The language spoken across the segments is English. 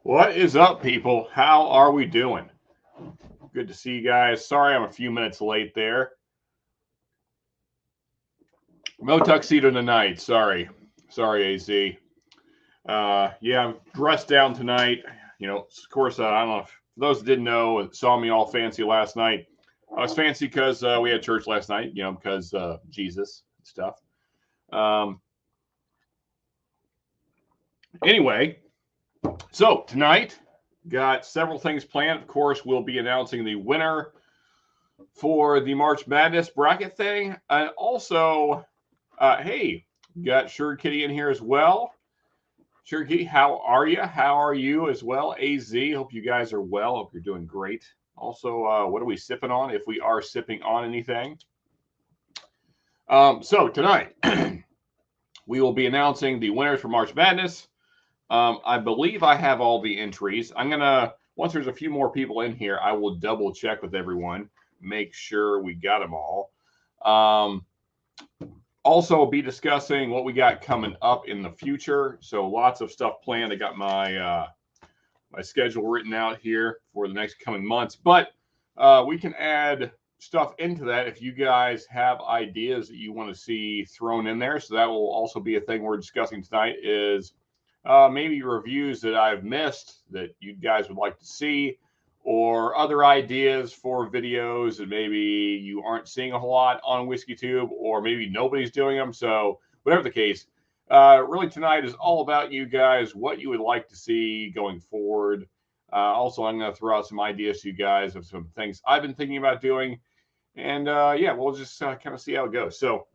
What is up, people? How are we doing? Good to see you guys. Sorry I'm a few minutes late there. No tuxedo tonight. Sorry, AZ. Yeah, I'm dressed down tonight. Of course, I don't know if for those that didn't know and saw me all fancy last night. I was fancy because we had church last night. Because Jesus and stuff. Anyway, so tonight got several things planned. Of course, we'll be announcing the winner for the March Madness bracket thing, and also, hey, got Sugar Kitty in here as well. Sugar Kitty, how are you? How are you as well? AZ, hope you guys are well. Hope you're doing great. Also, what are we sipping on? If we are sipping on anything. So tonight we will be announcing the winners for March Madness. I believe I have all the entries. I'm gonna once there's a few more people in here, I will double check with everyone, make sure we got them all. Also, be discussing what we got coming up in the future. So lots of stuff planned. I got my my schedule written out here for the next coming months. But we can add stuff into that if you guys have ideas that you want to see thrown in there. So that will also be a thing we're discussing tonight. Is maybe reviews that I've missed that you guys would like to see, or other ideas for videos that maybe you aren't seeing a whole lot on WhiskeyTube, or maybe nobody's doing them. So whatever the case, really tonight is all about you guys, what you would like to see going forward. Also, I'm going to throw out some ideas to you guys of some things I've been thinking about doing. And yeah, we'll just kind of see how it goes. So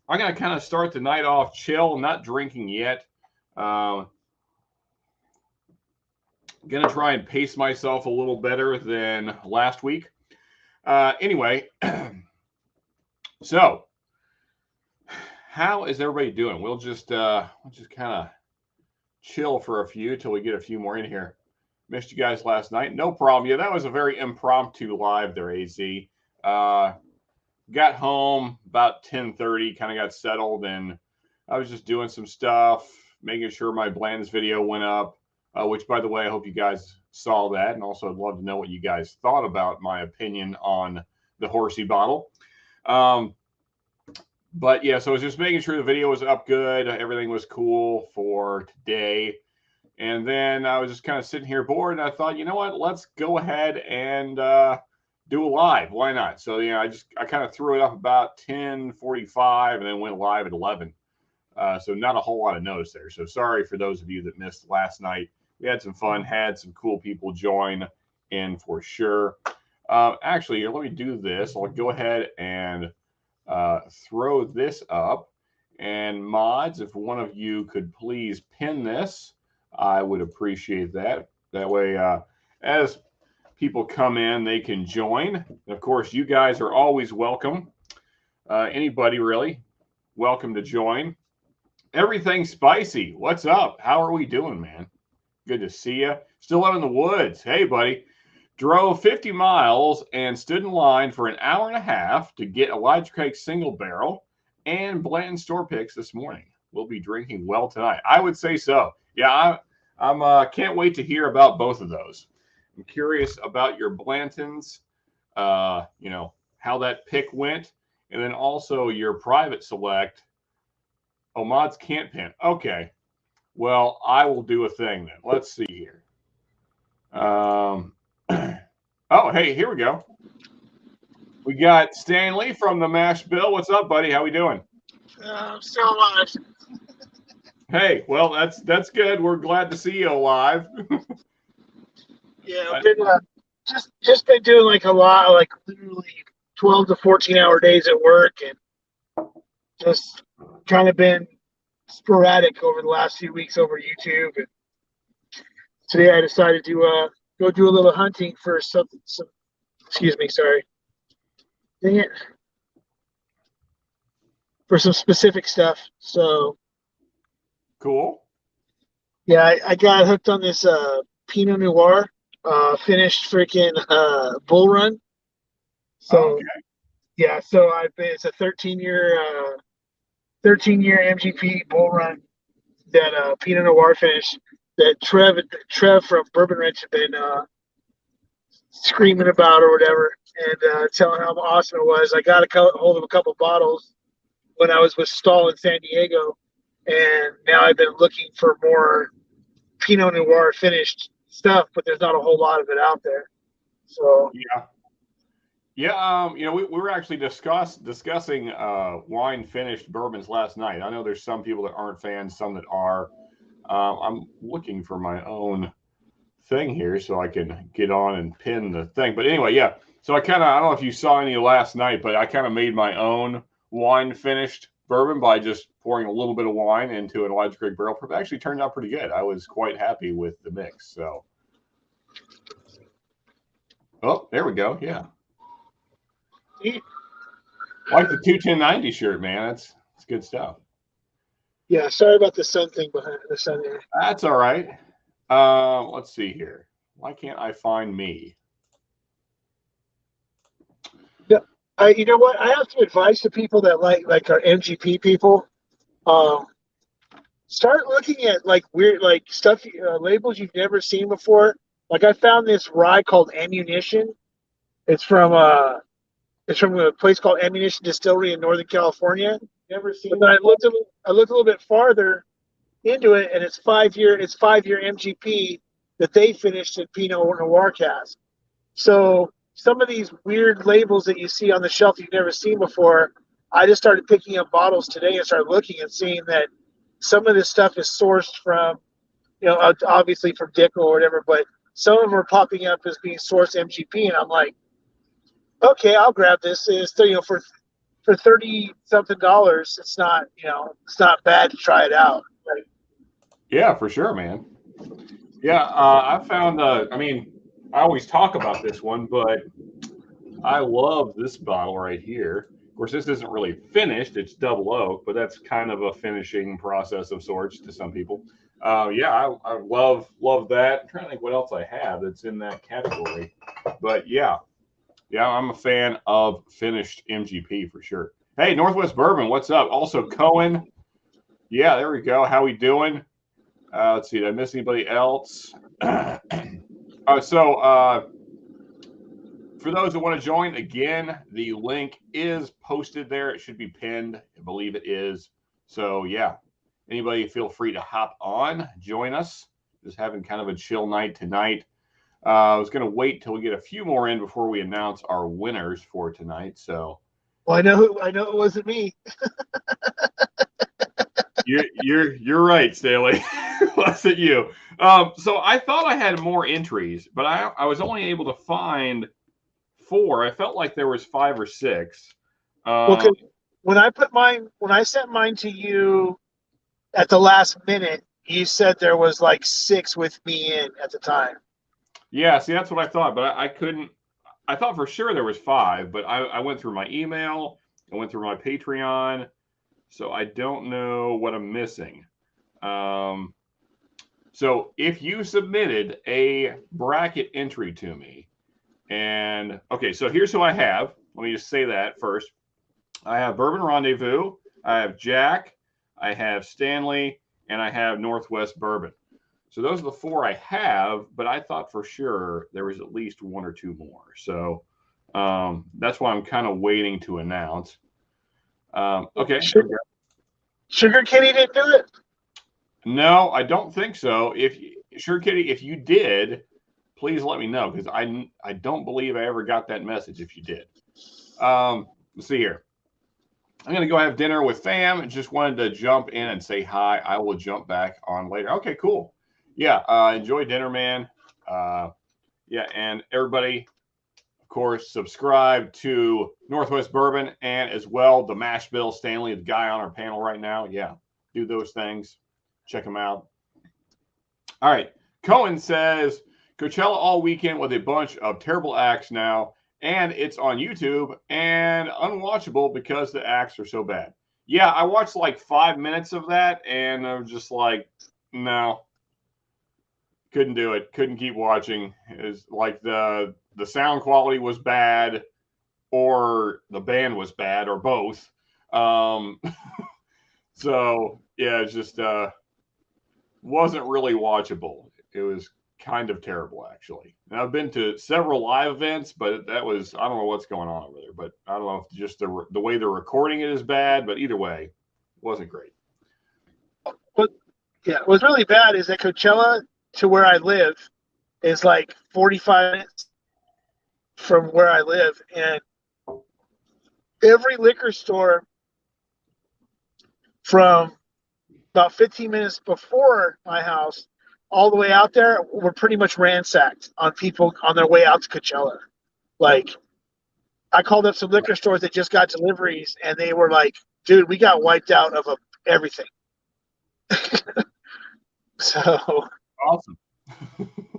I'm going to kind of start the night off chill, not drinking yet. Gonna try and pace myself a little better than last week. Anyway, so how is everybody doing? We'll just kind of chill for a few till we get a few more in here. Missed you guys last night. No problem. Yeah, that was a very impromptu live there, AZ. Got home about 10:30, kind of got settled, and I was just doing some stuff, making sure my Bland's video went up. Which, by the way, I hope you guys saw that. And also, I'd love to know what you guys thought about my opinion on the horsey bottle. But yeah, so I was just making sure the video was up good. Everything was cool for today. And then I was just kind of sitting here bored. And I thought, you know what? Let's go ahead and do a live. Why not? So, I kind of threw it up about 10:45 and then went live at 11. So not a whole lot of notice there. So sorry for those of you that missed last night. We had some fun, had some cool people join in for sure. Actually, here, let me do this. I'll go ahead and throw this up. And mods, if one of you could please pin this, I would appreciate that. That way, as people come in, they can join. And of course, you guys are always welcome. Anybody really, welcome to join. Everything Spicy, what's up? How are we doing, man? Good to see you. Still out in the woods. Hey, buddy. Drove 50 miles and stood in line for an hour and a half to get Elijah Craig single barrel and Blanton store picks this morning. We'll be drinking well tonight. I would say so. Yeah, I'm can't wait to hear about both of those. I'm curious about your Blantons, how that pick went, and then also your private select. Oh, mods can't pin. Okay. Well, I will do a thing then. Let's see here. Oh, hey, here we go. We got Stanley from the Mash Bill. What's up, buddy? How we doing? Still alive. Hey, well, that's good. We're glad to see you alive. Yeah, I've been just been doing like a lot, like literally 12 to 14-hour days at work, and just kind of been sporadic over the last few weeks over YouTube. And today I decided to go do a little hunting for some excuse me, sorry. Dang it. For some specific stuff. So cool. Yeah, I got hooked on this Pinot Noir, finished freaking bull run. So okay. Yeah, so it's a 13-year MGP bull run that Pinot Noir finished. that Trev from Bourbon Ranch had been screaming about or whatever, and telling how awesome it was. I got a hold of a couple bottles when I was with Stahl in San Diego, and now I've been looking for more Pinot Noir finished stuff, but there's not a whole lot of it out there. So Yeah. Yeah, we were actually discussing wine finished bourbons last night. I know there's some people that aren't fans, some that are. I'm looking for my own thing here so I can get on and pin the thing. But anyway, yeah. So I don't know if you saw any last night, but I kind of made my own wine finished bourbon by just pouring a little bit of wine into an Elijah Craig barrel. It actually turned out pretty good. I was quite happy with the mix. So, oh, there we go. Yeah. Like the 21090 shirt, man. It's good stuff. Yeah, sorry about the sun thing behind the sun there. That's all right. Let's see here. Why can't I find me? Yeah, you know what? I have some advice to people that like our MGP people. Start looking at like weird stuff labels you've never seen before. Like I found this rye called Ammunition. It's from a place called Ammunition Distillery in Northern California. Never seen. But then I looked a little bit farther into it, and it's 5-year MGP that they finished in Pinot Noir cask. So some of these weird labels that you see on the shelf you've never seen before, I just started picking up bottles today and started looking and seeing that some of this stuff is sourced from, obviously from Dick or whatever, but some of them are popping up as being sourced MGP, and I'm like, okay, I'll grab this. It's still, for $30 something, it's not bad to try it out. Right? Yeah, for sure, man. Yeah, I found. I always talk about this one, but I love this bottle right here. Of course, this isn't really finished; it's double oak, but that's kind of a finishing process of sorts to some people. Yeah, I love that. I'm trying to think what else I have that's in that category, but yeah, I'm a fan of finished MGP for sure. Hey, Northwest Bourbon, what's up? Also, Cohen. Yeah, there we go. How we doing? Let's see. Did I miss anybody else? For those that want to join, again, the link is posted there. It should be pinned. I believe it is. So, yeah, anybody feel free to hop on, join us. Just having kind of a chill night tonight. I was going to wait till we get a few more in before we announce our winners for tonight. So, well, I know it wasn't me. You're right, Staley. Wasn't you? So I thought I had more entries, but I was only able to find 4. I felt like there was 5 or 6. Well, when I sent mine to you at the last minute, you said there was like 6 with me in at the time. Yeah, see, that's what I thought, but I couldn't. I thought for sure there was 5, but I went through my email, I went through my Patreon, so I don't know what I'm missing. So if you submitted a bracket entry to me, and okay, so here's who I have. Let me just say that first. I have Bourbon Rendezvous, I have Jack, I have Stanley, and I have Northwest Bourbon. So those are the 4 I have, but I thought for sure there was at least 1 or 2 more. So that's why I'm kind of waiting to announce. Okay. Sugar Kitty didn't do it? No, I don't think so. Sure, Kitty, if you did, please let me know, because I don't believe I ever got that message if you did. Let's see here. I'm going to go have dinner with fam. Just wanted to jump in and say hi. I will jump back on later. Okay, cool. Yeah, enjoy dinner, man. Yeah, and everybody, of course, subscribe to Northwest Bourbon and as well the Mash Bill Stanley, the guy on our panel right now. Yeah, do those things. Check them out. All right. Cohen says Coachella all weekend with a bunch of terrible acts now, and it's on YouTube and unwatchable because the acts are so bad. Yeah, I watched like 5 minutes of that, and I was just like, no, couldn't do it. Couldn't keep watching. It's like the sound quality was bad, or the band was bad, or both. So yeah, it's just wasn't really watchable. It was kind of terrible, actually. And I've been to several live events, but that was, I don't know what's going on over there. But I don't know if just the way they're recording it is bad, but either way, it wasn't great. But yeah, what's really bad is that Coachella to where I live is like 45 minutes from where I live, and every liquor store from about 15 minutes before my house all the way out there were pretty much ransacked on people on their way out to Coachella. Like, I called up some liquor stores that just got deliveries, and they were like, dude, we got wiped out of everything. So awesome.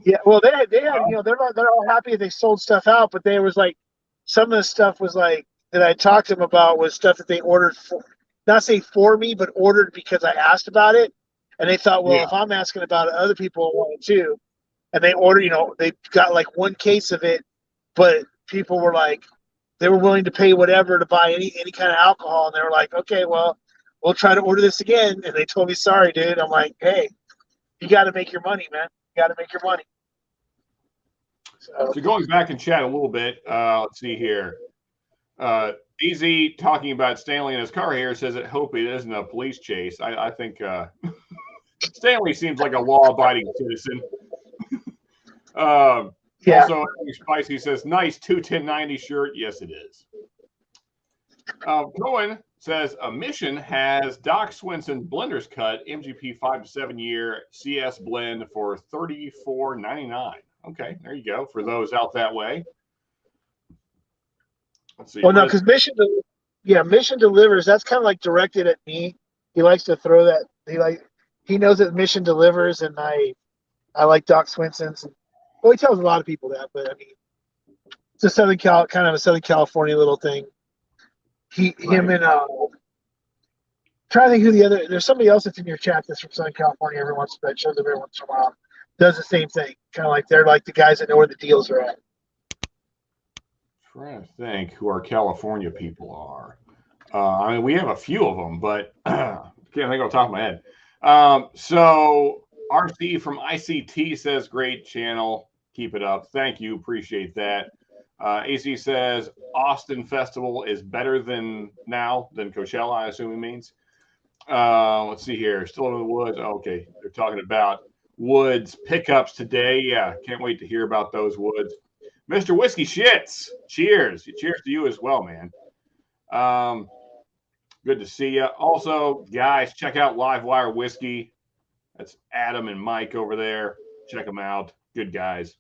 Yeah, well, they had, you know, they're all happy they sold stuff out, but they was like, some of the stuff was like that I talked to them about was stuff that they ordered for, not say for me, but ordered because I asked about it, and they thought, well, if I'm asking about it, other people want it too, and they ordered, you know, they got like one case of it, but people were like, they were willing to pay whatever to buy any kind of alcohol, and they were like, okay, well, we'll try to order this again, and they told me, sorry, dude. I'm like, hey, you got to make your money, man. You got to make your money. So going back in chat a little bit, let's see here. AZ talking about Stanley in his car here says that hope it isn't a police chase. I think Stanley seems like a law-abiding citizen. Also, Spicy says, nice 21090 shirt. Yes, it is. Cohen says, a mission has Doc Swinson Blender's Cut MGP 5 to 7 year CS blend for $34.99. Okay, there you go. For those out that way. Let's see. Well, no, because Mission Delivers. That's kind of like directed at me. He likes to throw that. He knows that Mission Delivers, and I like Doc Swinson's. Well, he tells a lot of people that, but I mean, it's a kind of a Southern California little thing. Him and trying to think who the other. There's somebody else that's in your chat that's from Southern California. That shows up every once in a while. Does the same thing. Kind of like they're like the guys that know where the deals are at. Trying to think who our California people are. I mean, we have a few of them, but can't think off the top of my head. So RC from ICT says, great channel. Keep it up. Thank you. Appreciate that. AC says, Austin Festival is better than Coachella, I assume he means. Let's see here. Still in the woods. Oh, okay. They're talking about Woods pickups today. Yeah. Can't wait to hear about those Woods. Mr. Whiskey Shits. Cheers. Cheers to you as well, man. Good to see you. Also, guys, check out Livewire Whiskey. That's Adam and Mike over there. Check them out. Good guys.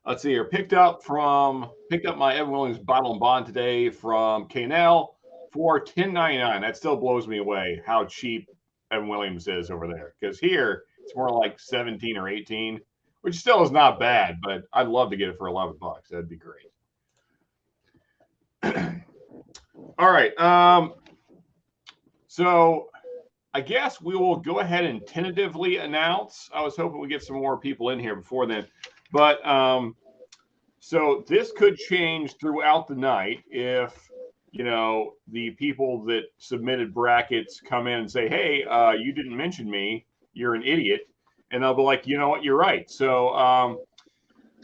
Let's see here. Picked up my Evan Williams bottle and bond today from K&L for $10.99. That still blows me away how cheap Evan Williams is over there. Because here it's more like 17 or 18, which still is not bad, but I'd love to get it for $11. That'd be great. All right. So I guess we will go ahead and tentatively announce. I was hoping we get some more people in here before then. But so this could change throughout the night if, you know, the people that submitted brackets come in and say, hey, you didn't mention me. You're an idiot. And they'll be like, you know what? You're right. So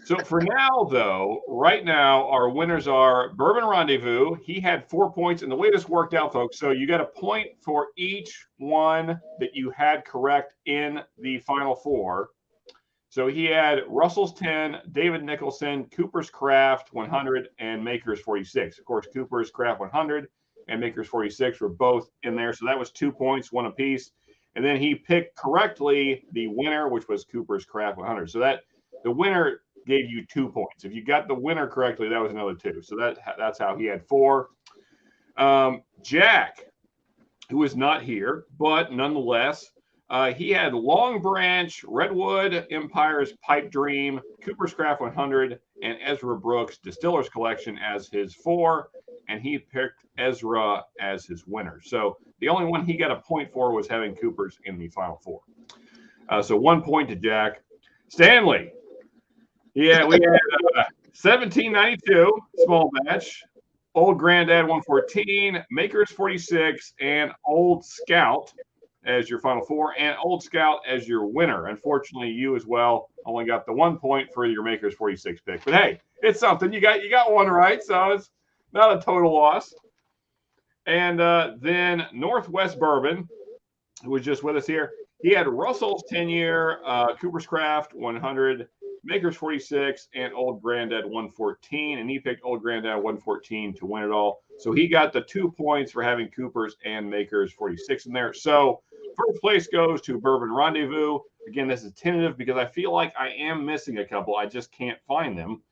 so for now, though, right now, our winners are Bourbon Rendezvous. He had 4 points. And the way this worked out, folks, so you got a point for each one that you had correct in the final four. So he had Russell's 10, David Nicholson, Cooper's Craft 100, and Maker's 46. Of course, Cooper's Craft 100 and Maker's 46 were both in there. So that was 2 points, one apiece. And then he picked correctly the winner, which was Cooper's Craft 100. So that the winner gave you 2 points. If you got the winner correctly, that was another 2. So that's how he had 4. Jack, who is not here, but nonetheless, he had Long Branch, Redwood, Empire's Pipe Dream, Cooper's Craft 100, and Ezra Brooks Distiller's Collection as his 4, and he picked Ezra as his winner. So the only one he got a point for was having Cooper's in the final 4. So 1 point to Jack. Stanley. Yeah, we had 1792 small batch, Old Granddad 114, Maker's 46, and Old Scout. as your Final Four, and Old Scout as your winner. Unfortunately, you as well only got the 1 point for your Makers 46 pick. But hey, it's something. You got one right, so it's not a total loss. And then Northwest Bourbon, who was just with us here, he had Russell's 10-year, Cooper's Craft 100, Makers 46, and Old Granddad 114. And he picked Old Granddad 114 to win it all. So he got the 2 points for having Cooper's and Makers 46 in there. So first place goes to Bourbon Rendezvous. Again, this is tentative because I feel like I am missing a couple. I just can't find them.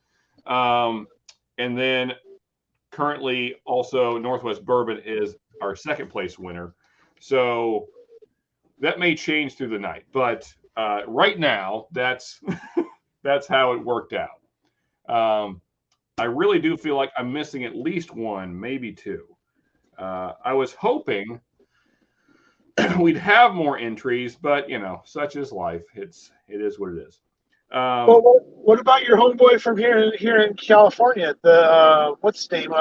And then currently also Northwest Bourbon is our second place winner. So that may change through the night. But right now, that's that's how it worked out. I really do feel like I'm missing at least one, maybe two. I was hoping we'd have more entries, but such is life. It is what it is. Well, what about your homeboy from here in California? The what's his name?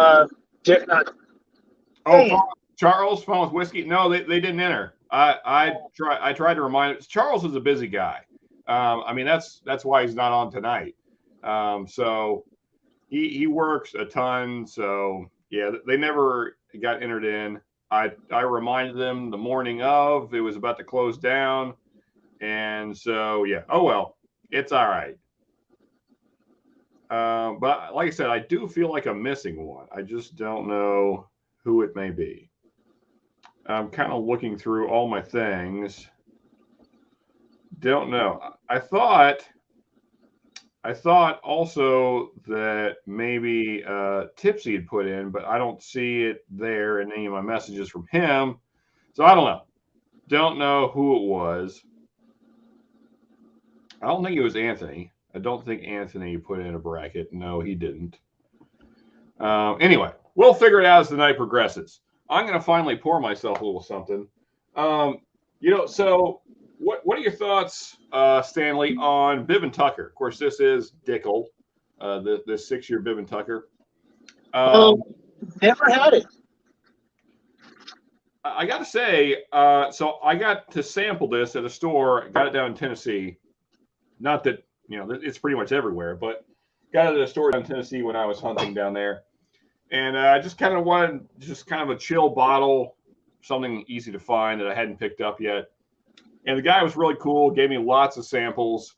Charles, Fun with Whiskey. No, they didn't enter. I tried to remind him. Charles is a busy guy. I mean that's why he's not on tonight. So he works a ton. So yeah, they never got entered in. I reminded them the morning of, it was about to close down, and so yeah. Oh well, it's all right. But like I said, I do feel like I'm missing one. I just don't know who it may be. I'm kind of looking through all my things. Don't know. I thought also that maybe Tipsy had put in, but I don't see it there in any of my messages from him. So I don't know. Don't know who it was. I don't think it was Anthony. I don't think Anthony put in a bracket. No, he didn't. Anyway, we'll figure it out as the night progresses. I'm going to finally pour myself a little something. So what are your thoughts, Stanley, on Bibb and Tucker? Of course, this is Dickel, the 6-year Bibb and Tucker. Never had it. I got to say, so I got to sample this at a store. Got it down in Tennessee. Not that it's pretty much everywhere, but got it at a store down in Tennessee when I was hunting down there. And I just kind of wanted a chill bottle, something easy to find that I hadn't picked up yet. And the guy was really cool, gave me lots of samples.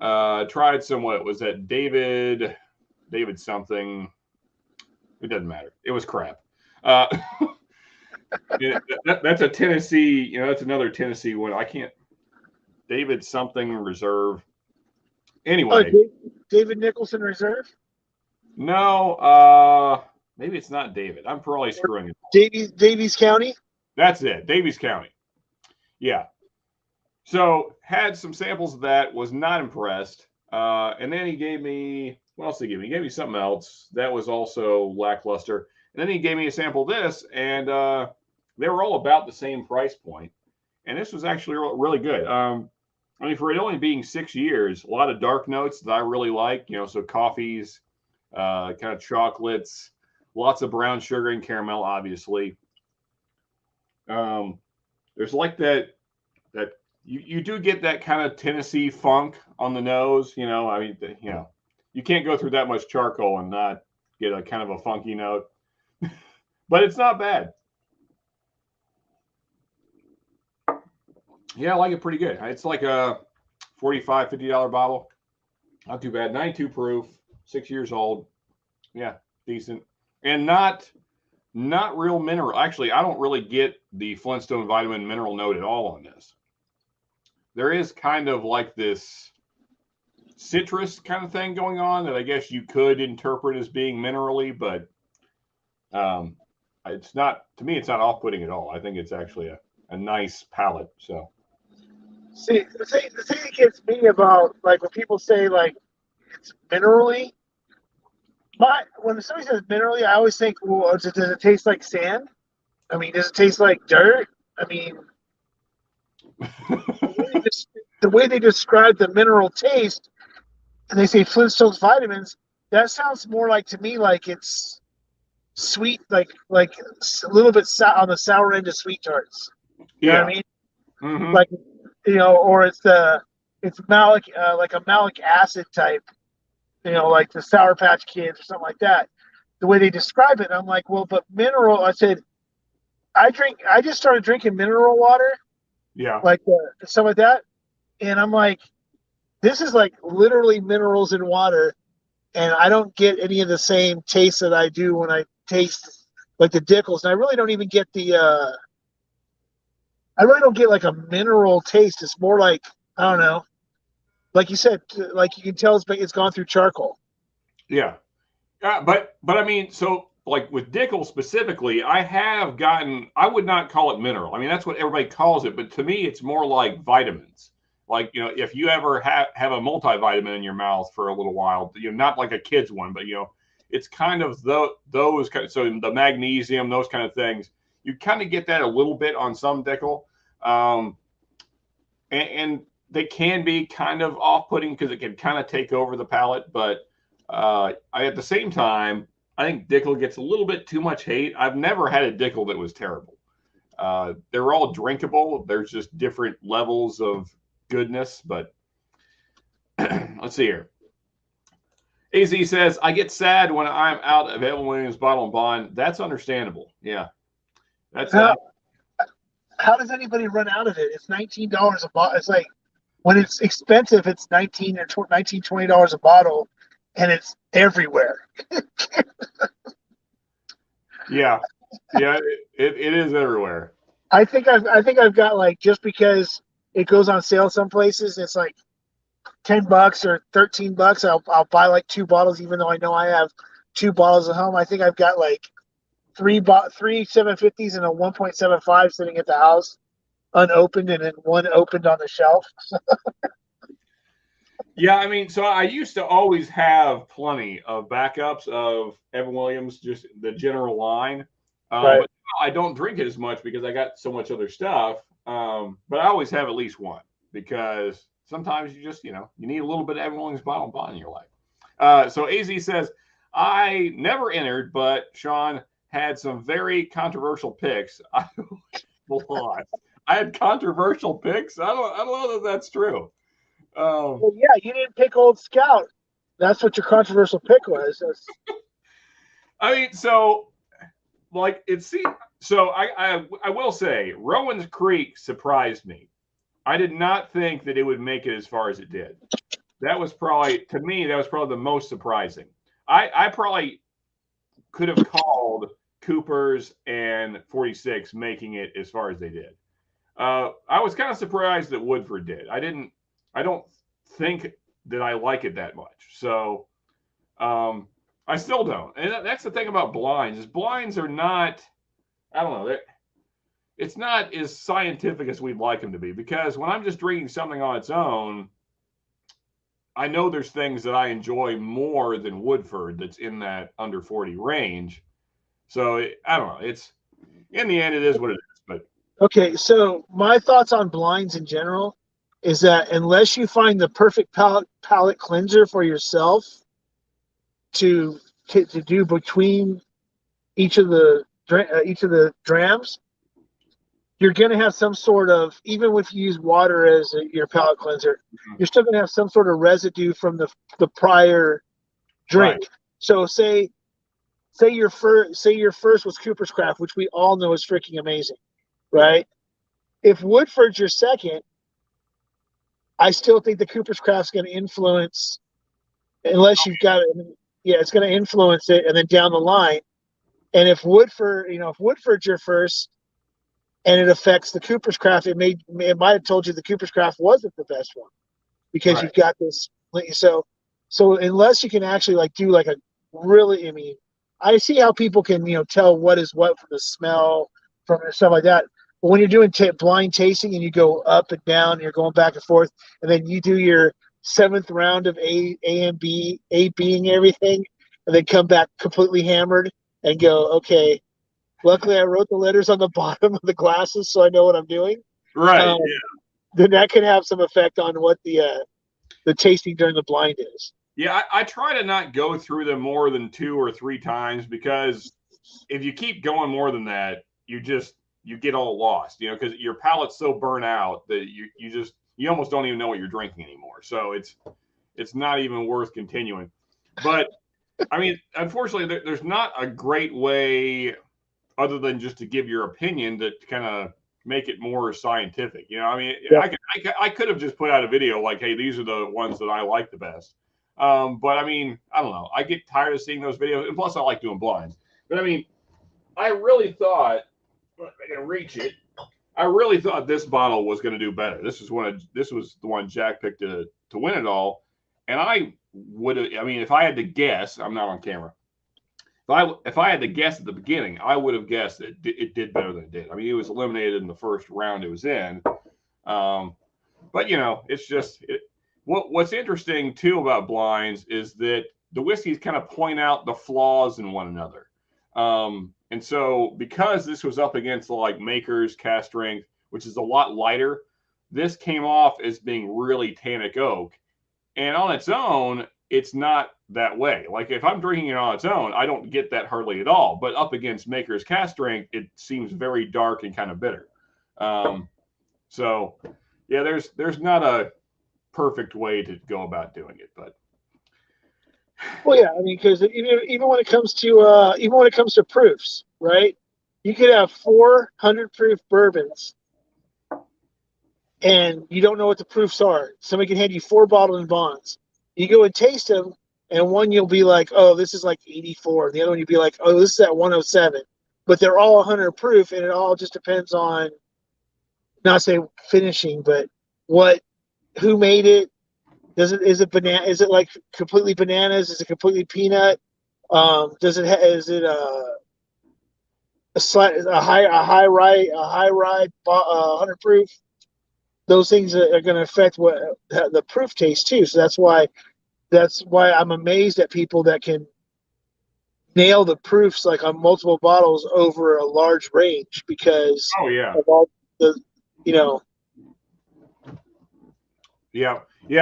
Tried some, what was that, David something. It doesn't matter. It was crap. That's a Tennessee, that's another Tennessee one. I can't, David something Reserve. Anyway. David Nicholson Reserve? No, maybe it's not David. I'm probably screwing it. Davies County? That's it. Davies County. Yeah. So had some samples of that, was not impressed. And then he gave me, what else did he give me? He gave me something else that was also lackluster. And then he gave me a sample of this, and they were all about the same price point. And this was actually really good. I mean, for it only being 6 years, a lot of dark notes that I really like, so coffees, kind of chocolates, lots of brown sugar and caramel, obviously. There's like that you do get that kind of Tennessee funk on the nose, I mean, you can't go through that much charcoal and not get a kind of a funky note, but it's not bad. Yeah, I like it pretty good. It's like a $45, $50 bottle. Not too bad. 92 proof, 6 years old. Yeah, decent. And not real mineral. Actually, I don't really get the Flintstone vitamin mineral note at all on this. There is kind of like this citrus kind of thing going on that I guess you could interpret as being minerally, but it's not, to me, it's not off-putting at all. I think it's actually a nice palate. So. See, the thing that gets me about, like, when people say, like, it's minerally, when somebody says minerally, I always think, well, does it taste like sand? I mean, does it taste like dirt? I mean, the way they describe the mineral taste, and they say Flintstones vitamins, that sounds more like, to me, like it's sweet, like a little bit on the sour end of sweet tarts. You know what I mean? Mm-hmm. like or it's malic like a malic acid type, like the Sour Patch Kids or something like that. The way they describe it, I'm like, well, but mineral. I said I just started drinking mineral water, Yeah. like stuff like that, and I'm like, this is like literally minerals in water, and I don't get any of the same taste that I do when I taste like the Dickles, and I really don't even get I really don't get like a mineral taste. It's more like, I don't know, like you said, like you can tell it's gone through charcoal. Yeah. But I mean, so like with Dickel specifically, I would not call it mineral. I mean, that's what everybody calls it, but to me, it's more like vitamins. Like, if you ever have a multivitamin in your mouth for a little while, not like a kid's one, but it's kind of those kind of, so the magnesium, those kind of things, you kind of get that a little bit on some Dickel. And they can be kind of off-putting because it can kind of take over the palate, but at the same time, I think Dickel gets a little bit too much hate. I've never had a Dickel that was terrible. They're all drinkable. There's just different levels of goodness, but let's see here. AZ says, I get sad when I'm out of Evan Williams Bottle and Bond. That's understandable. Yeah. That's How does anybody run out of it? It's $19 a bottle. It's like, when it's expensive, it's $19 a bottle, and it's everywhere. yeah. Yeah, it is everywhere. I think I've got, like, just because it goes on sale some places, it's like $10 or $13. I'll buy like 2 bottles, even though I know I have 2 bottles at home. I think I've got like three 750s and a 1.75 sitting at the house unopened, and then one opened on the shelf. Yeah, I mean, so I used to always have plenty of backups of Evan Williams, just the general line. Right. But now I don't drink it as much because I got so much other stuff. But I always have at least one because sometimes you just, you need a little bit of Evan Williams Bottle and Bond in your life. So AZ says, I never entered, but Sean had some very controversial picks. I lost. I had controversial picks. I don't know that that's true. Well, yeah, you didn't pick Old Scout. That's what your controversial pick was. I mean, so like so I will say Rowan's Creek surprised me. I did not think that it would make it as far as it did. That was probably, to me, that was probably the most surprising. I probably could have called Cooper's and 46 making it as far as they did. I was kind of surprised that Woodford did. I don't think that I like it that much. So I still don't. And that's the thing about blinds is blinds are not, I don't know, it's not as scientific as we'd like them to be, because when I'm just drinking something on its own, I know there's things that I enjoy more than Woodford that's in that under 40 range. So I don't know. It's, in the end, it is what it is. But Okay, so my thoughts on blinds in general is that unless you find the perfect palate cleanser for yourself to do between each of the drams, you're going to have some sort of, even if you use water as your palate cleanser, you're still going to have some sort of residue from the prior drink. Right. So say your first was Cooper's Craft, which we all know is freaking amazing, right? If Woodford's your second, I still think the Cooper's Craft's going to influence, unless you've got it. Yeah, it's going to influence it, and then down the line. And if Woodford's your first, and it affects the Cooper's Craft, it might have told you the Cooper's Craft wasn't the best one because you've got this. So unless you can actually like do like a really, I mean, I see how people can tell what is what from the smell, from stuff like that. But when you're doing blind tasting and you go up and down, and you're going back and forth, and then you do your 7th round of A and B, A being everything, and then come back completely hammered and go, okay, luckily I wrote the letters on the bottom of the glasses so I know what I'm doing. Right. Yeah. Then that can have some effect on what the tasting during the blind is. Yeah, I try to not go through them more than 2 or 3 times, because if you keep going more than that, you get all lost, you know, because your palate's so burnt out that you almost don't even know what you're drinking anymore. So it's not even worth continuing. But I mean, unfortunately, there's not a great way other than just to give your opinion to kind of make it more scientific. You know, I mean, Yeah. I could have just put out a video like, hey, these are the ones that I like the best. But I mean, I don't know. I get tired of seeing those videos, and plus, I like doing blinds. But I mean, I really thought I can reach it. I really thought this bottle was going to do better. This was the one Jack picked to win it all, and I would have. I mean, if I had to guess, I'm not on camera. If I had to guess at the beginning, I would have guessed that it did better than it did. I mean, it was eliminated in the first round it was in. But you know, it's just what's interesting too about blinds is that the whiskeys kind of point out the flaws in one another. And so because this was up against like Maker's Cask Strength, which is a lot lighter, this came off as being really tannic oak. And on its own, it's not that way. Like if I'm drinking it on its own, I don't get that hardly at all. But up against Maker's Cask Strength, it seems very dark and kind of bitter. So yeah, there's not a perfect way to go about doing it, but Well, yeah, I mean, because even when it comes to proofs, right? You could have 400 proof bourbons, and you don't know what the proofs are. Somebody can hand you 4 bottled bonds. You go and taste them, and one you'll be like, oh, this is like 84. The other one you'll be like, oh, this is at 107. But they're all 100 proof, and it all just depends on, not say finishing, but who made it. Is it banana? Is it like completely bananas? Is it completely peanut? Is it a high rye 100 proof? Those things are going to affect what the proof taste too. So that's why I'm amazed at people that can nail the proofs like on multiple bottles over a large range because oh yeah, of all the, you know. yeah.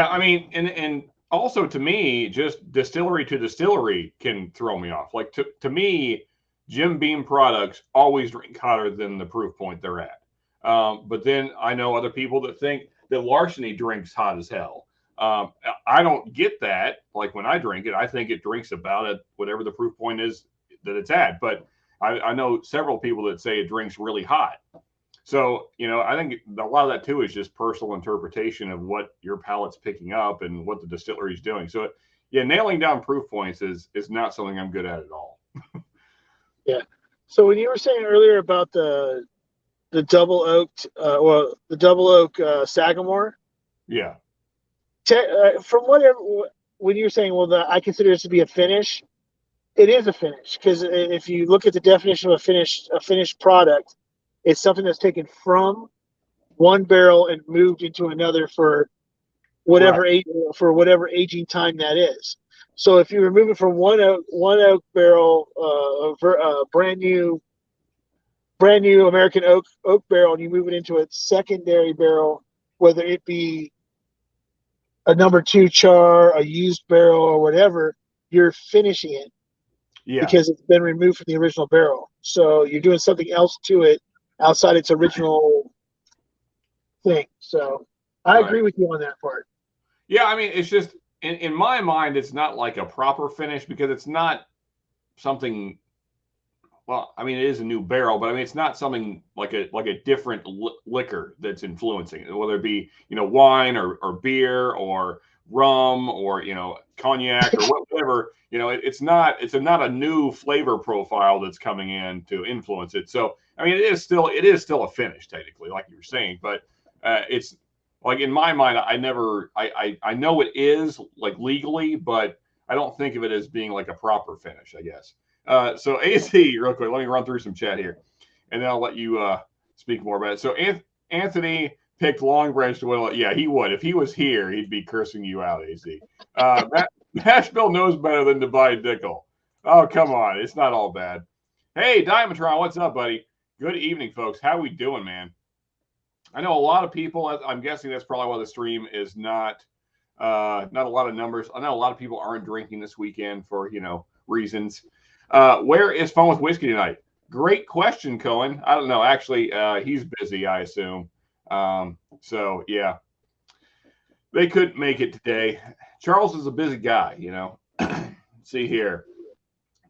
I mean, and also to me, just distillery to distillery can throw me off. Like to me, Jim Beam products always drink hotter than the proof point they're at. But then I know other people that think that Larceny drinks hot as hell. I don't get that. Like when I drink it, I think it drinks about it, whatever the proof point is that it's at. But I know several people that say it drinks really hot. So, you know, I think a lot of that too is just personal interpretation of what your palate's picking up and what the distillery is doing. So, yeah, nailing down proof points is not something I'm good at all. Yeah. So when you were saying earlier about the double oaked, the double oak Sagamore, Yeah. from whatever, when you're saying, well, I consider this to be a finish, it is a finish because if you look at the definition of a finished product, it's something that's taken from one barrel and moved into another for whatever whatever aging time that is. So if you remove it from one oak barrel, brand new American oak barrel, and you move it into a secondary barrel, whether it be a number 2 char, a used barrel, or whatever, you're finishing it. Yeah. Because it's been removed from the original barrel. So you're doing something else to it outside its original thing. So I agree with you on that part. Yeah, I mean, it's just in my mind, it's not like a proper finish because it's not something. Well, I mean, it is a new barrel, but I mean, it's not something like a different liquor that's influencing it, whether it be wine or beer or rum or cognac or whatever. It's not a new flavor profile that's coming in to influence it. So I mean, it is still a finish technically, like you were saying, but it's like in my mind, I know it is like legally, but I don't think of it as being like a proper finish, I guess. So AC, real quick, let me run through some chat here, and then I'll let you speak more about it. So Anthony picked Long Branch to win. Yeah, he would. If he was here, he'd be cursing you out, AC. Nashville knows better than to buy Dickel. Oh, come on. It's not all bad. Hey, Diamatron, what's up, buddy? Good evening, folks. How we doing, man? I know a lot of people, I'm guessing that's probably why the stream is not a lot of numbers. I know a lot of people aren't drinking this weekend for, reasons. Where is Fun with Whiskey tonight? great question, Cohen. I don't know. Actually, he's busy, I assume. So yeah, they couldn't make it today. Charles is a busy guy, you know. See here.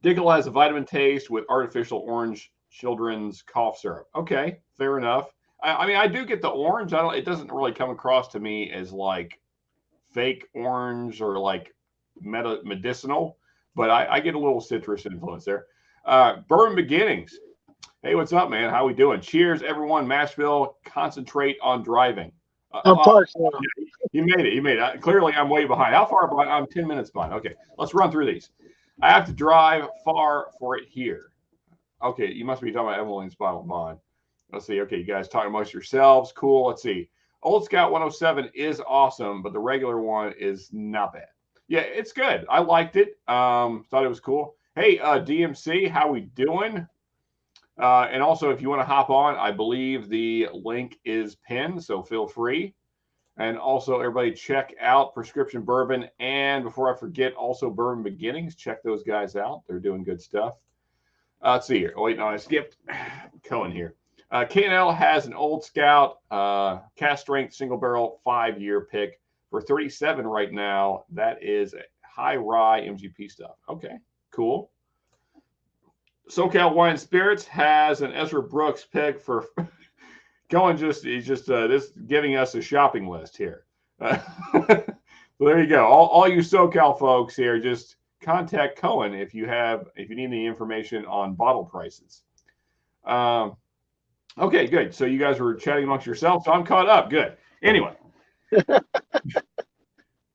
Dickel has a vitamin taste with artificial orange children's cough syrup. Okay, fair enough. I mean, I do get the orange. I don't. It doesn't really come across to me as like fake orange or like medicinal, but I get a little citrus influence there. Bourbon Beginnings. Hey, what's up, man? How we doing? Cheers, everyone. Mashville, concentrate on driving. I'm parked now. You made it. You made it. Clearly, I'm way behind. How far behind? I'm 10 minutes behind. Okay, let's run through these. I have to drive far for it here. Okay, you must be talking about Evelyn's bottle of bond. Let's see. Okay, you guys talking amongst yourselves. Cool. Let's see. Old Scout 107 is awesome, but the regular one is not bad. Yeah, it's good. I liked it. Thought it was cool. Hey, DMC, how we doing? And also, if you want to hop on, I believe the link is pinned, so feel free. And also, everybody check out Prescription Bourbon. And before I forget, also Bourbon Beginnings. Check those guys out. They're doing good stuff. Let's see here. Oh, wait, no, I skipped Cohen here. K&L has an Old Scout cast strength single barrel 5-year pick for $37 right now. That is high rye MGP stuff. Okay, cool. SoCal Wine Spirits has an Ezra Brooks pick for Cohen. He's just this giving us a shopping list here. So there you go. All you SoCal folks here, just contact Cohen if you need any information on bottle prices. Okay, good. So you guys were chatting amongst yourselves, so I'm caught up. Good. Anyway,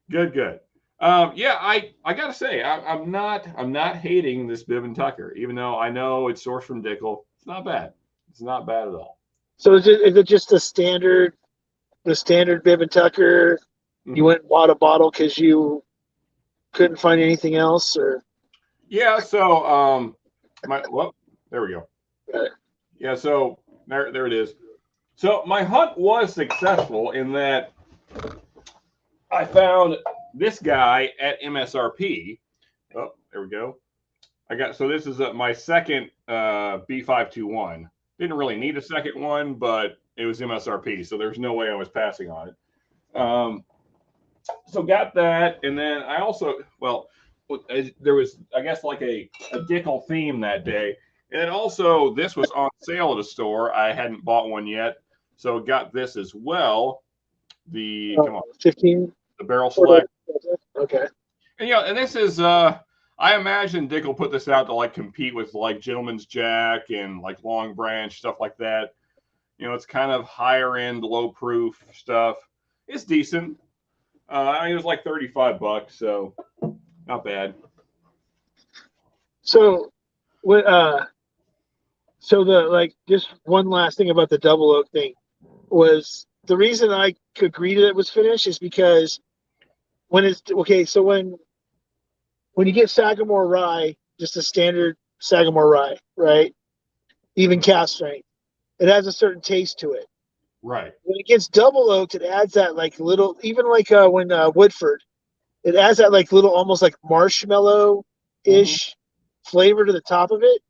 good. Yeah, I gotta say, I'm not hating this Bibb and Tucker, even though I know it's sourced from Dickel. It's not bad. It's not bad at all. So is it just the standard Bibb and Tucker? Mm-hmm. You went and bought a bottle because you couldn't find anything else, or? Yeah. So there we go. Yeah. So there it is. So my hunt was successful in that I found this guy at MSRP. Oh, there we go. This is my second B521. Didn't really need a second one, but it was MSRP, so there's no way I was passing on it. So got that, and then I also, there was, I guess, like a Dickel theme that day. And then also, this was on sale at a store. I hadn't bought one yet, so got this as well. The 15. The barrel select. Okay. And and this is I imagine Dickel put this out to like compete with like Gentleman's Jack and like Long Branch, stuff like that. It's kind of higher end, low proof stuff. It's decent. I mean, it was like $35, so not bad. So just one last thing about the double oak thing was the reason I agreed that it was finished is because when you get Sagamore rye, just a standard Sagamore rye, right? Even cast strength, it has a certain taste to it. Right. When it gets double oaked, it adds that like little, even like when Woodford, it adds that like little, almost like marshmallow-ish flavor to the top of it.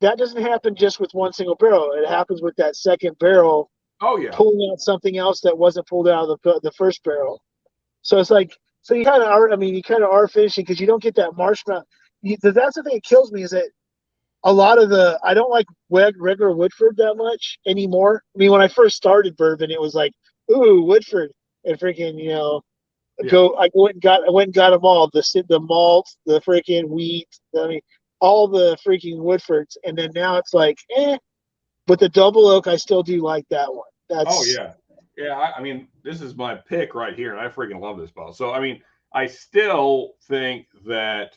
That doesn't happen just with one single barrel. It happens with that second barrel. Oh yeah. Pulling out something else that wasn't pulled out of the first barrel. So it's like, so you kind of are finishing because you don't get that marshmallow. That's the thing that kills me is that a lot of I don't like regular Woodford that much anymore. I mean, when I first started bourbon, it was like, ooh, Woodford, and freaking, I went and got them all. The malt, the freaking wheat, all the freaking Woodfords. And then now it's like, but the double oak, I still do like that one. Oh yeah. Yeah, I mean, this is my pick right here, and I freaking love this bottle. So, I mean, I still think that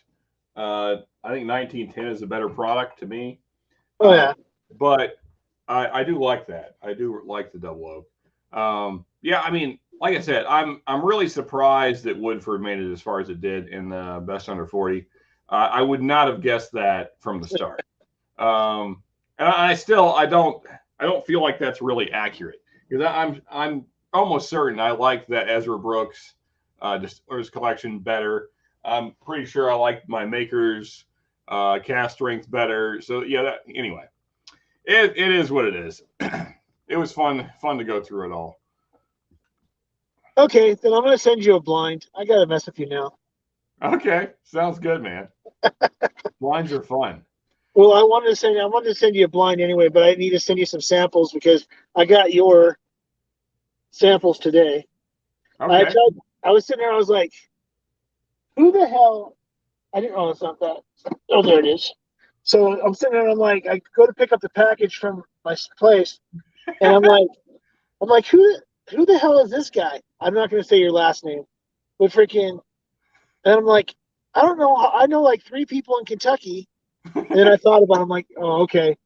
I think 1910 is a better product to me. Oh, yeah. But I do like that. I do like the double oak. Yeah, I mean, like I said, I'm really surprised that Woodford made it as far as it did in the Best Under 40. I would not have guessed that from the start. And I don't feel like that's really accurate. Because I'm almost certain I like that Ezra Brooks Distillers collection better. I'm pretty sure I like my Maker's cast strength better. So yeah, anyway, it is what it is. It was fun to go through it all. Okay, then I'm gonna send you a blind. I gotta mess with you now. Okay, sounds good, man. Blinds are fun. Well, I wanted to send you a blind anyway, but I need to send you some samples because I got your samples today. I Okay. tried. I was sitting there. I was like, "Who the hell?" I didn't. Oh, it's not that. Oh, there it is. So I'm sitting there. I'm like, I go to pick up the package from my place, and I'm like, who the hell is this guy? I'm not going to say your last name, but freaking. And I'm like, I don't know. I know like three people in Kentucky. And then I thought about it. I'm like, oh, okay.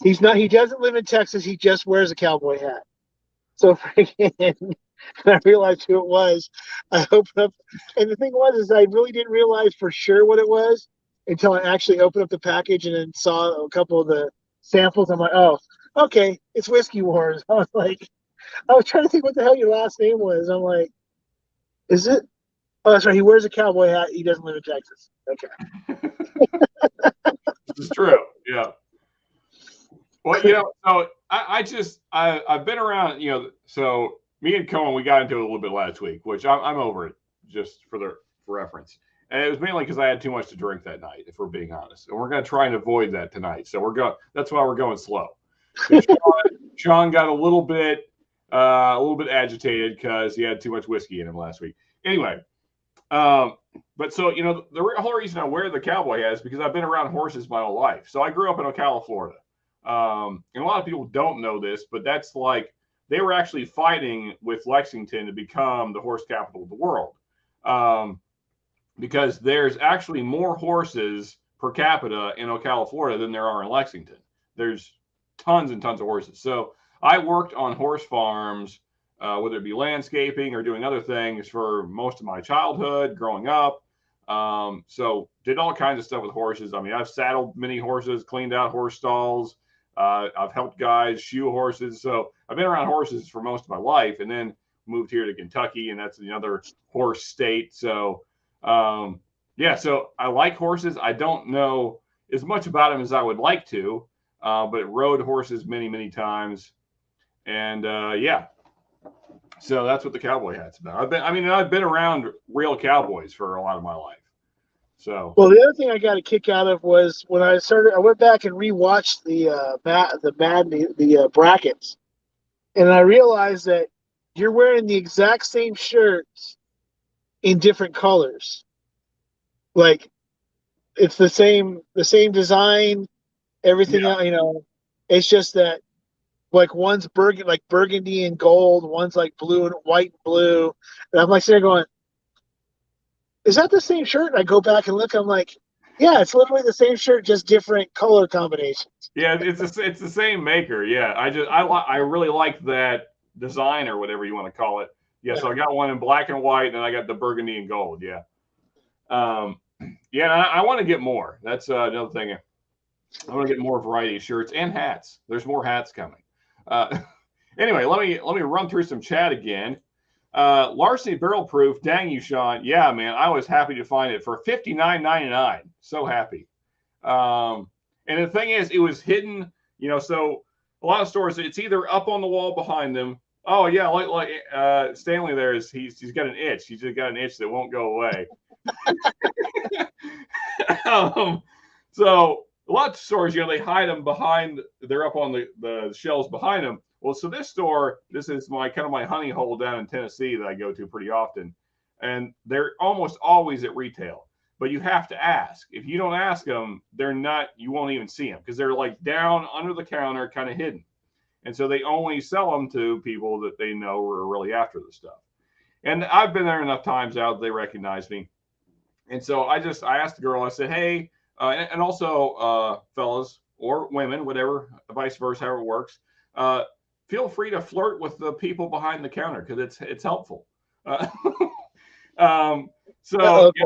He's not. He doesn't live in Texas. He just wears a cowboy hat. So freaking, I realized who it was. I opened up, and the thing was, is I really didn't realize for sure what it was until I actually opened up the package and then saw a couple of the samples. I'm like, oh, okay, it's Whiskey Wars. I was trying to think what the hell your last name was. I'm like, is it? Oh, that's right. He wears a cowboy hat. He doesn't live in Texas. Okay. This is true. Yeah. Well, so I've been around, so me and Cohen, we got into it a little bit last week, which I'm over it, just for reference. And it was mainly because I had too much to drink that night, if we're being honest. And we're going to try and avoid that tonight. So that's why we're going slow. Sean got a little bit agitated because he had too much whiskey in him last week. Anyway, but so, the whole reason I wear the cowboy hat is because I've been around horses my whole life. So I grew up in Ocala, Florida. And a lot of people don't know this, but that's like they were actually fighting with Lexington to become the horse capital of the world. Because there's actually more horses per capita in Ocala, Florida than there are in Lexington. There's tons and tons of horses. So I worked on horse farms, whether it be landscaping or doing other things for most of my childhood growing up. So did all kinds of stuff with horses. I mean, I've saddled many horses, cleaned out horse stalls. I've helped guys shoe horses. So I've been around horses for most of my life, and then moved here to Kentucky, and that's another horse state. So, yeah, so I like horses. I don't know as much about them as I would like to, but rode horses many, many times. And yeah, so that's what the cowboy hat's about. I've been around real cowboys for a lot of my life. So, Well, the other thing I got a kick out of was when I went back and rewatched the brackets, and I realized that you're wearing the exact same shirts in different colors. Like it's the same design, everything yeah. else, It's just that like one's burgundy and gold, one's like blue and white and blue. And I'm like sitting there going, is that the same shirt? And I go back and look, I'm like, yeah, it's literally the same shirt, just different color combinations. Yeah, it's the same maker. Yeah, I really like that design or whatever you want to call it. Yeah, so I got one in black and white, and I got the burgundy and gold. Yeah, yeah. And I want to get more. That's another thing. I want to get more variety of shirts and hats. There's more hats coming. Anyway, let me run through some chat again. Larceny Barrel Proof. Dang you, Sean. Yeah, man, I was happy to find it for $59.99. So happy. And the thing is, it was hidden, so a lot of stores, it's either up on the wall behind them. Oh yeah, like Stanley there he's got an itch. He's just got an itch that won't go away. So a lot of stores, they hide them behind, they're up on the shelves behind them. Well, so this is my kind of my honey hole down in Tennessee that I go to pretty often. And they're almost always at retail. But you have to ask. If you don't ask them, you won't even see them because they're like down under the counter, kind of hidden. And so they only sell them to people that they know are really after the stuff. And I've been there enough times out, they recognize me. And so I asked the girl, I said, hey, and also fellas or women, whatever, vice versa, however it works, feel free to flirt with the people behind the counter because it's helpful. So Okay.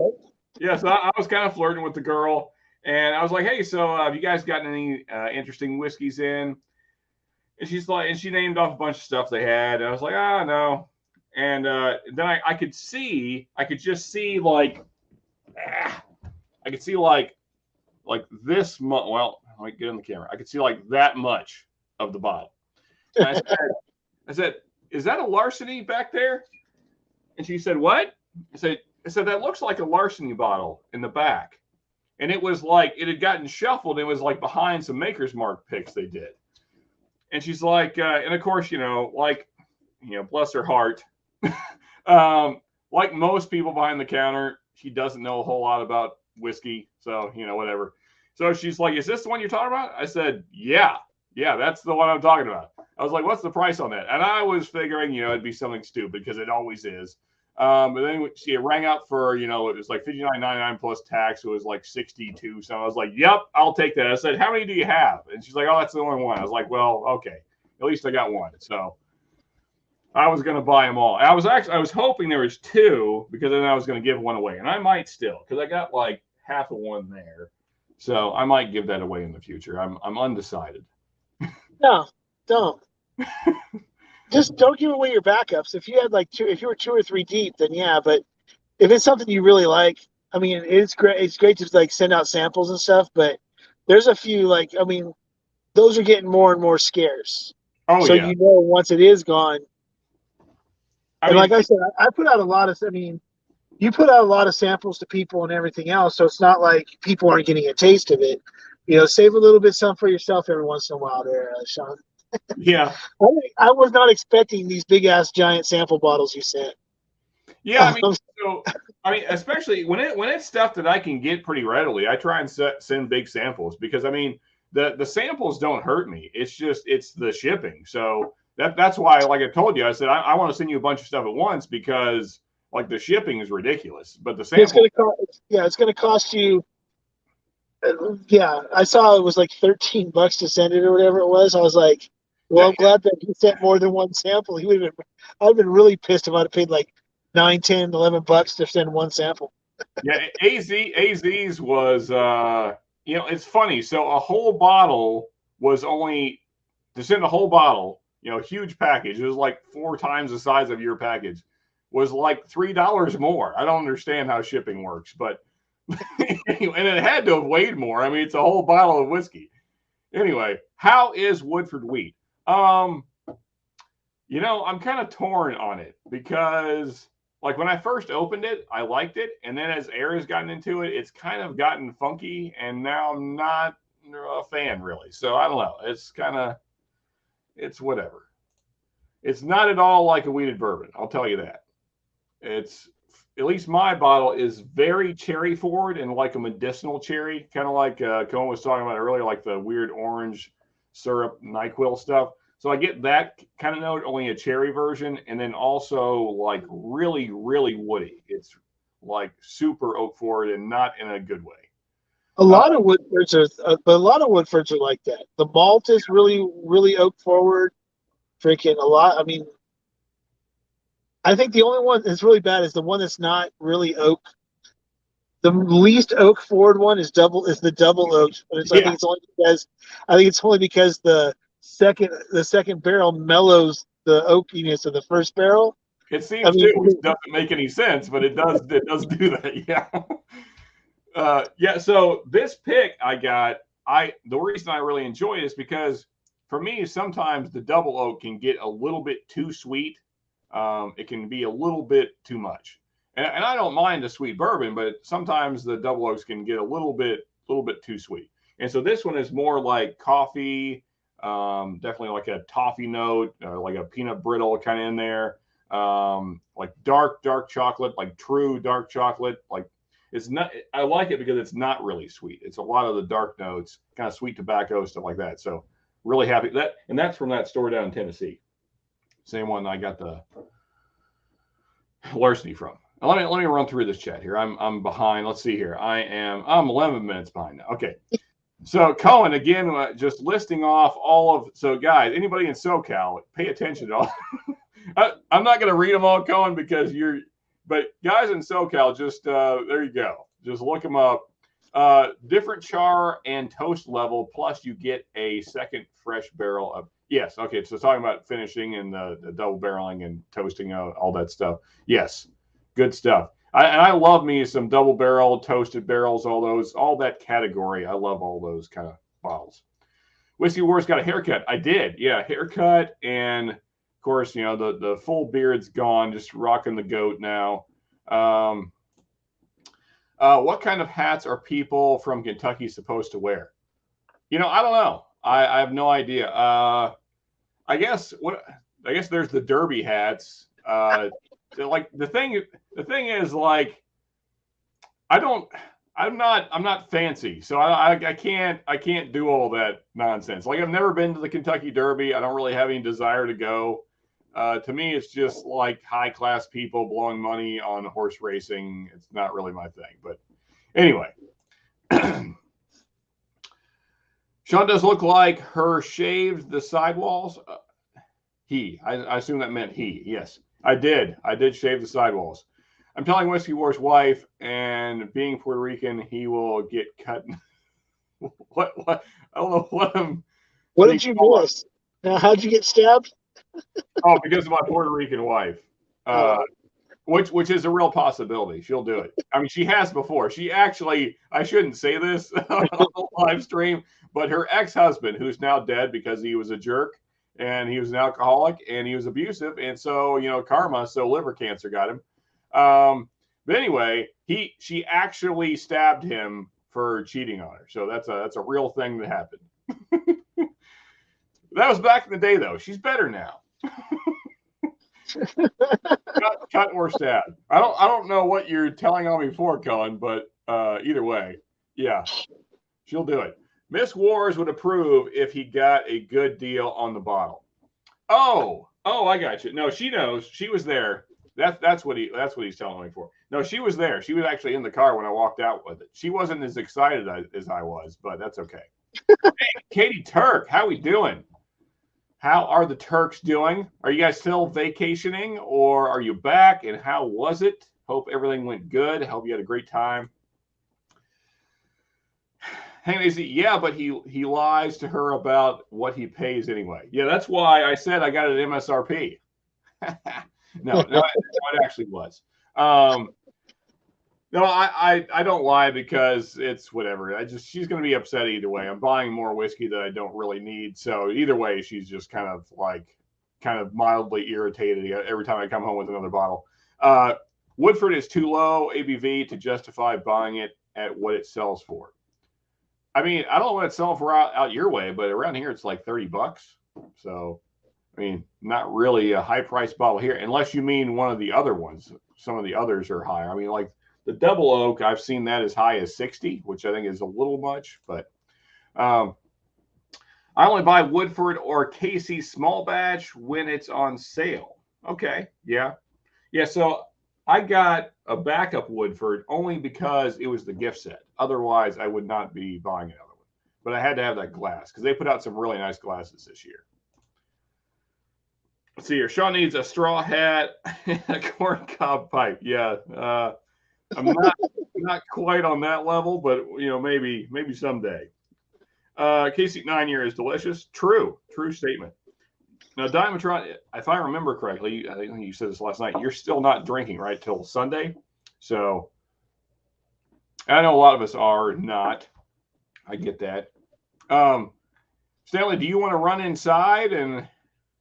yeah, so I was kind of flirting with the girl, and I was like, "Hey, so have you guys gotten any interesting whiskeys in?" And she's like, and she named off a bunch of stuff they had, and I was like, no." And then I could just see like, I could see like this. Well, like get on the camera. I could see like that much of the bottle. And I said, is that a larceny back there? And she said, what? I said, that looks like a larceny bottle in the back. And it was like, it had gotten shuffled. It was like behind some Maker's Mark picks they did. And she's like, and of course, bless her heart. Like most people behind the counter, she doesn't know a whole lot about whiskey. So, whatever. So she's like, is this the one you're talking about? I said, yeah, that's the one I'm talking about. I was like, what's the price on that? And I was figuring, it'd be something stupid because it always is. But then she rang out for, it was like $59.99 plus tax. It was like $62. So I was like, yep, I'll take that. I said, how many do you have? And she's like, oh, that's the only one. I was like, well, okay, at least I got one. So I was going to buy them all. I was hoping there was two because then I was going to give one away, and I might still because I got like half of one there. So I might give that away in the future. I'm undecided. No, don't. Just don't give away your backups. If you had if you were 2 or 3 deep, then yeah. But if it's something you really like, I mean, it's great. It's great to send out samples and stuff. But there's a few those are getting more and more scarce. Oh, so yeah. Once it is gone. Like I said, I put out a lot of. I mean, you put out a lot of samples to people and everything else, so it's not like people aren't getting a taste of it. Save a little bit some for yourself every once in a while, there, Sean. Yeah. I was not expecting these big ass giant sample bottles you sent. Yeah, especially when it's stuff that I can get pretty readily, I try and send big samples because the samples don't hurt me. It's the shipping. So that's why, like I told you, I said I want to send you a bunch of stuff at once because like the shipping is ridiculous. But the samples, it's going to cost you. Yeah, I saw it was like $13 to send it or whatever it was. I was like, well, I'm glad that he sent more than one sample. I'd been really pissed if I'd have paid like $9, $10, $11 to send one sample. Yeah, AZ's was it's funny. So a whole bottle was only to send a whole bottle, huge package. It was like 4 times the size of your package. Was like $3 more. I don't understand how shipping works, but and it had to have weighed more. I mean, it's a whole bottle of whiskey. Anyway, how is Woodford wheat? I'm kind of torn on it because like when I first opened it, I liked it. And then as air has gotten into it, it's kind of gotten funky. And now I'm not a fan really. So I don't know. It's whatever. It's not at all like a wheated bourbon. I'll tell you that. It's, at least my bottle is very cherry forward and like a medicinal cherry, kind of like Cohen was talking about earlier, like the weird orange syrup NyQuil stuff. So I get that kind of note, only a cherry version, and then also like really, really woody. It's like super oak forward and not in a good way. A lot of Woodfords are like that. The malt is really, really oak forward. Freaking a lot. I mean, I think the only one that's really bad is the one that's not really oak. The least oak forward one is the double oak, but I think it's only because the second barrel mellows the oakiness of the first barrel. It seems which doesn't make any sense, but it does do that. Yeah. So this pick the reason I really enjoy it is because for me, sometimes the double oak can get a little bit too sweet. It can be a little bit too much. And I don't mind a sweet bourbon, but sometimes the double oaks can get a little bit too sweet. And so this one is more like coffee, definitely like a toffee note, like a peanut brittle kind of in there, like dark chocolate, like true dark chocolate. Like it's not. I like it because it's not really sweet. It's a lot of the dark notes, kind of sweet tobacco stuff like that. So really happy that's from that store down in Tennessee. Same one I got the larceny from. Let me run through this chat here. I'm behind. Let's see here. I'm 11 minutes behind now. Okay. So Cohen again, just listing off so guys, anybody in SoCal, pay attention to all. I'm not going to read them all, Cohen, because but guys in SoCal, just there you go. Just look them up. Different char and toast level, plus you get a second fresh barrel of. Yes. Okay. So talking about finishing and the double barreling and toasting all that stuff. Yes. Good stuff. I love me some double barrel, toasted barrels, all that category. I love all those kind of bottles. Whiskey Wars got a haircut. I did. Yeah, haircut. And, of course, the full beard's gone, just rocking the goat now. What kind of hats are people from Kentucky supposed to wear? I don't know. I have no idea. I guess there's the derby hats. Like the thing is, like, I'm not fancy, so I can't do all that nonsense. Like, I've never been to the Kentucky Derby. I don't really have any desire to go. To me, it's just like high class people blowing money on horse racing. It's not really my thing. But anyway, Sean does look like her shaved the sidewalls. I assume that meant he. Yes, I did. I did shave the sidewalls. I'm telling Whiskey War's wife, and being Puerto Rican, he will get cut. What? I don't know what did you miss? Now, how'd you get stabbed? Oh, because of my Puerto Rican wife, which is a real possibility. She'll do it. I mean, she has before. She actually, I shouldn't say this on the live stream, but her ex-husband, who's now dead because he was a jerk and he was an alcoholic and he was abusive, and so karma, so liver cancer got him. But anyway, she actually stabbed him for cheating on her. So that's a real thing that happened. That was back in the day, though. She's better now. cut or stabbed. I don't know what you're telling on me for, Cohen, but either way, yeah, she'll do it. Miss Wars would approve if he got a good deal on the bottle. Oh, I got you. No, she knows. She was there. That's what he's telling me for. No, she was there. She was actually in the car when I walked out with it. She wasn't as excited as I was, but that's okay. Hey, Katie Turk, how we doing? How are the Turks doing? Are you guys still vacationing, or are you back? And how was it? Hope everything went good. Hope you had a great time. Hey, yeah, but he lies to her about what he pays anyway. Yeah, that's why I said I got it at MSRP. No, it actually was. No, I don't lie because it's whatever. She's going to be upset either way. I'm buying more whiskey that I don't really need. So either way, she's just kind of mildly irritated every time I come home with another bottle. Woodford is too low ABV to justify buying it at what it sells for. I mean, I don't know what it's selling for out your way, but around here it's like $30. So, I mean, not really a high price bottle here, unless you mean one of the other ones. Some of the others are higher. I mean, like the double oak, I've seen that as high as 60, which I think is a little much, but I only buy Woodford or Casey small batch when it's on sale. Okay. Yeah. So I got a backup Woodford only because it was the gift set. Otherwise, I would not be buying another one. But I had to have that glass because they put out some really nice glasses this year. Let's see here. Sean needs a straw hat and a corn cob pipe. Yeah. I'm not quite on that level, but maybe someday. Casey 9 year is delicious. True statement. Now, Diamatron, if I remember correctly, I think you said this last night, you're still not drinking, right, till Sunday. So I know a lot of us are not. I get that. Stanley, do you want to run inside and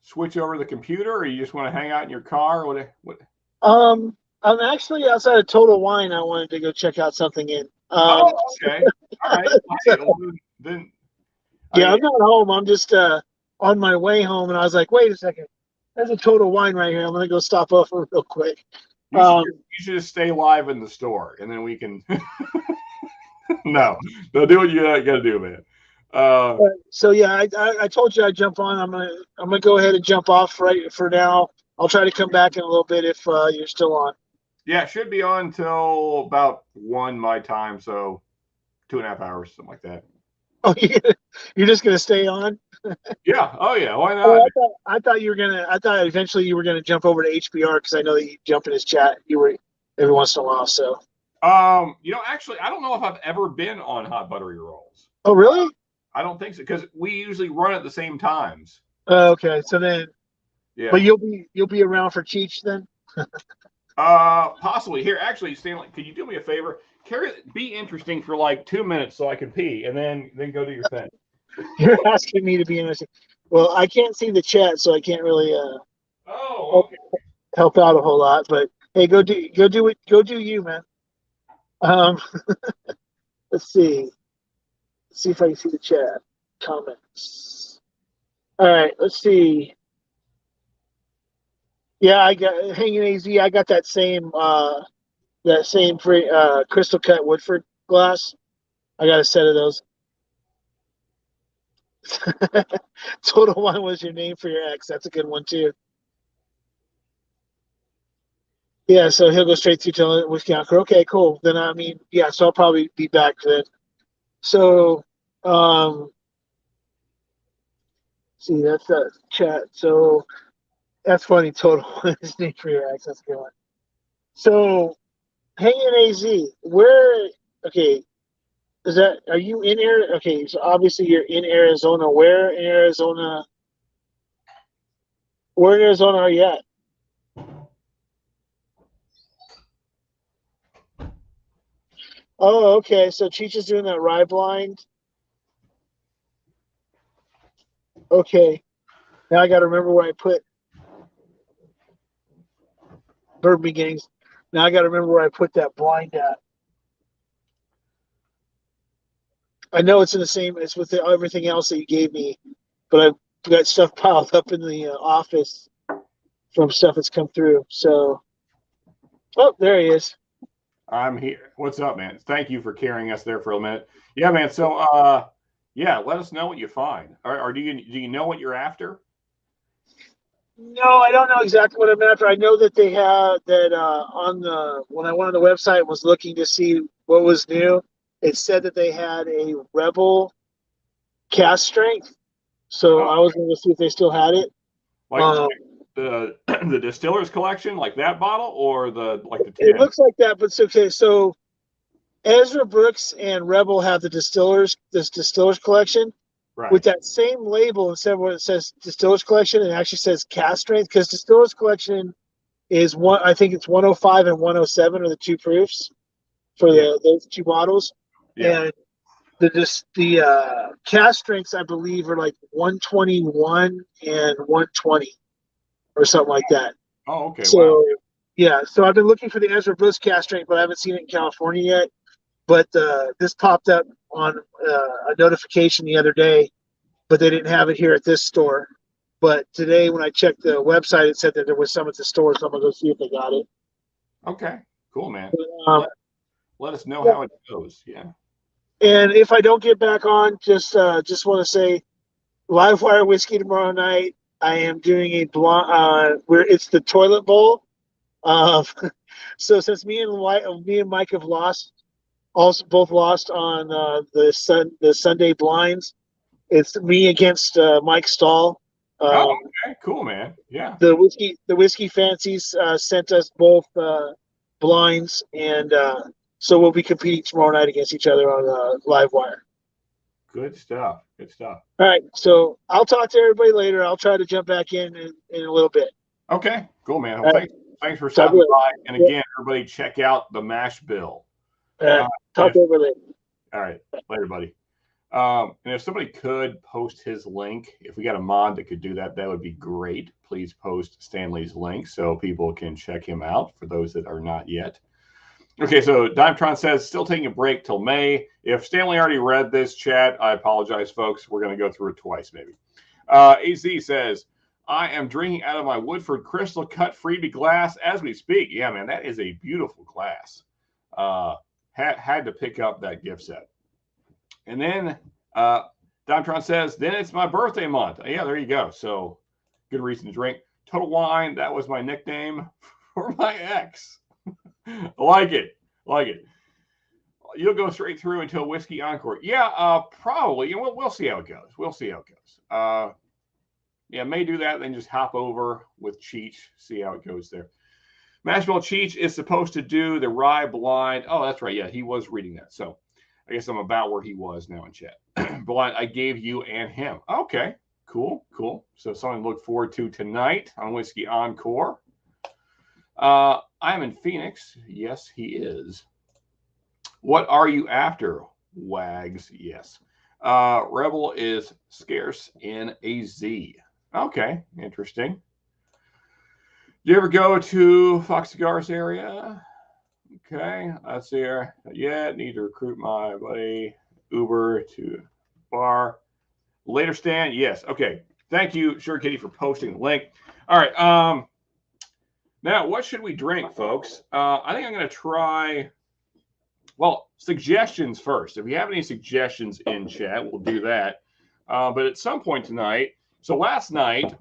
switch over to the computer, or you just want to hang out in your car? What? I'm actually outside of Total Wine. I wanted to go check out something in. Okay. All right. Then. Yeah, I'm not home. I'm just on my way home, and I was like, wait a second. There's a Total Wine right here. I'm going to go stop off real quick. You should just stay live in the store, and then we can. No, do what you got to do, man. So yeah, I told you I'd jump on. I'm gonna go ahead and jump off right for now. I'll try to come back in a little bit if you're still on. Yeah, it should be on until about 1 my time, so 2.5 hours, something like that. Oh, you're just gonna stay on? Yeah. Oh yeah. Why not? I thought eventually you were gonna jump over to HBR because I know that you jump in his chat. You were every once in a while. So. Actually, I don't know if I've ever been on Hot Buttery Rolls. Oh, really? I don't think so because we usually run at the same times. Okay, so then. Yeah. But you'll be around for Cheech then. Possibly. Here, actually, Stanley, could you do me a favor? Be interesting for like 2 minutes so I can pee, and then go do your thing. You're asking me to be announcing. Well, I can't see the chat, so I can't really Oh, help, okay. help out a whole lot. But hey, go do you, man. Um, let's see. Let's see if I can see the chat comments. All right, let's see. Yeah, I got hanging AZ. I got that same free crystal cut Woodford glass. I got a set of those. Total One was your name for your ex. That's a good one too. Yeah, so he'll go straight to Whiskey Encore. Okay, cool. Then I mean, yeah, so I'll probably be back then. So, um, see, that's that chat. So that's funny. Total One is name for your ex. That's a good one. So, hanging AZ, where? Okay, is that? Are you in Arizona? Okay, so obviously you're in Arizona. Where in Arizona? Where in Arizona are you at? Oh, okay. So Cheech is doing that rye blind. Okay. Now I got to remember where I put Bird Beginnings. Now I got to remember where I put that blind at. I know it's in the same. It's with everything else that you gave me, but I've got stuff piled up in the office from stuff that's come through. So, oh, there he is. I'm here. What's up, man? Thank you for carrying us there for a minute. Yeah, man. So, yeah, let us know what you find. Or do you know what you're after? No, I don't know exactly what I'm after. I know that they had that on the when I went on the website and was looking to see what was new. It said that they had a Rebel cast strength, so Oh, I was going to see if they still had it. like Um, the the distillers collection, like that bottle, or the it 10? looks like that, but it's okay. So Ezra Brooks and Rebel have this distillers collection with Right. that same label. Instead of what it says distillers collection, it actually says cast strength because distillers collection is one. I think it's 105 and 107 are the two proofs for Yeah. those two bottles, Yeah. and the cast strengths I believe are like 121 and 120 or something like that. Oh, okay. Wow. So yeah, so I've been looking for the Ezra Brooks cast strength, but I haven't seen it in California yet. But this popped up on a notification the other day, but they didn't have it here at this store. But today, when I checked the website, it said that there was some at the store, so I'm gonna go see if they got it. Okay. Cool, man. Um, Let us know yeah. how it goes. Yeah. And if I don't get back on, just want to say, live wire whiskey tomorrow night. I am doing a blonde. Where it's the toilet bowl. Uh, so since me and Mike have both lost on the Sunday blinds. It's me against Mike Stahl. Oh, Um, okay. Cool, man. Yeah. the whiskey fancies sent us both blinds, and so we'll be competing tomorrow night against each other on live wire. Good stuff. Good stuff. All right, so I'll talk to everybody later. I'll try to jump back in a little bit. Okay. Cool, man. Well, All right, thanks for talk to stopping you by. And later. again, everybody, check out the mash bill. All right, And talk if to everybody later. all right, later, buddy. And if somebody could post his link, if we got a mod that could do that, that would be great. Please post Stanley's link so people can check him out for those that are not yet. Okay, so Dimetron says, still taking a break till May. If Stanley already read this chat, I apologize, folks. We're going to go through it twice, maybe. AZ says, I am drinking out of my Woodford Crystal Cut Freebie glass as we speak. Yeah, man, that is a beautiful glass. Had to pick up that gift set. And then Domtron says, then it's my birthday month. Yeah, there you go. So good reason to drink. Total Wine, that was my nickname for my ex. Like it. Like it. You'll go straight through until Whiskey Encore. Yeah, probably. We'll see how it goes. We'll see how it goes. Yeah, may do that, then just hop over with Cheech, see how it goes there. Mashville Cheech is supposed to do the rye blind. Oh, that's right. Yeah, he was reading that. So I guess I'm about where he was now in chat. Blind, I gave you and him. Okay, cool. So something to look forward to tonight on Whiskey Encore. I'm in Phoenix. Yes, he is. What are you after, Wags? Yes. Rebel is scarce in AZ. Okay, interesting. Do you ever go to Fox Cigars area? Okay, let's see here. Yeah, need to recruit my buddy Uber to bar. Later stand, yes. Okay, thank you, Sure Kitty, for posting the link. All right, now what should we drink, folks? I think I'm going to try. Well, suggestions first. If you have any suggestions in chat, we'll do that. But at some point tonight, so last night,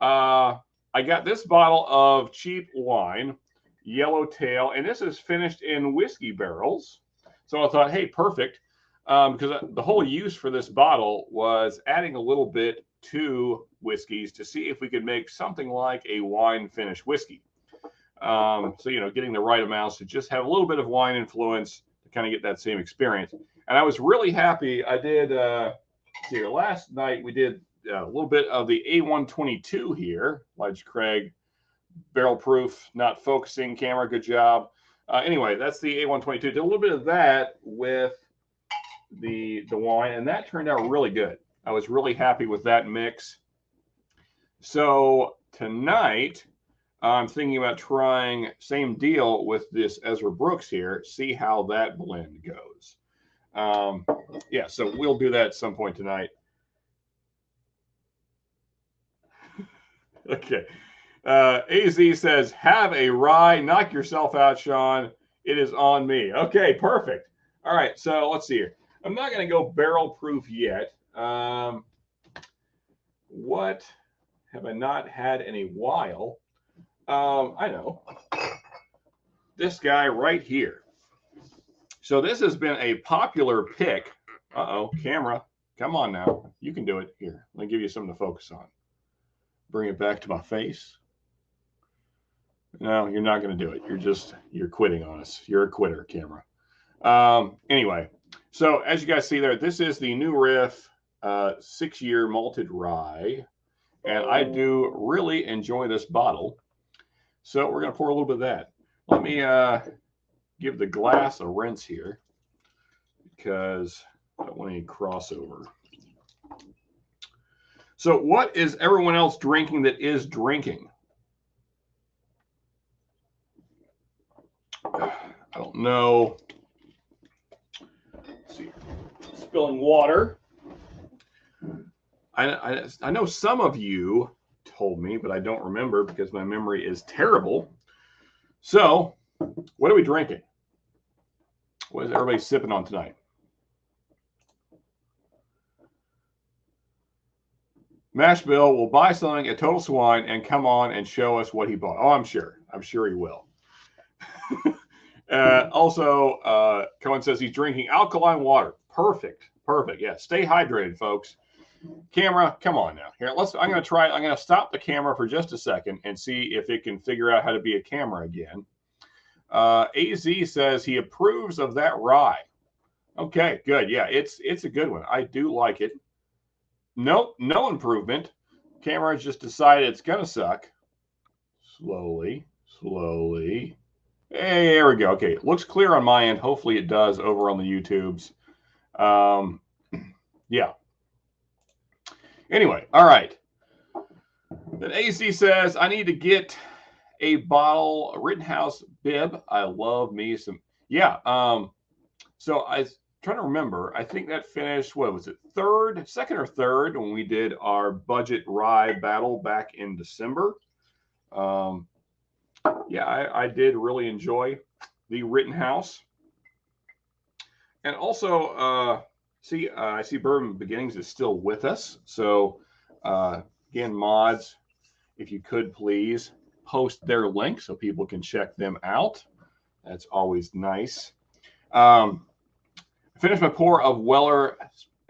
I got this bottle of cheap wine, Yellowtail, and this is finished in whiskey barrels. So I thought, hey, perfect, because the whole use for this bottle was adding a little bit to whiskeys to see if we could make something like a wine finished whiskey. So, you know, getting the right amounts to just have a little bit of wine influence to kind of get that same experience. And I was really happy. I did, here, last night we did a little bit of the A122 here. Ledge Craig, barrel proof, not focusing camera. Good job. Anyway, that's the A122. Did a little bit of that with the wine, and that turned out really good. I was really happy with that mix. So tonight, I'm thinking about trying same deal with this Ezra Brooks here, see how that blend goes. Yeah, so we'll do that at some point tonight. Okay. AZ says, have a rye. Knock yourself out, Sean. It is on me. Okay, perfect. All right, so let's see here. I'm not going to go barrel proof yet. What have I not had in a while? I know. This guy right here. So this has been a popular pick. Uh-oh, camera. Come on now. You can do it. Here, let me give you something to focus on. Bring it back to my face. No, you're not going to do it. You're quitting on us. You're a quitter, camera. Anyway, so as you guys see there, this is the New Riff 6-year malted rye. And I do really enjoy this bottle. So we're going to pour a little bit of that. Let me give the glass a rinse here because I don't want any crossover. So what is everyone else drinking that is drinking? I don't know. Let's see. Spilling water. I know some of you told me, but I don't remember because my memory is terrible. So, what are we drinking? What is everybody sipping on tonight? Mash Bill will buy something at Total Swine and come on and show us what he bought. Oh, I'm sure. I'm sure he will. Also, Cohen says he's drinking alkaline water. Perfect. Perfect. Yeah. Stay hydrated, folks. Camera, come on now. Here, I'm going to stop the camera for just a second and see if it can figure out how to be a camera again. AZ says he approves of that rye. Okay, good. Yeah, it's a good one. I do like it. Nope, no improvement. Camera just decided it's going to suck. Slowly. Hey, there we go. Okay, it looks clear on my end. Hopefully it does over on the YouTubes. Yeah. Anyway, all right. Then AC says, I need to get a bottle, a Rittenhouse bib. I love me some. Yeah. So I was trying to remember. I think that finished, what was it, second or third when we did our budget rye battle back in December. Yeah, I did really enjoy the Rittenhouse. And also, I see Bourbon Beginnings is still with us. So, again, mods, if you could please post their link so people can check them out. That's always nice. Finished my pour of Weller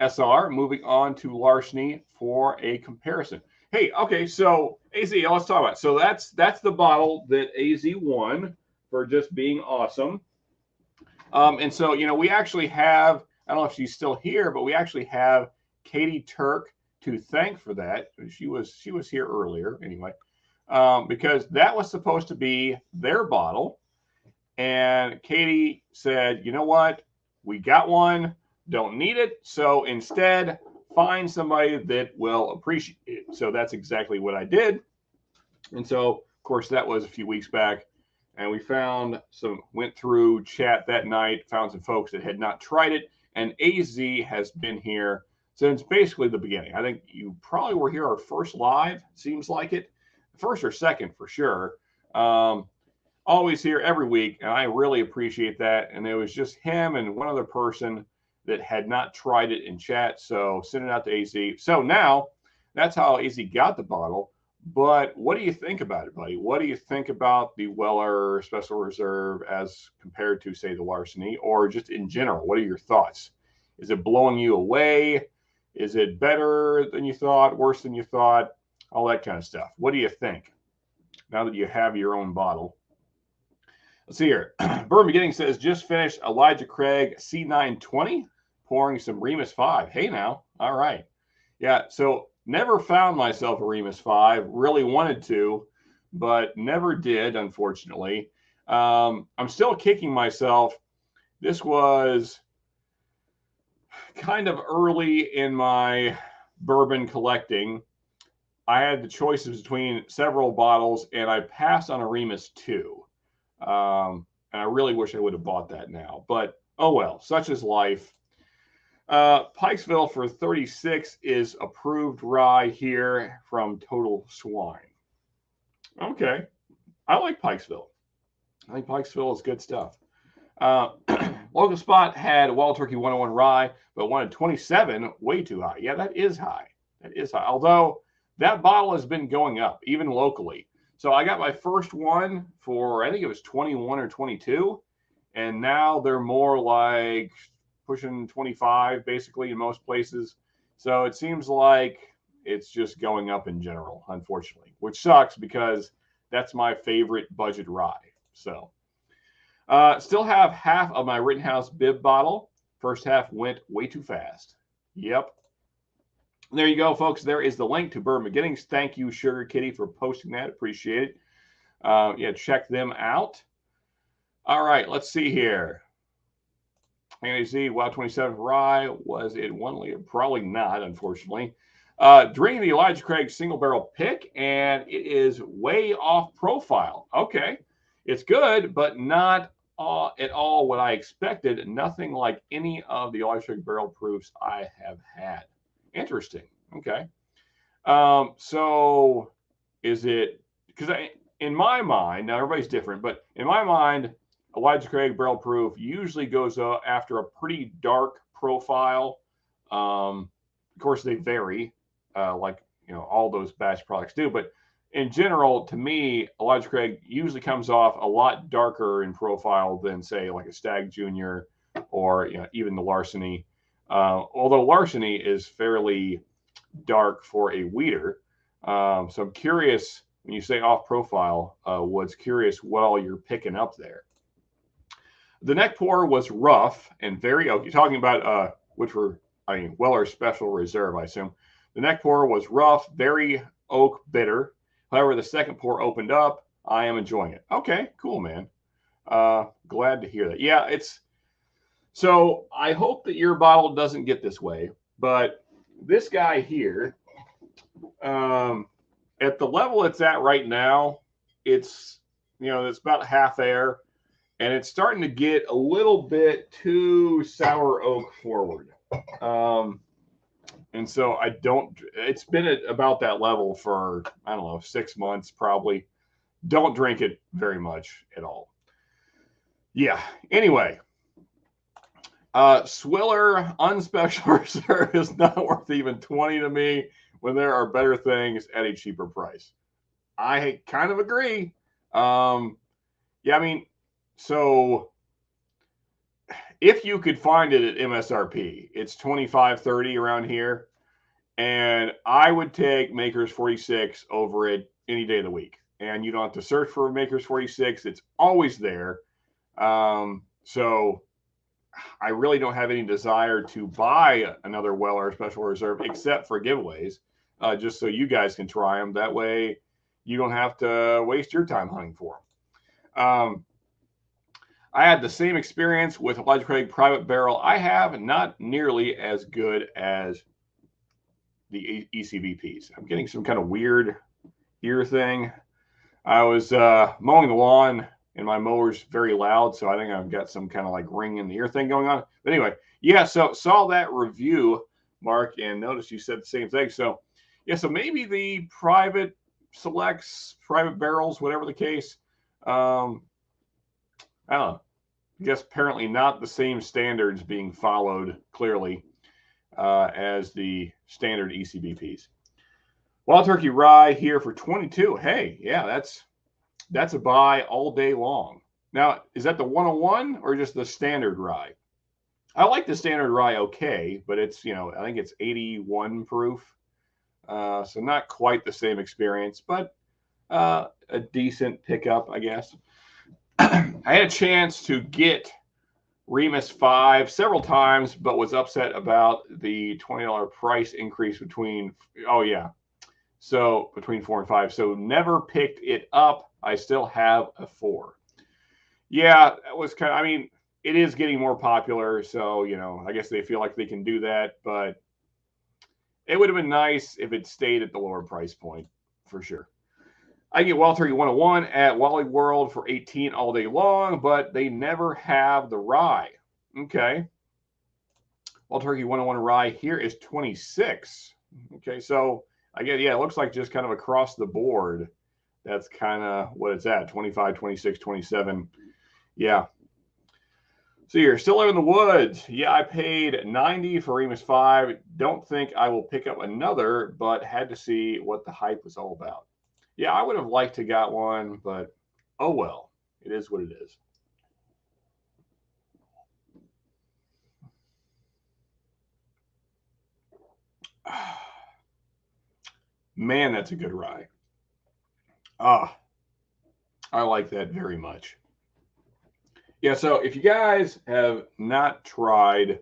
SR. Moving on to Larceny for a comparison. Hey, okay, so AZ, let's talk about it. So that's the bottle that AZ won for just being awesome. And so, you know, we actually have, I don't know if she's still here, but we actually have Katie Turk to thank for that. She was here earlier anyway, because that was supposed to be their bottle. And Katie said, you know what? We got one, don't need it. So instead, find somebody that will appreciate it. So that's exactly what I did. And so, of course, that was a few weeks back. And we went through chat that night, found some folks that had not tried it. And AZ has been here since basically the beginning. I think you probably were here our first live, seems like it. First or second for sure. Always here every week, and I really appreciate that. And it was just him and one other person that had not tried it in chat. So send it out to AZ. So now that's how AZ got the bottle. But what do you think about it, buddy? What do you think about the Weller Special Reserve as compared to, say, the Larceny, or just in general? What are your thoughts? Is it blowing you away? Is it better than you thought, worse than you thought? All that kind of stuff. What do you think now that you have your own bottle? Let's see here. Bourbon Beginning says, just finished Elijah Craig C920, pouring some Remus 5. Hey now. All right. Yeah, so never found myself a Remus 5. Really wanted to, but never did, unfortunately. I'm still kicking myself. This was kind of early in my bourbon collecting. I had the choices between several bottles, and I passed on a Remus 2. And I really wish I would have bought that now. But, oh well, such is life. Pikesville for 36 is approved rye here from Total Swine. Okay. I like Pikesville. I think Pikesville is good stuff. Local Spot had Wild Turkey 101 rye, but wanted 27, way too high. Yeah, that is high. That is high. Although that bottle has been going up, even locally. So I got my first one for, I think it was 21 or 22. And now they're more like pushing 25 basically in most places. So it seems like it's just going up in general, unfortunately, which sucks because that's my favorite budget rye. So still have half of my Rittenhouse bib bottle. First half went way too fast. Yep. There you go, folks. There is the link to Bourbon Beginnings. Thank you, Sugar Kitty, for posting that. Appreciate it. Yeah, check them out. All right, let's see here. AZ Wild 27 rye, was it 1 liter? Probably not, unfortunately. Drinking the Elijah Craig single barrel pick, and it is way off profile. Okay, it's good, but not at all what I expected. Nothing like any of the Elijah Craig barrel proofs I have had. Interesting. Okay. So is it, because in my mind, now everybody's different, but in my mind, Elijah Craig barrel proof usually goes after a pretty dark profile. Of course, they vary, like all those batch products do. But in general, to me, Elijah Craig usually comes off a lot darker in profile than, say, like a Stag Junior or even the Larceny. Although Larceny is fairly dark for a weeder. So I'm curious, when you say off profile, was curious what all you're picking up there. The neck pour was rough and very oak. You're talking about Weller Special Reserve, I assume. The neck pour was rough, very oak bitter. However, the second pour opened up. I am enjoying it. Okay, cool, man. Glad to hear that. Yeah, it's. So I hope that your bottle doesn't get this way, but this guy here, at the level it's at right now, it's it's about half air, and it's starting to get a little bit too sour oak forward. And so it's been at about that level for, I don't know, 6 months probably. Don't drink it very much at all. Yeah. Anyway. Swiller Unspecial Reserve is not worth even 20 to me when there are better things at a cheaper price. I kind of agree. Yeah, I mean, so if you could find it at MSRP, it's $25-30 around here. And I would take Maker's 46 over it any day of the week. And you don't have to search for Maker's 46. It's always there. So I really don't have any desire to buy another Weller Special Reserve except for giveaways, just so you guys can try them. That way you don't have to waste your time hunting for them. I had the same experience with Elijah Craig Private Barrel. I have not nearly as good as the ECVPs. I'm getting some kind of weird ear thing. I was mowing the lawn and my mower's very loud, so I think I've got some kind of like ring in the ear thing going on. But anyway, yeah, so saw that review, Mark, and noticed you said the same thing. So yeah, so maybe the private selects, private barrels, whatever the case. I don't know. I guess apparently not the same standards being followed clearly as the standard ECBPs. Wild Turkey Rye here for 22. Hey, yeah, that's a buy all day long. Now, is that the 101 or just the standard rye? I like the standard rye okay, but it's, I think it's 81 proof. So not quite the same experience, but a decent pickup, I guess. I had a chance to get Remus 5 several times, but was upset about the $20 price increase between 4 and 5. So never picked it up. I still have a 4. Yeah, that was it is getting more popular. So, I guess they feel like they can do that, but it would have been nice if it stayed at the lower price point for sure. I get Wild Turkey 101 at Wally World for 18 all day long, but they never have the rye. Okay. Wild Turkey 101 rye here is 26. Okay, so I get, it looks like just kind of across the board. That's kind of what it's at, 25, 26, 27. Yeah. So you're still in the woods. Yeah, I paid 90 for Remus 5. Don't think I will pick up another, but had to see what the hype was all about. Yeah, I would have liked to got one, but oh well. It is what it is. Man, that's a good rye. I like that very much. Yeah, so if you guys have not tried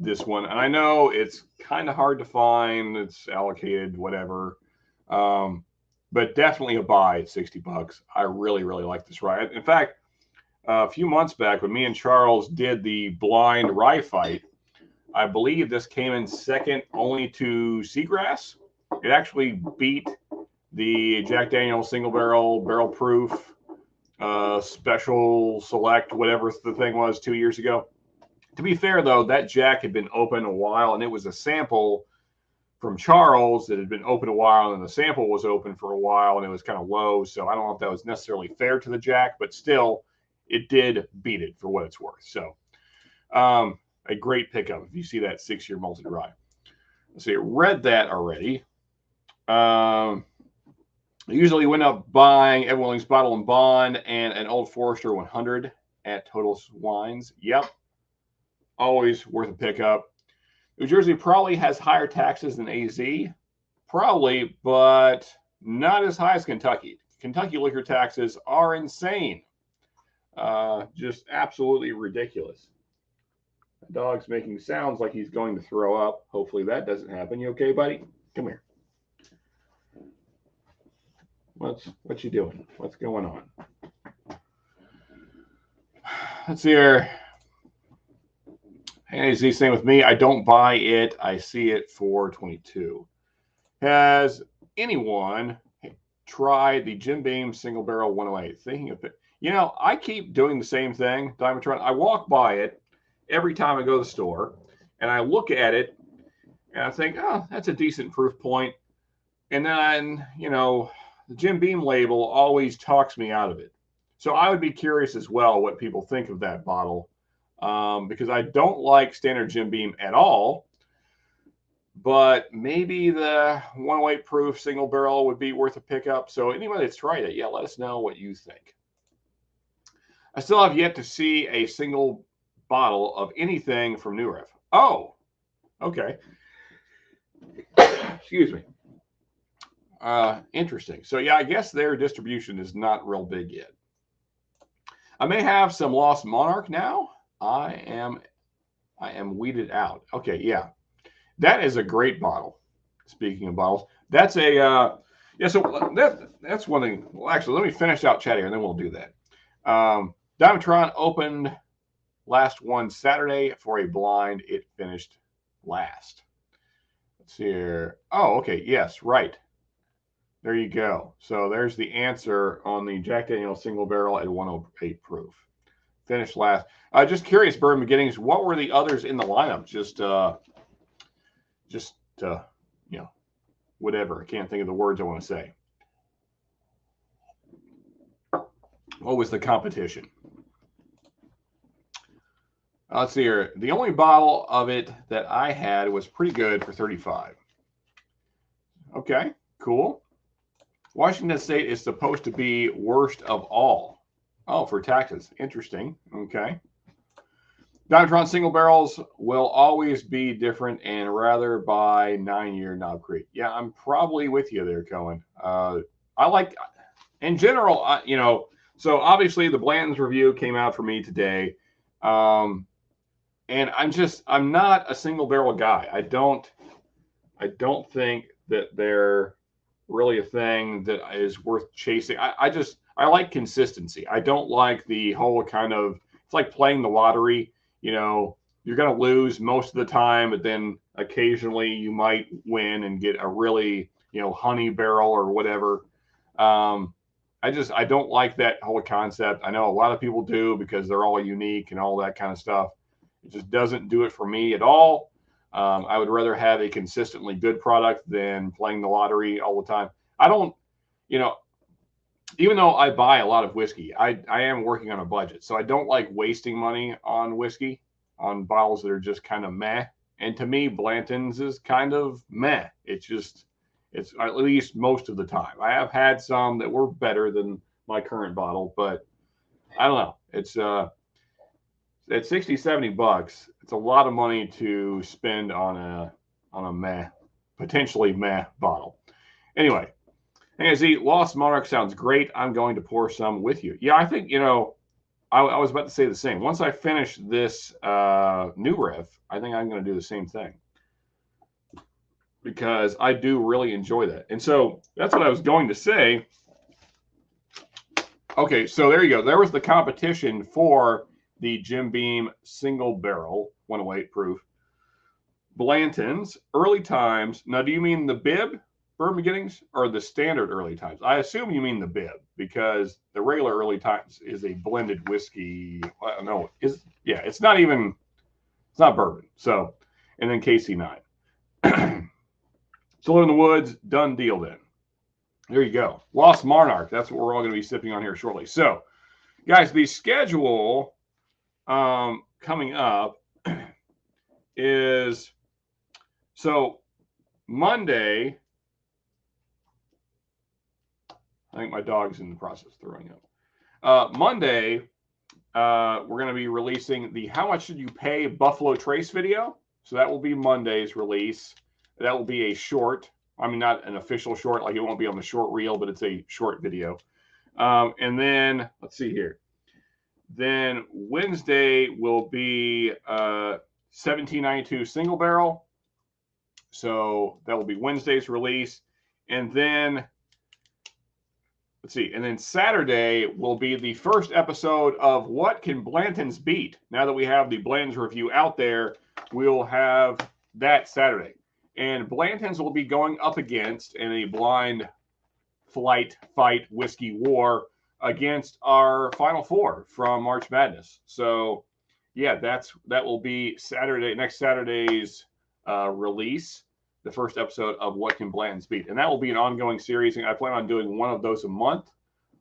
this one, and I know it's kind of hard to find, it's allocated, whatever, but definitely a buy at $60. I really, really like this rye. In fact, a few months back when me and Charles did the blind rye fight, I believe this came in second only to Seagrass. It actually beat the Jack Daniel's single barrel proof, special select, whatever the thing was 2 years ago. To be fair, though, that Jack had been open a while, and it was a sample from Charles that had been open a while, and the sample was open for a while, and it was kind of low. So I don't know if that was necessarily fair to the Jack, but still, it did beat it for what it's worth. So a great pickup if you see that 6-year malted rye. So you read that already. I usually went up buying Evan Willings Bottle and Bond and an Old Forester 100 at Total Wines. Yep. Always worth a pickup. New Jersey probably has higher taxes than AZ. Probably, but not as high as Kentucky. Kentucky liquor taxes are insane. Just absolutely ridiculous. The dog's making sounds like he's going to throw up. Hopefully that doesn't happen. You okay, buddy? Come here. What you doing? What's going on? Let's see here. Hey, Z, same with me. I don't buy it. I see it for 22. Has anyone tried the Jim Beam single barrel 108? Thinking of it. I keep doing the same thing, Diamondtron. I walk by it every time I go to the store, and I look at it, and I think, oh, that's a decent proof point. And then, the Jim Beam label always talks me out of it. So I would be curious as well what people think of that bottle, because I don't like standard Jim Beam at all. But maybe the 108 proof single barrel would be worth a pickup. So anybody that's tried it, let us know what you think. I still have yet to see a single bottle of anything from New Riff. Oh, okay. Excuse me. Interesting. So yeah, I guess their distribution is not real big yet. I may have some Lost Monarch now. I am weeded out. Okay, yeah. That is a great bottle. Speaking of bottles, that's a so that's one thing. Well, actually, let me finish out chat here, and then we'll do that. Diamondtron opened last one Saturday for a blind. It finished last. Let's see here. Oh, okay. Yes, right. There you go. So there's the answer on the Jack Daniel's single barrel at 108 proof. Finished last. Just curious, Bird Beginnings, what were the others in the lineup? Just you know, whatever. I can't think of the words I want to say. What was the competition? Let's see here. The only bottle of it that I had was pretty good for 35. Okay, cool. Washington State is supposed to be worst of all. Oh, for taxes. Interesting. Okay. Diamondtron single barrels will always be different and rather buy 9-year Knob Creek. Yeah, I'm probably with you there, Cohen. I like, in general, you know, so obviously the Blanton's review came out for me today. And I'm not a single barrel guy. I don't think that they're really a thing that is worth chasing. I like consistency. I don't like the whole kind of, it's like playing the lottery. You know, you're going to lose most of the time, but then occasionally you might win and get a really, you know, honey barrel or whatever. I don't like that whole concept. I know a lot of people do because they're all unique and all that kind of stuff. It just doesn't do it for me at all. I would rather have a consistently good product than playing the lottery all the time. I don't, you know, even though I buy a lot of whiskey, I am working on a budget. So I don't like wasting money on whiskey, on bottles that are just kind of meh. And to me, Blanton's is kind of meh. It's at least most of the time. I have had some that were better than my current bottle, but I don't know. It's at 60, 70 bucks, it's a lot of money to spend on a meh, potentially meh bottle. Anyway, hey, Lost Monarch sounds great. I'm going to pour some with you. Yeah, I think, you know, I was about to say the same. Once I finish this new riff, I think I'm going to do the same thing because I do really enjoy that. And so that's what I was going to say. Okay, so there you go. There was the competition for the Jim Beam single barrel 108 proof Blanton's early times. Now, do you mean the bib Bourbon Beginnings or the standard early times? I assume you mean the bib because the regular early times is a blended whiskey. No, it's not bourbon. So, and then KC9. So Live in the Woods, done deal then. There you go. Lost Monarch. That's what we're all going to be sipping on here shortly. So, guys, the schedule coming up is, so Monday, I think my dog's in the process of throwing up. Monday, we're going to be releasing the How Much Should You Pay Buffalo Trace video. So that will be Monday's release. That will be a short. I mean, not an official short, like it won't be on the short reel, but it's a short video. And then, let's see here. Then Wednesday will be 1792 single barrel. So that will be Wednesday's release. And then, let's see. And then Saturday will be the first episode of What Can Blanton's Beat? Now that we have the Blanton's review out there, we'll have that Saturday. And Blanton's will be going up against in a blind fight whiskey war against our Final Four from March Madness. So, yeah, that will be next Saturday's release, the first episode of What Can Blanton's Beat? And that will be an ongoing series. And I plan on doing one of those a month.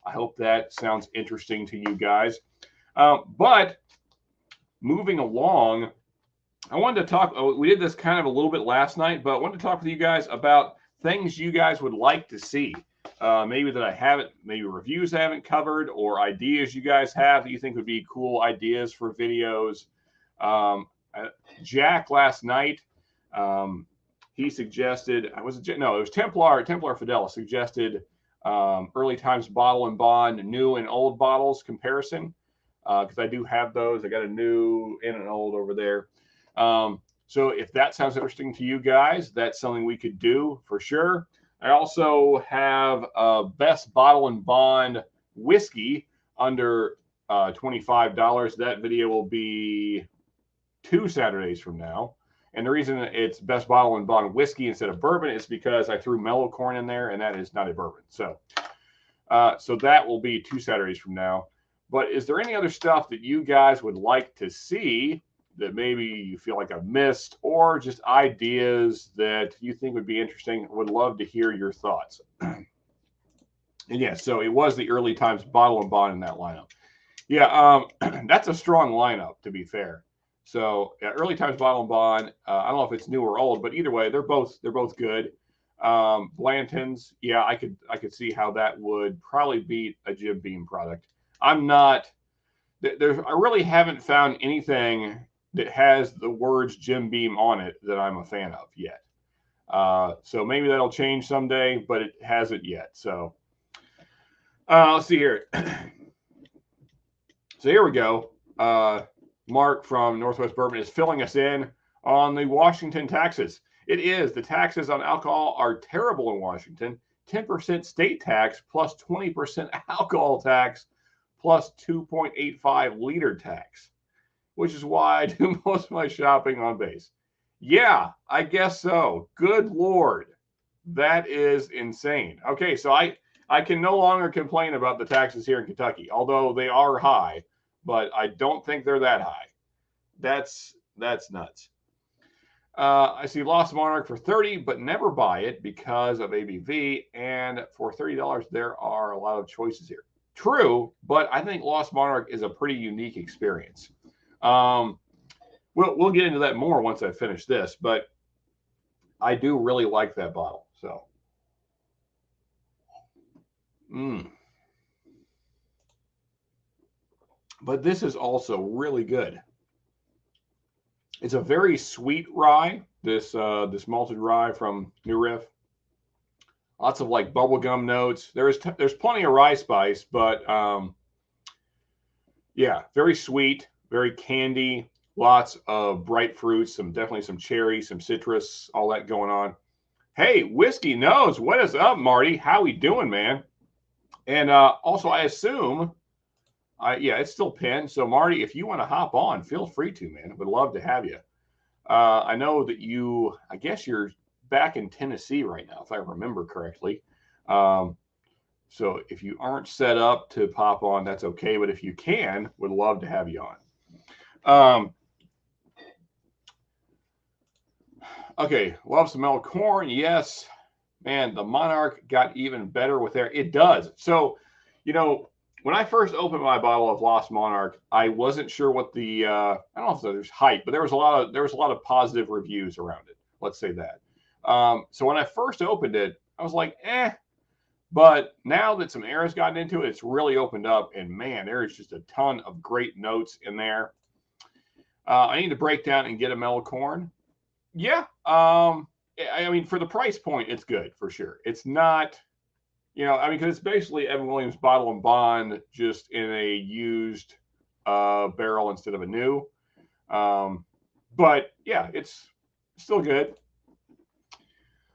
I hope that sounds interesting to you guys. But moving along, I wanted to talk, we did this kind of a little bit last night, but I wanted to talk with you guys about things you guys would like to see. Maybe that I haven't, maybe reviews I haven't covered, or ideas you guys have that you think would be cool ideas for videos. Jack last night, he suggested, it was Templar Fidela suggested early times bottle and bond, new and old bottles comparison, because I do have those. I got a new and an old over there. So if that sounds interesting to you guys, that's something we could do for sure. I also have a best bottle and bond whiskey under $25. That video will be 2 Saturdays from now. And the reason it's Best Bottle and Bond whiskey instead of bourbon is because I threw mellow corn in there, and that is not a bourbon. So that will be 2 Saturdays from now. But is there any other stuff that you guys would like to see that maybe you feel like I've missed, or just ideas that you think would be interesting? Would love to hear your thoughts. And yeah, so it was the Early Times Bottle and Bond in that lineup. Yeah, that's a strong lineup, to be fair. So yeah, Early Times Bottle and Bond. I don't know if it's new or old, but either way, they're both good. Blanton's, yeah, I could see how that would probably beat a Jim Beam product. I'm not. I really haven't found anything that has the words Jim Beam on it that I'm a fan of yet. So maybe that'll change someday, but it hasn't yet. So let's see here. So here we go. Mark from Northwest Bourbon is filling us in on the Washington taxes. It is. The taxes on alcohol are terrible in Washington. 10% state tax plus 20% alcohol tax plus 2.85 liter tax, which is why I do most of my shopping on base. Yeah, I guess so. Good Lord. That is insane. Okay, so I can no longer complain about the taxes here in Kentucky, although they are high, but I don't think they're that high. That's nuts. I see Lost Monarch for $30, but never buy it because of ABV. And for $30, there are a lot of choices here. True, but I think Lost Monarch is a pretty unique experience. We'll get into that more once I finish this, but I do really like that bottle. So, but this is also really good. It's a very sweet rye. This malted rye from New Riff. Lots of like bubblegum notes. There's plenty of rye spice, but yeah, very sweet, very candy. Lots of bright fruits, definitely some cherry, some citrus, all that going on. Hey, Whiskey Knows, what is up, Marty? How we doing, man? And also, I assume, yeah, it's still pinned. So, Marty, if you want to hop on, feel free to, man. Would love to have you. I know that I guess you're back in Tennessee right now, if I remember correctly. So if you aren't set up to pop on, that's okay. But if you can, would love to have you on. Okay, love some mellow corn. Yes, man, the Monarch got even better with there. It does. So, when I first opened my bottle of Lost Monarch, I wasn't sure what the I don't know if there's hype, but there was a lot of positive reviews around it. Let's say that. So when I first opened it, I was like, eh. But now that some air has gotten into it, it's really opened up, and man, there is just a ton of great notes in there. I need to break down and get a mellow corn. Yeah, I mean, for the price point, it's good for sure. It's not. Because it's basically Evan Williams Bottle and Bond just in a used barrel instead of a new. But yeah, it's still good.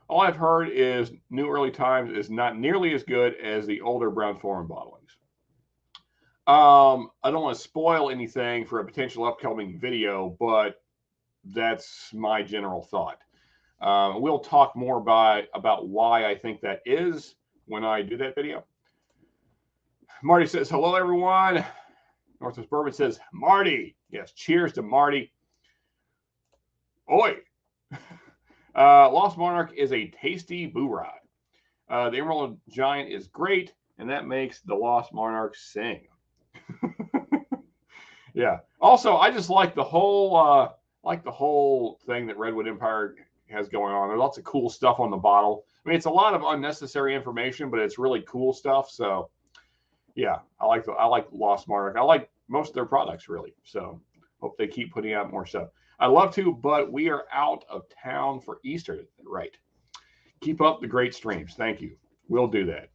All I've heard is New Early Times is not nearly as good as the older Brown-Forman bottlings. I don't want to spoil anything for a potential upcoming video, but that's my general thought. We'll talk more about why I think that is when I do that video. Marty says, hello, everyone. Northwest Bourbon says, Marty. Yes, cheers to Marty. Oi. Lost Monarch is a tasty boo rye. The Emerald Giant is great, and that makes the Lost Monarch sing. Yeah. Also, I just like the whole thing that Redwood Empire has going on. There's lots of cool stuff on the bottle. I mean, it's a lot of unnecessary information, but it's really cool stuff. So, yeah, I like Lost Monarch. I like most of their products, really. So, hope they keep putting out more stuff. I'd love to, but we are out of town for Easter. Right. Keep up the great streams. Thank you. We'll do that.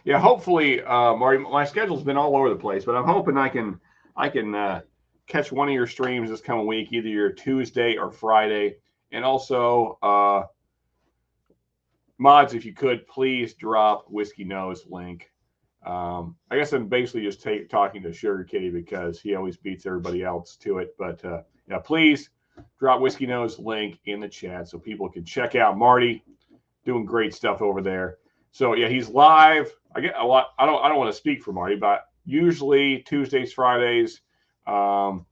Yeah, hopefully, Marty, my schedule's been all over the place, but I'm hoping I can catch one of your streams this coming week, either your Tuesday or Friday. And also, mods, if you could, please drop Whiskey Knows link I guess I'm basically just talking to Sugar Kitty because he always beats everybody else to it. But yeah, please drop Whiskey Nose link in the chat so people can check out Marty doing great stuff over there. So yeah, he's live. I get a lot. I don't want to speak for Marty, but usually Tuesdays, Fridays. And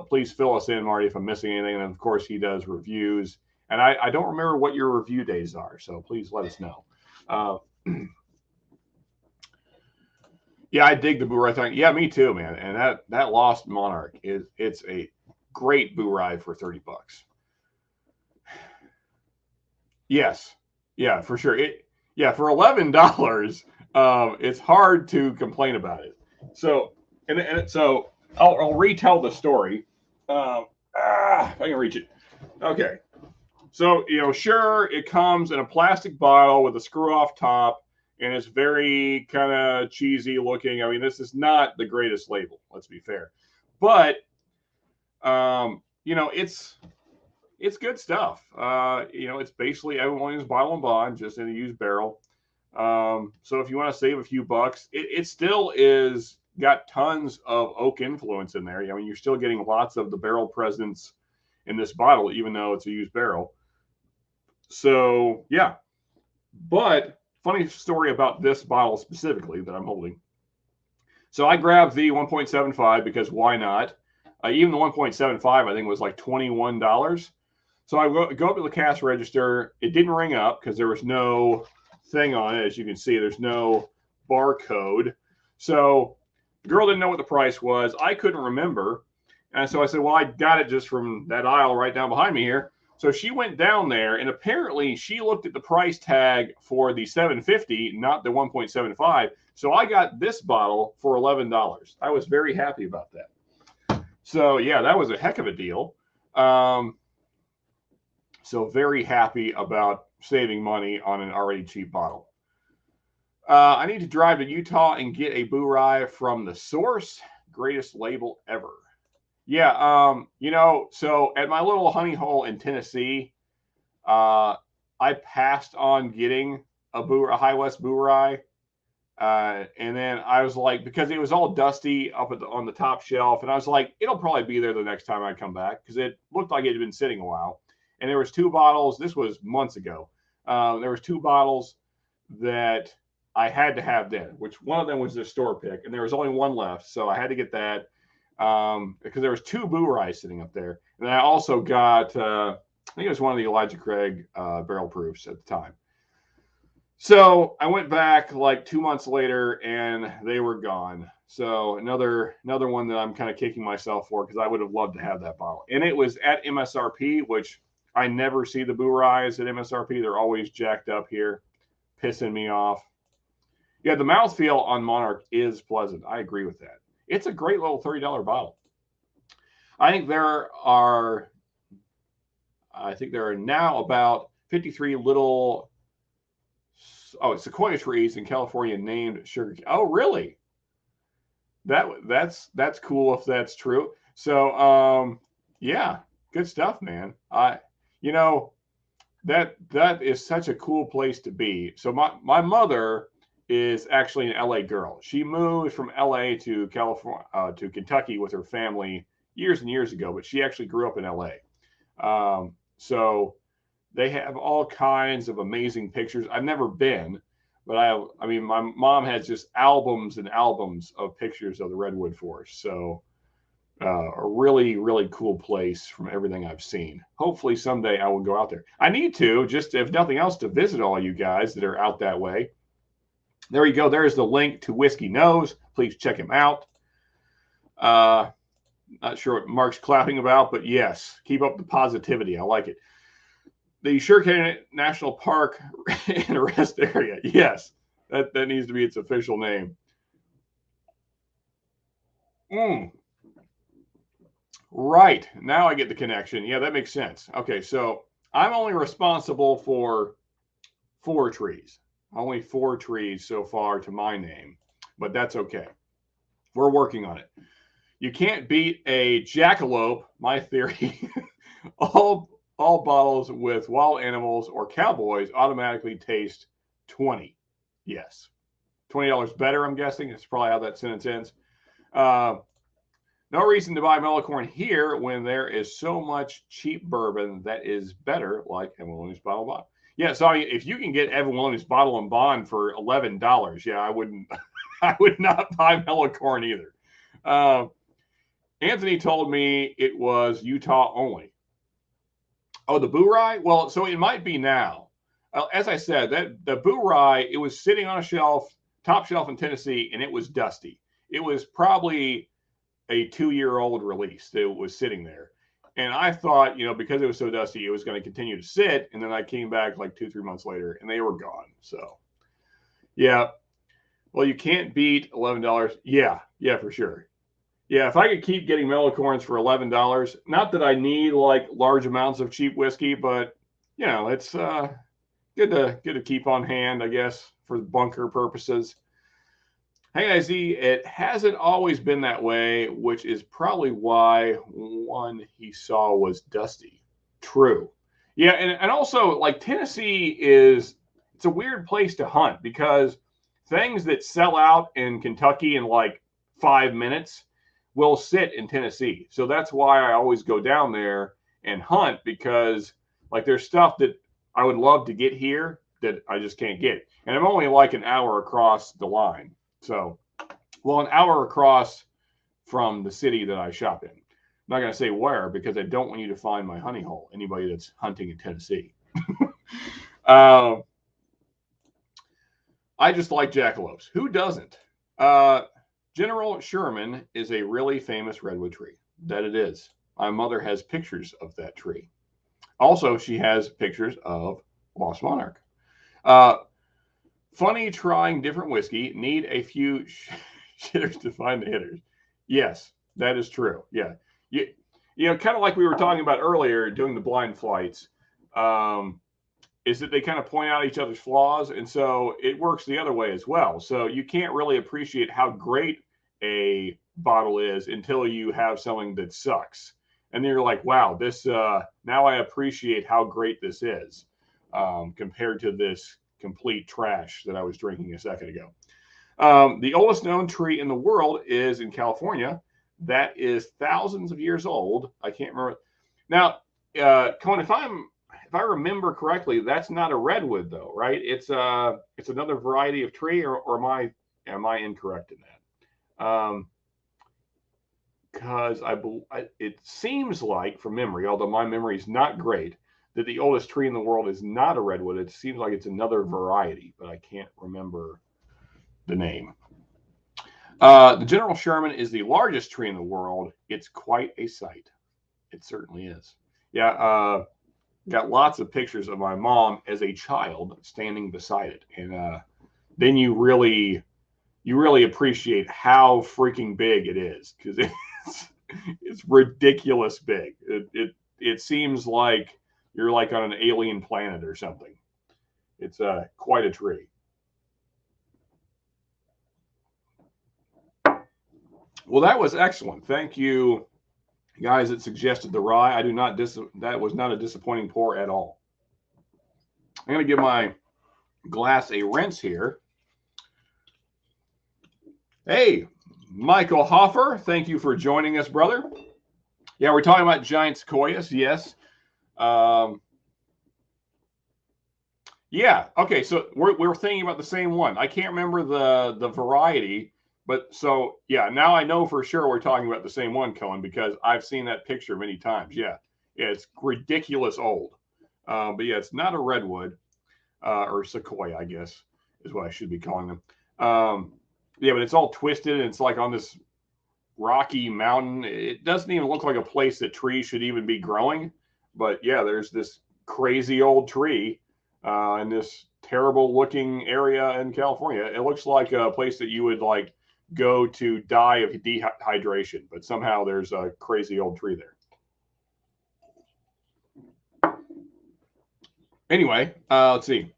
please fill us in, Marty, if I'm missing anything. And of course, he does reviews. And I don't remember what your review days are, so please let us know. Yeah, I dig the Boo-Rai thing. Yeah, me too, man. And that Lost Monarch it's a great Boo-Rai for $30. Yes, yeah, for sure. For $11, it's hard to complain about it. So so I'll retell the story. If I can reach it. Okay. So, sure, it comes in a plastic bottle with a screw off top, and it's very kind of cheesy looking. I mean, this is not the greatest label, let's be fair. But, it's good stuff. It's basically Evan Williams Bottle and Bond, just in a used barrel. So if you want to save a few bucks, it still is got tons of oak influence in there. I mean, you're still getting lots of the barrel presence in this bottle, even though it's a used barrel. So yeah, but funny story about this bottle specifically that I'm holding. So I grabbed the 1.75 because why not? Even the 1.75 I think was like $21. So I go up to the cash register. It didn't ring up because there was no thing on it. As you can see, there's no barcode. So the girl didn't know what the price was. I couldn't remember. And so I said, well, I got it just from that aisle right down behind me here. So she went down there, and apparently she looked at the price tag for the 750, not the 1.75. So I got this bottle for $11. I was very happy about that. So yeah, that was a heck of a deal. So very happy about saving money on an already cheap bottle. I need to drive to Utah and get a Boo-Rai from the source. Greatest label ever. Yeah, so at my little honey hole in Tennessee, I passed on getting a High West Boo-Rai. And then I was like, because it was all dusty up on the top shelf, and I was like, it'll probably be there the next time I come back because it looked like it had been sitting a while. And there was 2 bottles. This was months ago. There was 2 bottles that I had to have then, which one of them was the store pick, and there was only one left, so I had to get that because there was 2 Boo-Rai sitting up there. And then I also got, I think it was one of the Elijah Craig barrel proofs at the time. So I went back like 2 months later, and they were gone. So another one that I'm kind of kicking myself for because I would have loved to have that bottle. And it was at MSRP, which I never see the Boo-Rais at MSRP. They're always jacked up here, pissing me off. Yeah, the mouthfeel on Monarch is pleasant. I agree with that. It's a great little $30 bottle. I think there are now about 53 little sequoia trees in California named sugar. Oh, really? That's cool if that's true. So yeah, good stuff, man. That is such a cool place to be. So my mother is actually an LA girl. She moved from LA to California to Kentucky with her family years and years ago, but she actually grew up in LA. So they have all kinds of amazing pictures. I've never been, but I mean, my mom has just albums and albums of pictures of the Redwood Forest. So a really, really cool place from everything I've seen. Hopefully someday I will go out there. I need to, just if nothing else, to visit all you guys that are out that way. There you go. There's the link to Whiskey Nose. Please check him out. Not sure what Mark's clapping about, but yes, keep up the positivity. I like it. The Sugarcane National Park and Rest Area. Yes, that needs to be its official name. Right. Now I get the connection. Yeah, that makes sense. Okay, so I'm only responsible for 4 trees. Only 4 trees so far to my name, but that's okay. We're working on it. You can't beat a jackalope, my theory. all bottles with wild animals or cowboys automatically taste 20. Yes. $20 better, I'm guessing. It's probably how that sentence ends. No reason to buy Mellocorn here when there is so much cheap bourbon that is better, like Evan Williams Bottle Bond. Yeah, so I mean, if you can get Evan Williams Bottle and Bond for $11, yeah, I wouldn't. I would not buy Mellocorn either. Anthony told me it was Utah only. Oh, the Boo Rye? Well, so it might be now. As I said, that the Boo Rye, it was sitting on a shelf, top shelf in Tennessee, and it was dusty. It was probably a 2-year-old release that was sitting there. And I thought, because it was so dusty, it was going to continue to sit. And then I came back like 2-3 months later and they were gone. So, yeah. Well, you can't beat $11. Yeah, for sure. Yeah, if I could keep getting Mellocorns for $11, not that I need like large amounts of cheap whiskey, but it's good to keep on hand, I guess, for bunker purposes. Hey, IZ, it hasn't always been that way, which is probably why one he saw was dusty. True. Yeah, and also, like, Tennessee it's a weird place to hunt because things that sell out in Kentucky in like 5 minutes will sit in Tennessee. So that's why I always go down there and hunt, because like there's stuff that I would love to get here that I just can't get. And I'm only like an hour across the line. So, well, an hour across from the city that I shop in. I'm not going to say where because I don't want you to find my honey hole, anybody that's hunting in Tennessee. I just like jackalopes. Who doesn't? General Sherman is a really famous redwood tree. That it is. My mother has pictures of that tree. Also, she has pictures of Lost Monarch. Funny trying different whiskey. Need a few shitters to find the hitters. Yes, that is true. Yeah. Kind of like we were talking about earlier doing the blind flights, is that they kind of point out each other's flaws. And so it works the other way as well. So you can't really appreciate how great a bottle is until you have something that sucks. And then you're like, wow, this, now I appreciate how great this is compared to this complete trash that I was drinking a second ago. The oldest known tree in the world is in California. That is thousands of years old. I can't remember. Now, Cohen, if I remember correctly, that's not a redwood though, right? It's another variety of tree, or am I incorrect in that? Because it seems like, from memory, although my memory is not great, that the oldest tree in the world is not a redwood. It seems like it's another variety, but I can't remember the name. The General Sherman is the largest tree in the world. It's quite a sight. It certainly is. Yeah, got lots of pictures of my mom as a child standing beside it, and then you really appreciate how freaking big it is, because it's ridiculous big. It seems like you're like on an alien planet or something. It's quite a tree. Well, that was excellent. Thank you, guys, that suggested the rye. I do not that was not a disappointing pour at all. I'm going to give my glass a rinse here. Hey, Michael Hoffer, thank you for joining us, brother. Yeah, we're talking about giant sequoias. Yes. Yeah. Okay. So we're thinking about the same one. I can't remember the variety, but so yeah. Now I know for sure we're talking about the same one, Cohen, because I've seen that picture many times. Yeah. It's ridiculous old. But yeah, it's not a redwood or sequoia, I guess is what I should be calling them. Yeah, but it's all twisted and it's like on this rocky mountain. It doesn't even look like a place that trees should even be growing. But yeah, there's this crazy old tree in this terrible looking area in California. It looks like a place that you would like go to die of dehydration, but somehow there's a crazy old tree there. Anyway, let's see.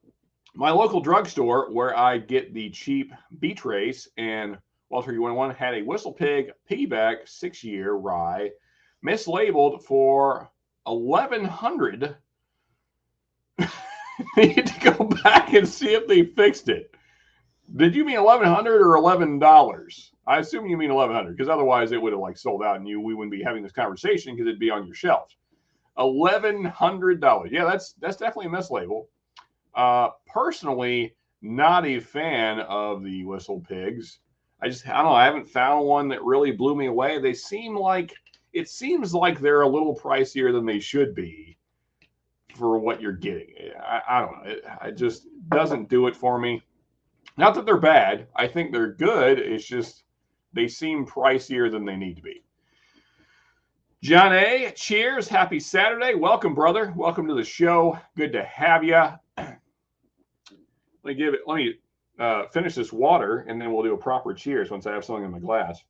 My local drugstore, where I get the cheap beach race and Walter U11, had a Whistle Pig piggyback 6-year rye mislabeled for 1,100. Need to go back and see if they fixed it. Did you mean $1,100 or $11? I assume you mean 1,100 because otherwise it would have like sold out and we wouldn't be having this conversation because it'd be on your shelf. $1,100. Yeah, that's definitely a mislabel. Personally, not a fan of the Whistle Pigs. I don't know. I haven't found one that really blew me away. It seems like they're a little pricier than they should be for what you're getting. I don't know. It just doesn't do it for me. Not that they're bad. I think they're good. It's just they seem pricier than they need to be. John A., cheers. Happy Saturday. Welcome, brother. Welcome to the show. Good to have you. Let me finish this water, and then we'll do a proper cheers once I have something in my glass.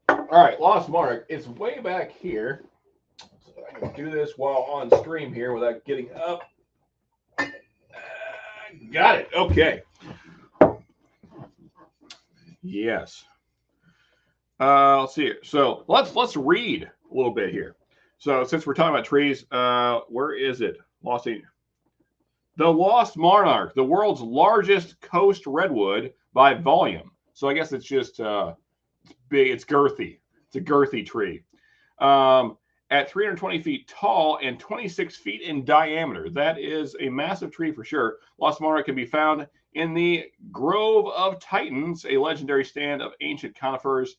All right, Lost Mark. It's way back here. So I can do this while on stream here without getting up. Got it. Okay. Yes. Let's see here. So let's read a little bit here. So since we're talking about trees, where is it? The Lost Monarch, the world's largest coast redwood by volume. So I guess it's just it's big. It's girthy. It's a girthy tree. At 320 feet tall and 26 feet in diameter. That is a massive tree for sure. Lost Monarch can be found in the Grove of Titans, a legendary stand of ancient conifers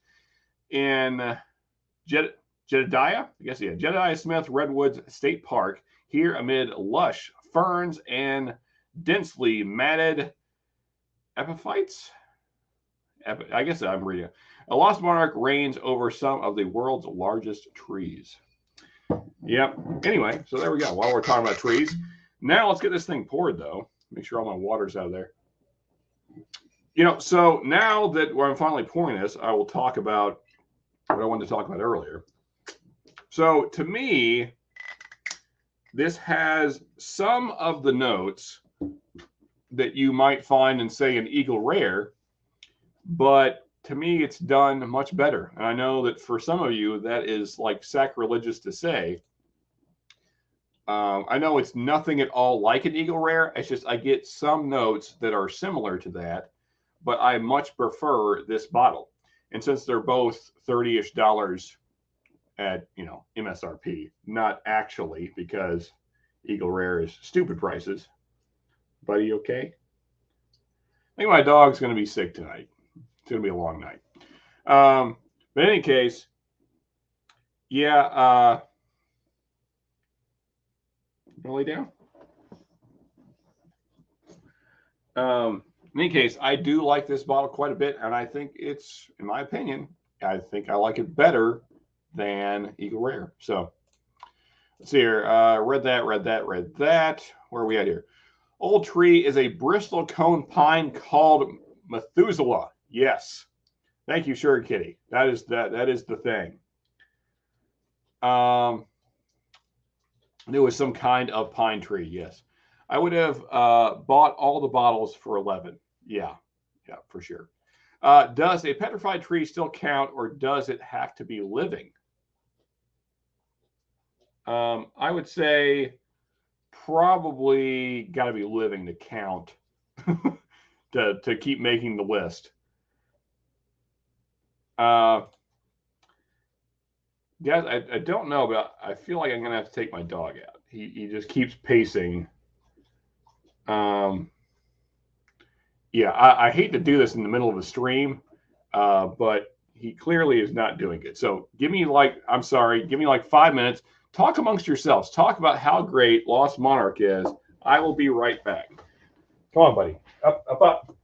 in Jedediah Smith Redwoods State Park. Here, amid lush ferns and densely matted epiphytes. I guess I'm reading it. A Lost Monarch reigns over some of the world's largest trees. Yep. Anyway, so there we go. While we're talking about trees, now let's get this thing poured, though. Make sure all my water's out of there. So now that I'm finally pouring this, I will talk about what I wanted to talk about earlier. So to me, this has some of the notes that you might find in, say, an Eagle Rare, but to me, it's done much better. And I know that for some of you, that is like sacrilegious to say. I know it's nothing at all like an Eagle Rare. It's just I get some notes that are similar to that, but I much prefer this bottle. And since they're both $30-ish at MSRP, not actually, because Eagle Rare is stupid prices. Buddy, okay? I think my dog's going to be sick tonight. It's going to be a long night. But in any case, yeah. Lay down. In any case, I do like this bottle quite a bit, and I think it's, in my opinion, I think I like it better than Eagle Rare. So let's see here. Read that. Where are we at here? Old tree is a Bristol cone pine called Methuselah. Yes. Thank you, Sugar Kitty. That is the thing. There was some kind of pine tree. Yes. I would have bought all the bottles for 11. Yeah, for sure. Does a petrified tree still count, or does it have to be living? I would say probably got to be living to count to keep making the list. Guys, I don't know, but I feel like I'm going to have to take my dog out. He just keeps pacing. Yeah, I hate to do this in the middle of a stream, but he clearly is not doing it. So give me like 5 minutes. Talk amongst yourselves. Talk about how great Lost Monarch is. I will be right back. Come on, buddy. Up.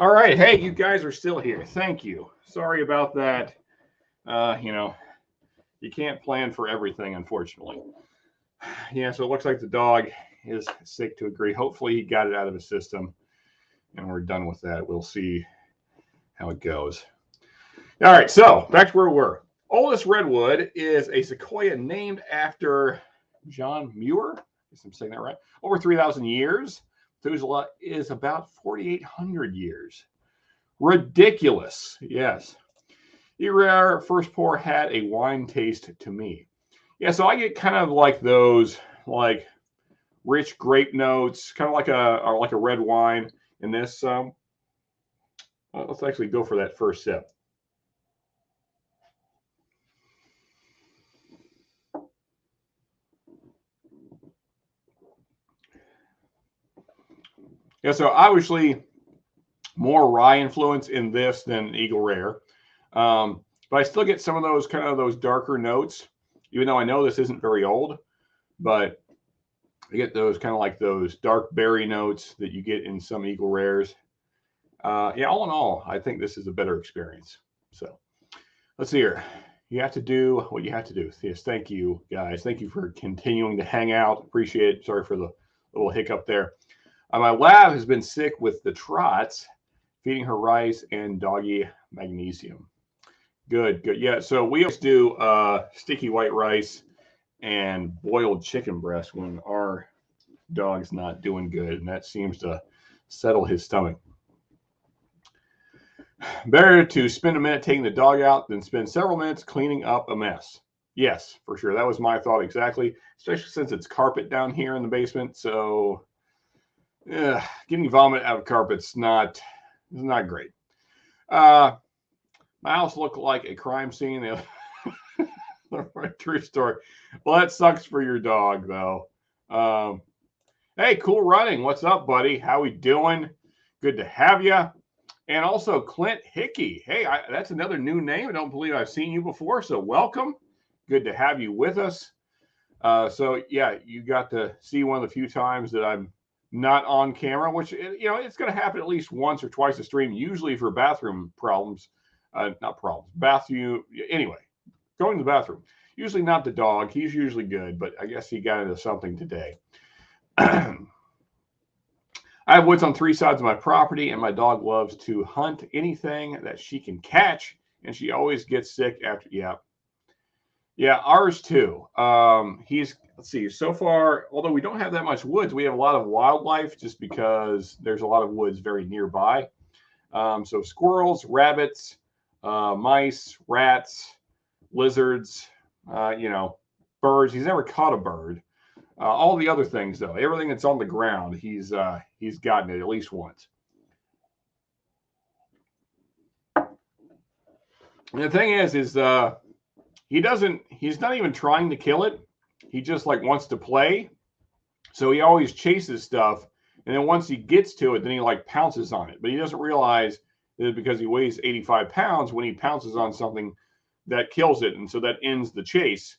All right. Hey, you guys are still here. Thank you. Sorry about that. You know, you can't plan for everything, unfortunately. Yeah, so it looks like the dog is sick to a degree. Hopefully he got it out of his system and we're done with that. We'll see how it goes. All right, so back to where we were. Oldest redwood is a sequoia named after John Muir. I guess I'm saying that right. Over 3,000 years. Methuselah is about 4,800 years. Ridiculous. Yes. Your first pour had a wine taste to me. Yeah, so I get kind of like those like rich grape notes, kind of like a red wine in this. Let's actually go for that first sip. Yeah, so obviously more rye influence in this than Eagle Rare. But I still get some of those kind of those darker notes, even though I know this isn't very old, but I get those kind of like those dark berry notes that you get in some Eagle Rares. Yeah, all in all, I think this is a better experience. So let's see here. You have to do what you have to do. Yes, thank you, guys. Thank you for continuing to hang out. Appreciate it. Sorry for the little hiccup there. My lab has been sick with the trots, feeding her rice and doggy magnesium. Good, good. Yeah, so we always do sticky white rice and boiled chicken breast when our dog's not doing good, and that seems to settle his stomach. Better to spend a minute taking the dog out than spend several minutes cleaning up a mess. Yes, for sure. That was my thought exactly, especially since it's carpet down here in the basement. So getting vomit out of carpet's not great. My house looked like a crime scene. True story. Well, that sucks for your dog, though. Hey, cool running. What's up, buddy? How we doing? Good to have you. And also Clint Hickey. Hey, that's another new name. I don't believe I've seen you before, so welcome. Good to have you with us. So yeah, you got to see one of the few times that I'm not on camera, which it's going to happen at least once or twice a stream, usually for bathroom problems. Not problems, bathroom. Anyway, going to the bathroom. Usually not the dog. He's usually good, but I guess he got into something today. I have woods on 3 sides of my property, and my dog loves to hunt anything that she can catch, and she always gets sick after. Yeah, ours too. Let's see, so far, although we don't have that much woods, we have a lot of wildlife just because there's a lot of woods very nearby. So squirrels, rabbits, mice, rats, lizards, birds. He's never caught a bird. All the other things, though, everything that's on the ground, he's gotten it at least once. And the thing is he's not even trying to kill it. He just like wants to play. So he always chases stuff. And then once he gets to it, then he like pounces on it. But he doesn't realize that because he weighs 85 pounds, when he pounces on something, that kills it. And so that ends the chase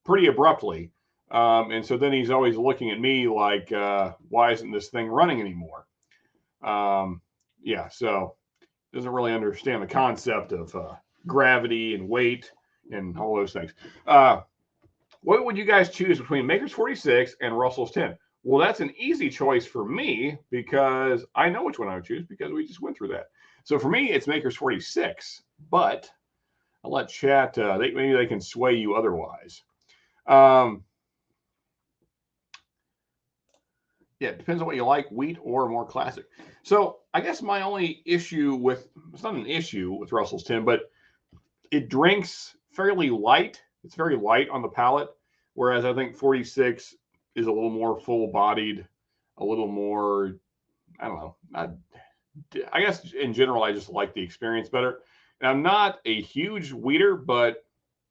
pretty abruptly. And so then he's always looking at me like, why isn't this thing running anymore? So doesn't really understand the concept of gravity and weight and all those things. What would you guys choose between Maker's 46 and Russell's 10? Well, that's an easy choice for me because I know which one I would choose because we just went through that. So for me, it's Maker's 46, but I'll let chat, maybe they can sway you otherwise. Yeah, it depends on what you like, wheat or more classic. So I guess my only issue it's not an issue with Russell's 10, but it drinks fairly light. It's very light on the palate, whereas I think 46 is a little more full-bodied, a little more, I don't know. I guess in general, I just like the experience better. And I'm not a huge wheater, but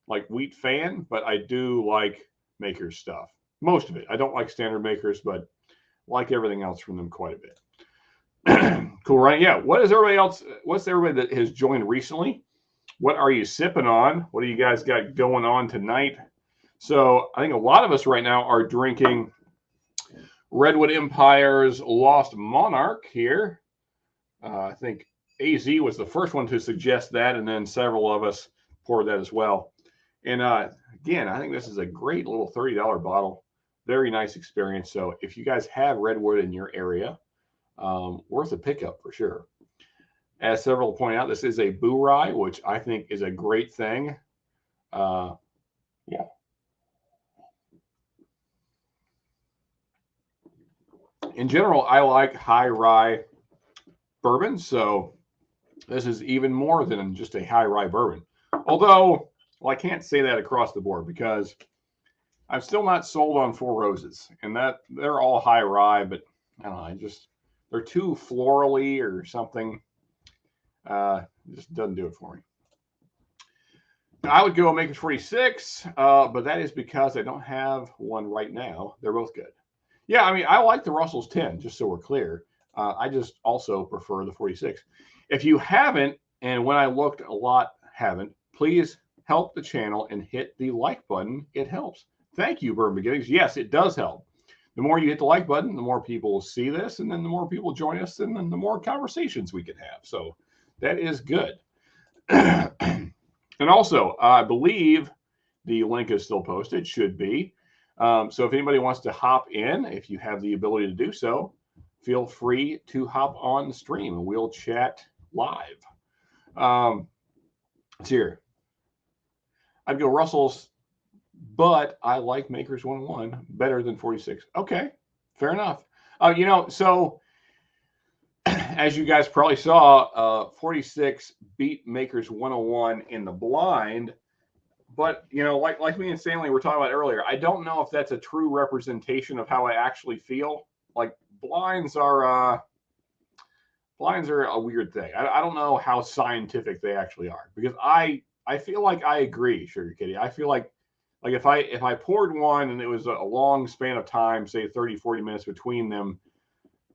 like wheat fan, but I do like Maker's stuff. Most of it. I don't like standard Makers, but like everything else from them quite a bit. Cool, right? Yeah. What's everybody that has joined recently? What are you sipping on? What do you guys got going on tonight? So I think a lot of us right now are drinking Redwood Empire's Lost Monarch here. I think AZ was the first one to suggest that, and then several of us poured that as well. And again, I think this is a great little $30 bottle. Very nice experience. So if you guys have redwood in your area, worth a pickup for sure. As several point out, this is a boo rye, which I think is a great thing. Yeah. In general, I like high rye bourbon, so this is even more than just a high rye bourbon. Although, well, I can't say that across the board because I'm still not sold on Four Roses, and that they're all high rye, but I don't know, they're too florally or something. It just doesn't do it for me. I would go Maker's 46, but that is because I don't have one right now. They're both good. Yeah, I mean, I like the Russell's 10, just so we're clear. I just also prefer the 46. If you haven't, and when I looked a lot haven't, please help the channel and hit the like button. It helps. Thank you, Bourbon Beginnings. Yes, it does help. The more you hit the like button, the more people will see this, and then the more people join us, and then the more conversations we can have. So that is good. And also, I believe the link is still posted, should be. So if anybody wants to hop in, if you have the ability to do so, feel free to hop on the stream and we'll chat live. It's here. I'd go Russell's, but I like Maker's 101 better than 46. Okay, fair enough. You know, so as you guys probably saw, 46 beat Maker's 101 in the blind. But, you know, like me and Stanley were talking about earlier, I don't know if that's a true representation of how I actually feel. Like, blinds are a weird thing. I don't know how scientific they actually are, because I feel like I agree, Sugar Kitty. I feel like if I poured one and it was a long span of time, say 30, 40 minutes between them,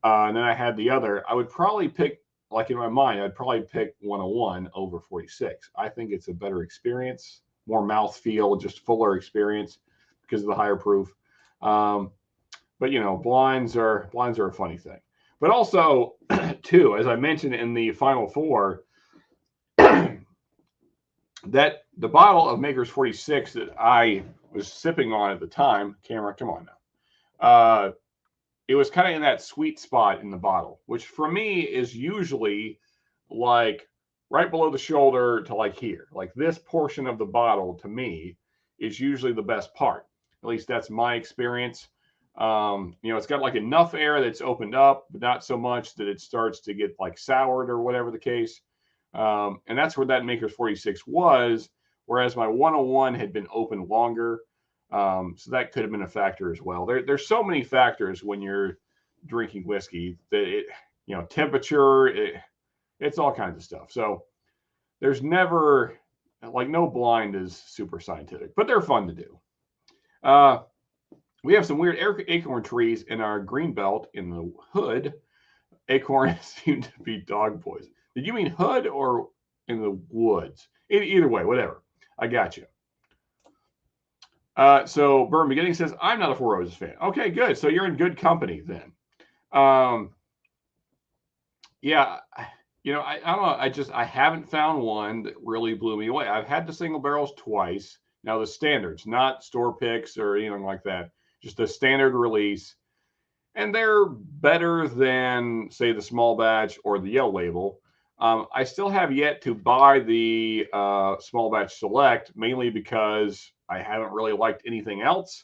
and then I had the other, I would probably pick, like in my mind, I'd probably pick 101 over 46. I think it's a better experience, more mouthfeel, just fuller experience because of the higher proof. But you know, blinds are a funny thing. But also, too, as I mentioned in the final four, that the bottle of Maker's 46 that I was sipping on at the time, camera, come on now, it was kind of in that sweet spot in the bottle, which for me is usually like right below the shoulder to like here. Like this portion of the bottle to me is usually the best part. At least that's my experience. You know, it's got like enough air that's opened up, but not so much that it starts to get like soured or whatever the case. And that's where that Maker's 46 was, whereas my 101 had been open longer. So that could have been a factor as well. There's so many factors when you're drinking whiskey that it, you know, temperature, it's all kinds of stuff. So there's never, like, no blind is super scientific, but they're fun to do. We have some weird acorn trees in our green belt in the hood. Acorns seem to be dog poison. Did you mean hood or in the woods? Either way, whatever. I got you. So Bourbon Beginning says, I'm not a Four Roses fan. Okay, good. So you're in good company then. Yeah, you know, I don't know. I haven't found one that really blew me away. I've had the single barrels twice. Now the standards, not store picks or anything like that. Just the standard release. And they're better than, say, the small batch or the yellow label. I still have yet to buy the small batch select, mainly because I haven't really liked anything else.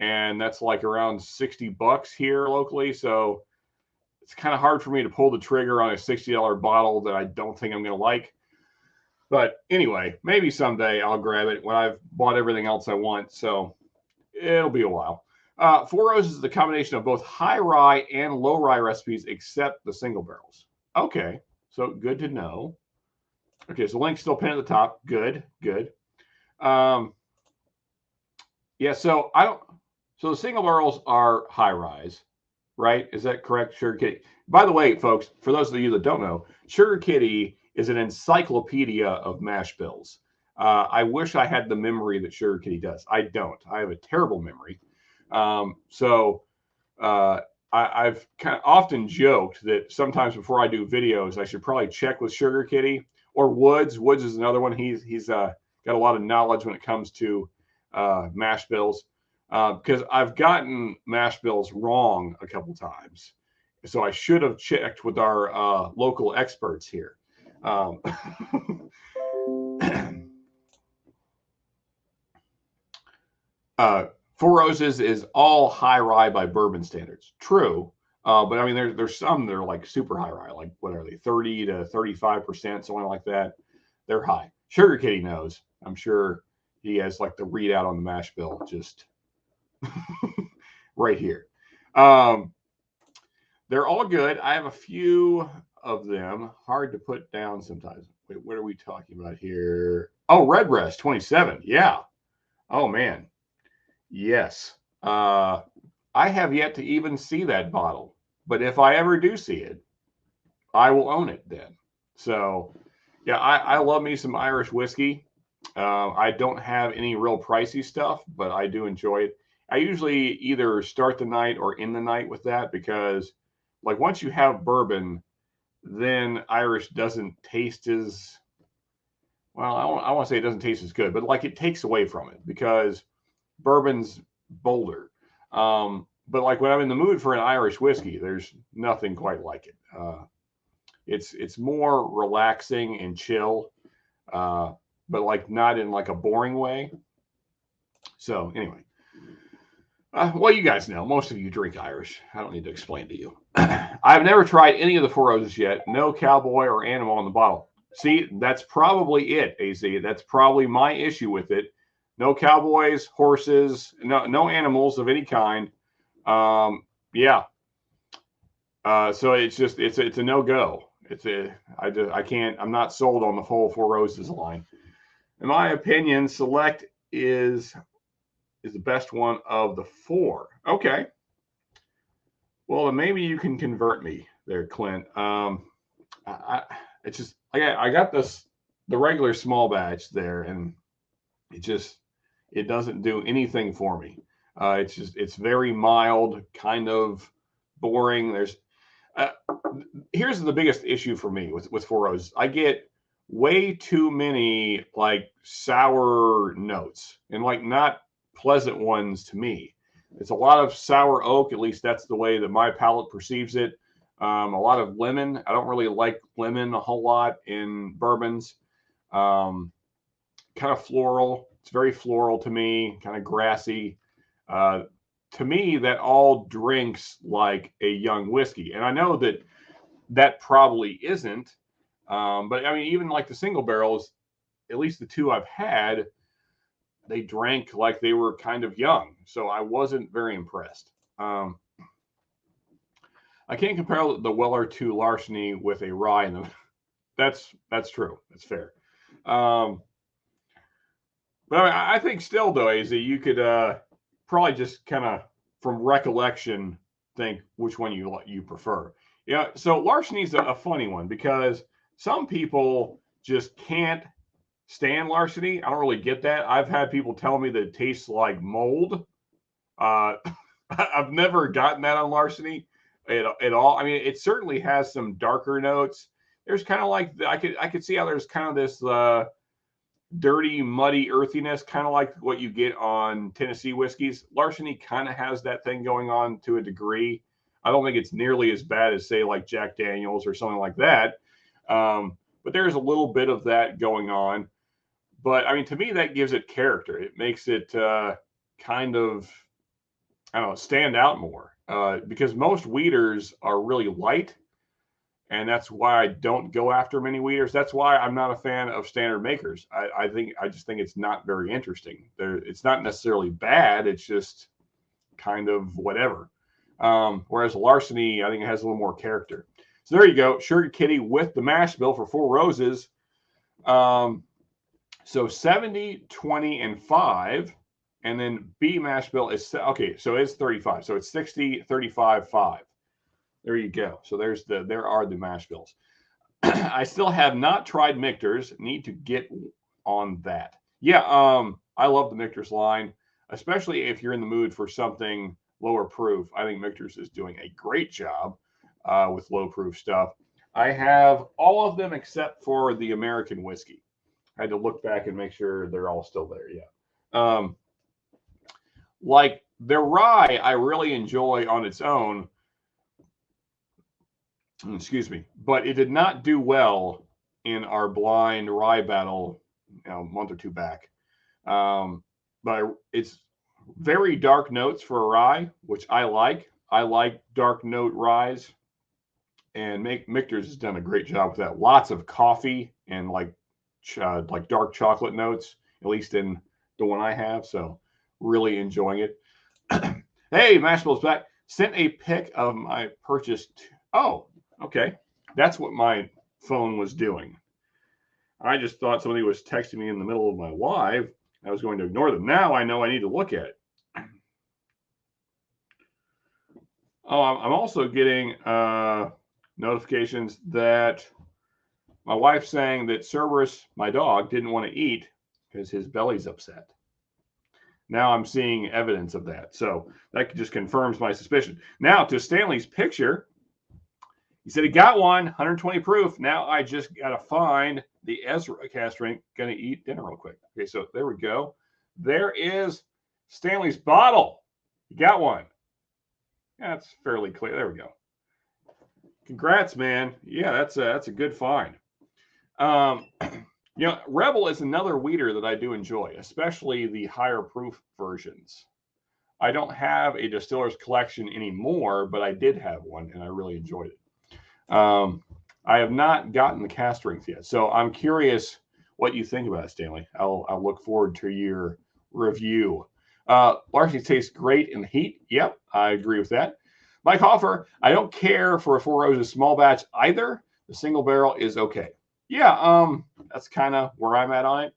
And that's like around $60 here locally. So it's kind of hard for me to pull the trigger on a $60 bottle that I don't think I'm going to like. But anyway, maybe someday I'll grab it when I've bought everything else I want. So it'll be a while. Four Roses is the combination of both high rye and low rye recipes, except the single barrels. Okay, so good to know. Okay, so link's still pinned at the top. Good, good. Yeah, so I don't. So the single barrels are high rise, right? Is that correct, Sugar Kitty? By the way, folks, for those of you that don't know, Sugar Kitty is an encyclopedia of mash bills. I wish I had the memory that Sugar Kitty does. I don't. I have a terrible memory. So I've kind of often joked that sometimes before I do videos, I should probably check with Sugar Kitty or Woods. Woods is another one. He's got a lot of knowledge when it comes to mash bills, because I've gotten mash bills wrong a couple times. So I should have checked with our local experts here. Four Roses is all high rye by bourbon standards. True. But I mean, there's some that are like super high rye, like what are they, 30 to 35%, something like that. They're high. Sugar Kitty knows. I'm sure he has like the readout on the mash bill just right here. They're all good. I have a few of them. Hard to put down sometimes. Wait, what are we talking about here? Oh, Redbreast 27. Yeah. Oh, man. Yes. I have yet to even see that bottle. But if I ever do see it, I will own it then. So, yeah, I love me some Irish whiskey. I don't have any real pricey stuff, but I do enjoy it. I usually either start the night or end the night with that because, like, once you have bourbon, then Irish doesn't taste as well. I want to say it doesn't taste as good, but like it takes away from it because bourbon's bolder. But like when I'm in the mood for an Irish whiskey, there's nothing quite like it. It's more relaxing and chill, but like not in like a boring way. So anyway, well, you guys know most of you drink Irish. I don't need to explain to you. I've never tried any of the Four Roses yet. No cowboy or animal on the bottle. See, that's probably it, AZ. That's probably my issue with it. No cowboys, horses, no animals of any kind. Yeah. So it's just it's a no go. I can't. I'm not sold on the whole Four Roses line. In my opinion, Select is the best one of the four. Okay. Well, then maybe you can convert me there, Clint. It's just I got the regular small batch there, and it doesn't do anything for me. It's very mild, kind of boring. Here's the biggest issue for me with Four Roses. I get way too many like sour notes and like not pleasant ones to me. It's a lot of sour oak, at least that's the way that my palate perceives it. A lot of lemon. I don't really like lemon a whole lot in bourbons. Kind of floral. It's very floral to me, kind of grassy. To me, that all drinks like a young whiskey. And I know that probably isn't. But I mean, even like the single barrels, at least the two I've had, they drank like they were kind of young. So I wasn't very impressed. I can't compare the Weller to Larceny with a rye in them. That's true. That's fair. But I mean, I think still though, AZ, you could probably just kind of from recollection think which one you prefer. Yeah. So Larceny's a funny one because some people just can't stand Larceny. I don't really get that. I've had people tell me that it tastes like mold. I've never gotten that on Larceny at all. I mean, it certainly has some darker notes. There's kind of like I could see how there's kind of this dirty, muddy earthiness, kind of like what you get on Tennessee whiskeys. Larceny kind of has that thing going on to a degree. I don't think it's nearly as bad as say like Jack Daniels or something like that. But there's a little bit of that going on. But I mean, to me, that gives it character. It makes it kind of, I don't know, stand out more because most wheaters are really light. And that's why I don't go after many wheaters. That's why I'm not a fan of standard makers. I just think it's not very interesting. It's not necessarily bad. It's just kind of whatever. Whereas Larceny, I think it has a little more character. So there you go. Sugar Kitty with the mash bill for Four Roses. So 70, 20, and 5. And then B mash bill is, okay, so it's 35. So it's 60, 35, 5. There you go. So there are the mash bills. I still have not tried Michter's. Need to get on that. Yeah, I love the Michter's line, especially if you're in the mood for something lower proof. I think Michter's is doing a great job with low proof stuff. I have all of them except for the American whiskey. I had to look back and make sure they're all still there. Yeah. Like the rye, I really enjoy on its own. Excuse me, but it did not do well in our blind rye battle, a month or two back. But it's very dark notes for a rye, which I like. I like dark note ryes, and Michter's has done a great job with that. Lots of coffee and like dark chocolate notes, at least in the one I have. So really enjoying it. Hey, Mashbill's back. Sent a pic of my purchased. Oh, okay. That's what my phone was doing. I just thought somebody was texting me in the middle of my live. I was going to ignore them. Now I know I need to look at it. Oh, I'm also getting notifications that my wife's saying that Cerberus, my dog, didn't want to eat because his belly's upset. Now I'm seeing evidence of that. So that just confirms my suspicion. Now to Stanley's picture. He said he got one, 120 proof. Now I just got to find the Ezra cast ring. Going to eat dinner real quick. Okay, so there we go. There is Stanley's bottle. You got one. That's fairly clear. There we go. Congrats, man. Yeah, that's a good find. Rebel is another weeder that I do enjoy, especially the higher proof versions. I don't have a distiller's collection anymore, but I did have one, and I really enjoyed it. I have not gotten the cast rings yet, so I'm curious what you think about it, Stanley. I'll look forward to your review. Larceny tastes great in the heat. Yep, I agree with that. Mike Hoffer, I don't care for a Four Roses small batch either. The single barrel is okay. Yeah, that's kind of where I'm at on it.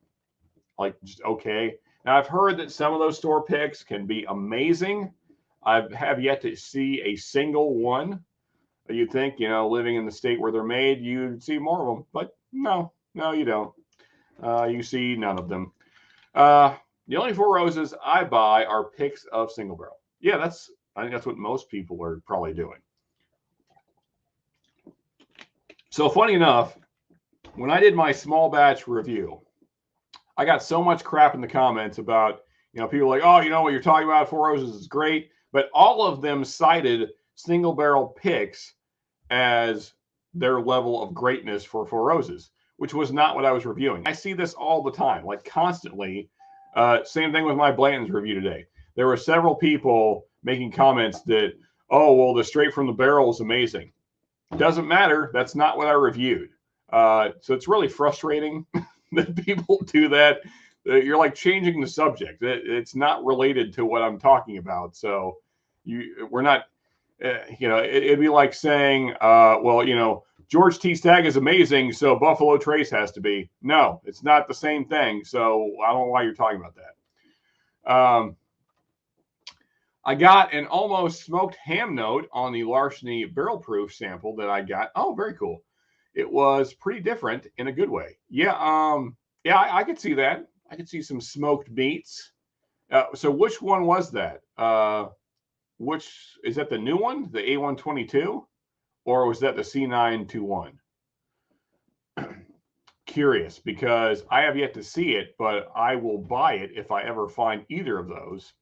Like, just okay. Now, I've heard that some of those store picks can be amazing. I have yet to see a single one. You'd think, living in the state where they're made, you'd see more of them. But no, you don't. You see none of them. The only Four Roses I buy are picks of single barrel. Yeah, I think that's what most people are probably doing. So funny enough, when I did my small batch review, I got so much crap in the comments about, people like, oh, what you're talking about, Four Roses is great. But all of them cited single barrel picks as their level of greatness for Four Roses, which was not what I was reviewing. I see this all the time, like constantly. Same thing with my Blanton's review today. There were several people making comments that, oh, well, the straight from the barrel is amazing. Doesn't matter. That's not what I reviewed. So it's really frustrating that people do that. You're like changing the subject. It's not related to what I'm talking about. So we're not, it'd be like saying, George T. Stagg is amazing, so Buffalo Trace has to be. No, it's not the same thing. So I don't know why you're talking about that. I got an almost smoked ham note on the Larceny barrel proof sample that I got. Oh, very cool. It was pretty different in a good way. Yeah, I could see that. I could see some smoked meats. So which one was that? Which is that the new one, the A122, or was that the C921? Curious, because I have yet to see it, but I will buy it if I ever find either of those.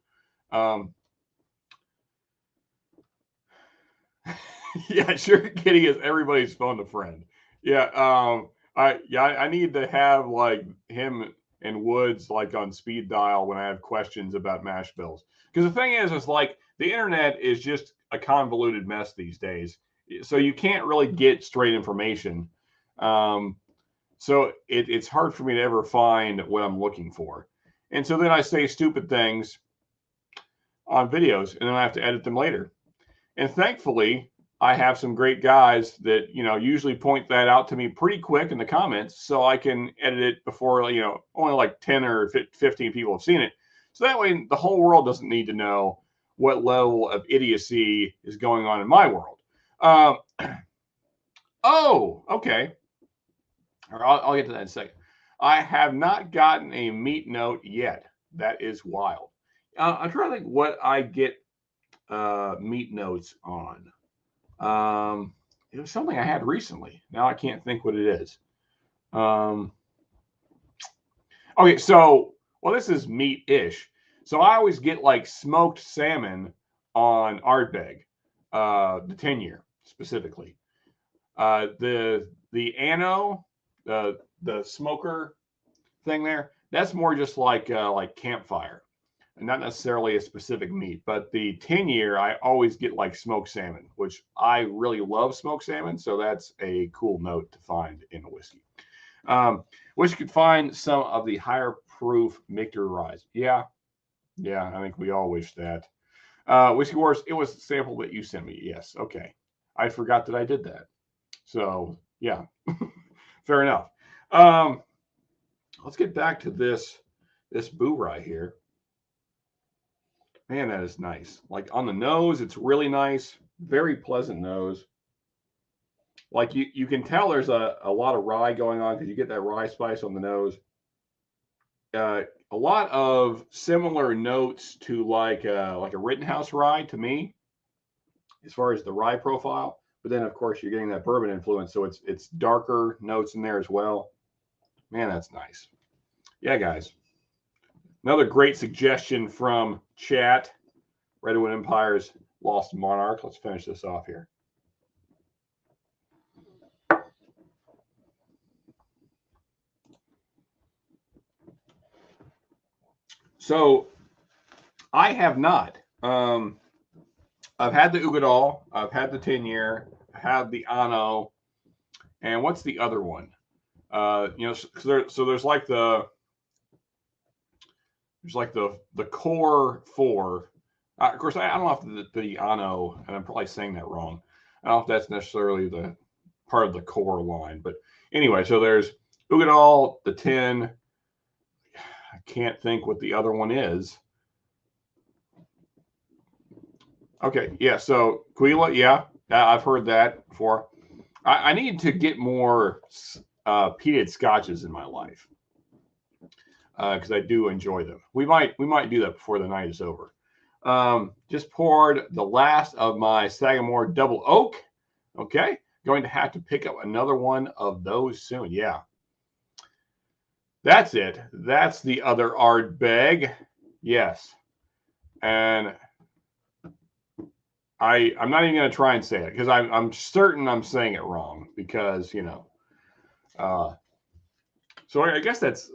Yeah, Sugar Kitty is everybody's phone a friend. Yeah, I need to have like him and Woods like on speed dial when I have questions about mash bills. Because the thing is like the internet is just a convoluted mess these days. So you can't really get straight information. So it's hard for me to ever find what I'm looking for. And so then I say stupid things on videos and then I have to edit them later. And thankfully, I have some great guys that, usually point that out to me pretty quick in the comments so I can edit it before, only like 10 or 15 people have seen it. So that way the whole world doesn't need to know what level of idiocy is going on in my world. Oh, okay. I'll get to that in a second. I have not gotten a meat note yet. That is wild. I'm trying to think what I get meat notes on. It was something I had recently. Now I can't think what it is. Um, okay, so well, this is meat-ish. So I always get like smoked salmon on Ardbeg, the 10-year specifically. The anno, the smoker thing there, that's more just like campfire, and not necessarily a specific meat. But the 10-year, I always get like smoked salmon, which I really love smoked salmon. So that's a cool note to find in a whiskey. Wish you could find some of the higher proof Michter Rise. Yeah, I think we all wish that. Whiskey Wars, it was the sample that you sent me. Yes, okay. I forgot that I did that. So yeah, fair enough. Let's get back to this Boo right here. Man, that is nice. Like on the nose, it's really nice. Very pleasant nose. Like you can tell there's a lot of rye going on because you get that rye spice on the nose. A lot of similar notes to like a Rittenhouse rye to me, as far as the rye profile. But then of course you're getting that bourbon influence, so it's darker notes in there as well. Man, that's nice. Yeah, guys. Another great suggestion from chat. Redwood Empire's Lost Monarch. Let's finish this off here. So I have not. I've had the Ugadal. I've had the 10-year. I have the Anno. And what's the other one? So there's like the core four. Of course, I don't know if the Anno, and I'm probably saying that wrong. I don't know if that's necessarily the part of the core line, but anyway, so there's Ugadal, the 10. I can't think what the other one is. Okay, yeah, so Quila, yeah, I've heard that before. I need to get more peated scotches in my life because I do enjoy them. We might do that before the night is over. Just poured the last of my Sagamore Double Oak. Okay, going to have to pick up another one of those soon. Yeah, that's it. That's the other Ardbeg. Yes, and I'm not even going to try and say it because I'm certain I'm saying it wrong because so I guess that's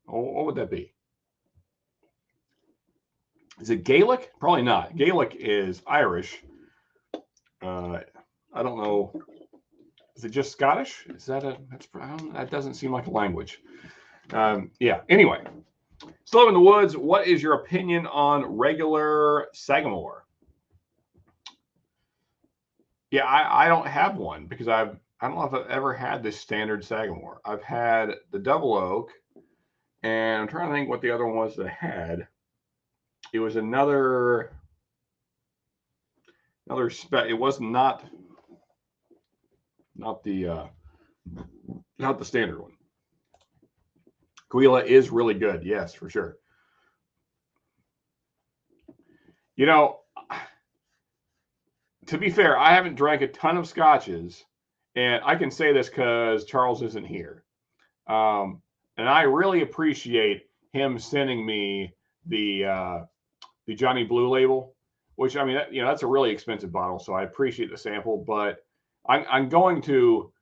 what would that be? Is it Gaelic? Probably not. Gaelic is Irish. I don't know. Is it just Scottish? Is that that doesn't seem like a language. Yeah. Anyway, Slow in the Woods. What is your opinion on regular Sagamore? Yeah, I don't have one because I don't know if I've ever had this standard Sagamore. I've had the Double Oak, and I'm trying to think what the other one was that I had. It was another spec. It was not the standard one. Quila is really good. Yes, for sure. To be fair, I haven't drank a ton of scotches, and I can say this because Charles isn't here. And I really appreciate him sending me the Johnny Blue label, which I mean, that's a really expensive bottle, so I appreciate the sample. But I'm going to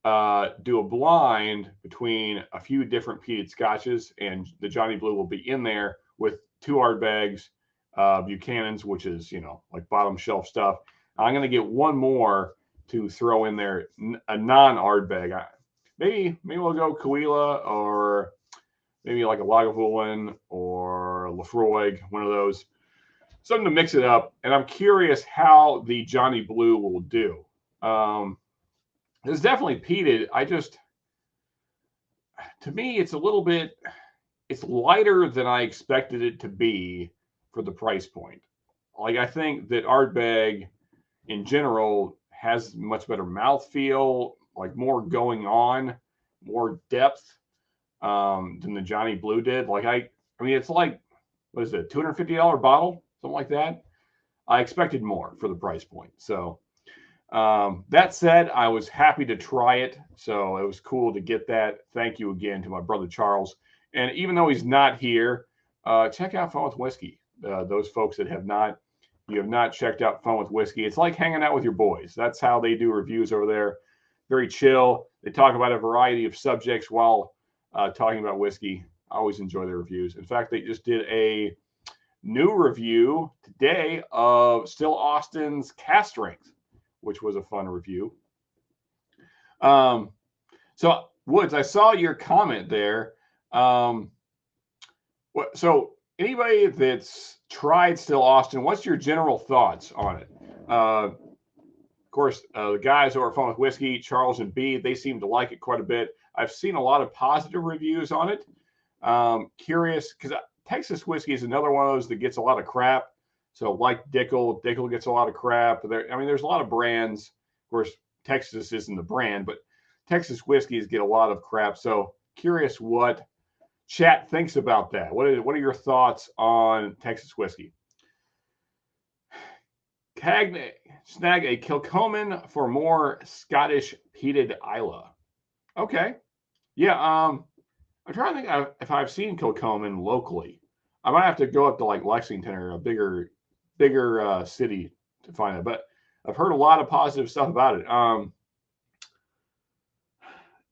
do a blind between a few different peated scotches, and the Johnny Blue will be in there with 2 Ardbegs, Buchanan's, which is like bottom shelf stuff. I'm going to get one more to throw in there, a non-Ardbeg. Maybe we'll go Cahuilla or maybe like a Lagavulin or Lafroig, one of those. Something to mix it up. And I'm curious how the Johnny Blue will do. It's definitely peated. To me, it's it's lighter than I expected it to be for the price point. Like, I think that Ardbeg in general has much better mouthfeel, like more going on, more depth than the Johnny Blue did. Like I mean, it's like, what is it, $250 bottle, something like that. I expected more for the price point. So that said, I was happy to try it. So it was cool to get that. Thank you again to my brother Charles. And even though he's not here, check out Fun with Whiskey. Those folks that you have not checked out Fun with Whiskey. It's like hanging out with your boys. That's how they do reviews over there. Very chill. They talk about a variety of subjects while talking about whiskey. I always enjoy their reviews. In fact, they just did a new review today of Still Austin's Cask Strength, which was a fun review. So Woods, I saw your comment there. So anybody that's tried Still Austin, what's your general thoughts on it? Of course, the guys who are Fun with Whiskey, Charles and B, they seem to like it quite a bit. I've seen a lot of positive reviews on it. Curious, because Texas whiskey is another one of those that gets a lot of crap. So like Dickel gets a lot of crap. There's a lot of brands. Of course, Texas isn't the brand, but Texas whiskeys get a lot of crap. So curious what chat thinks about that. What are your thoughts on Texas whiskey? Snag a Kilchoman for more Scottish peated Islay. Okay. Yeah. I'm trying to think if I've seen Kilchoman locally. I might have to go up to like Lexington or a bigger city to find it. But I've heard a lot of positive stuff about it. I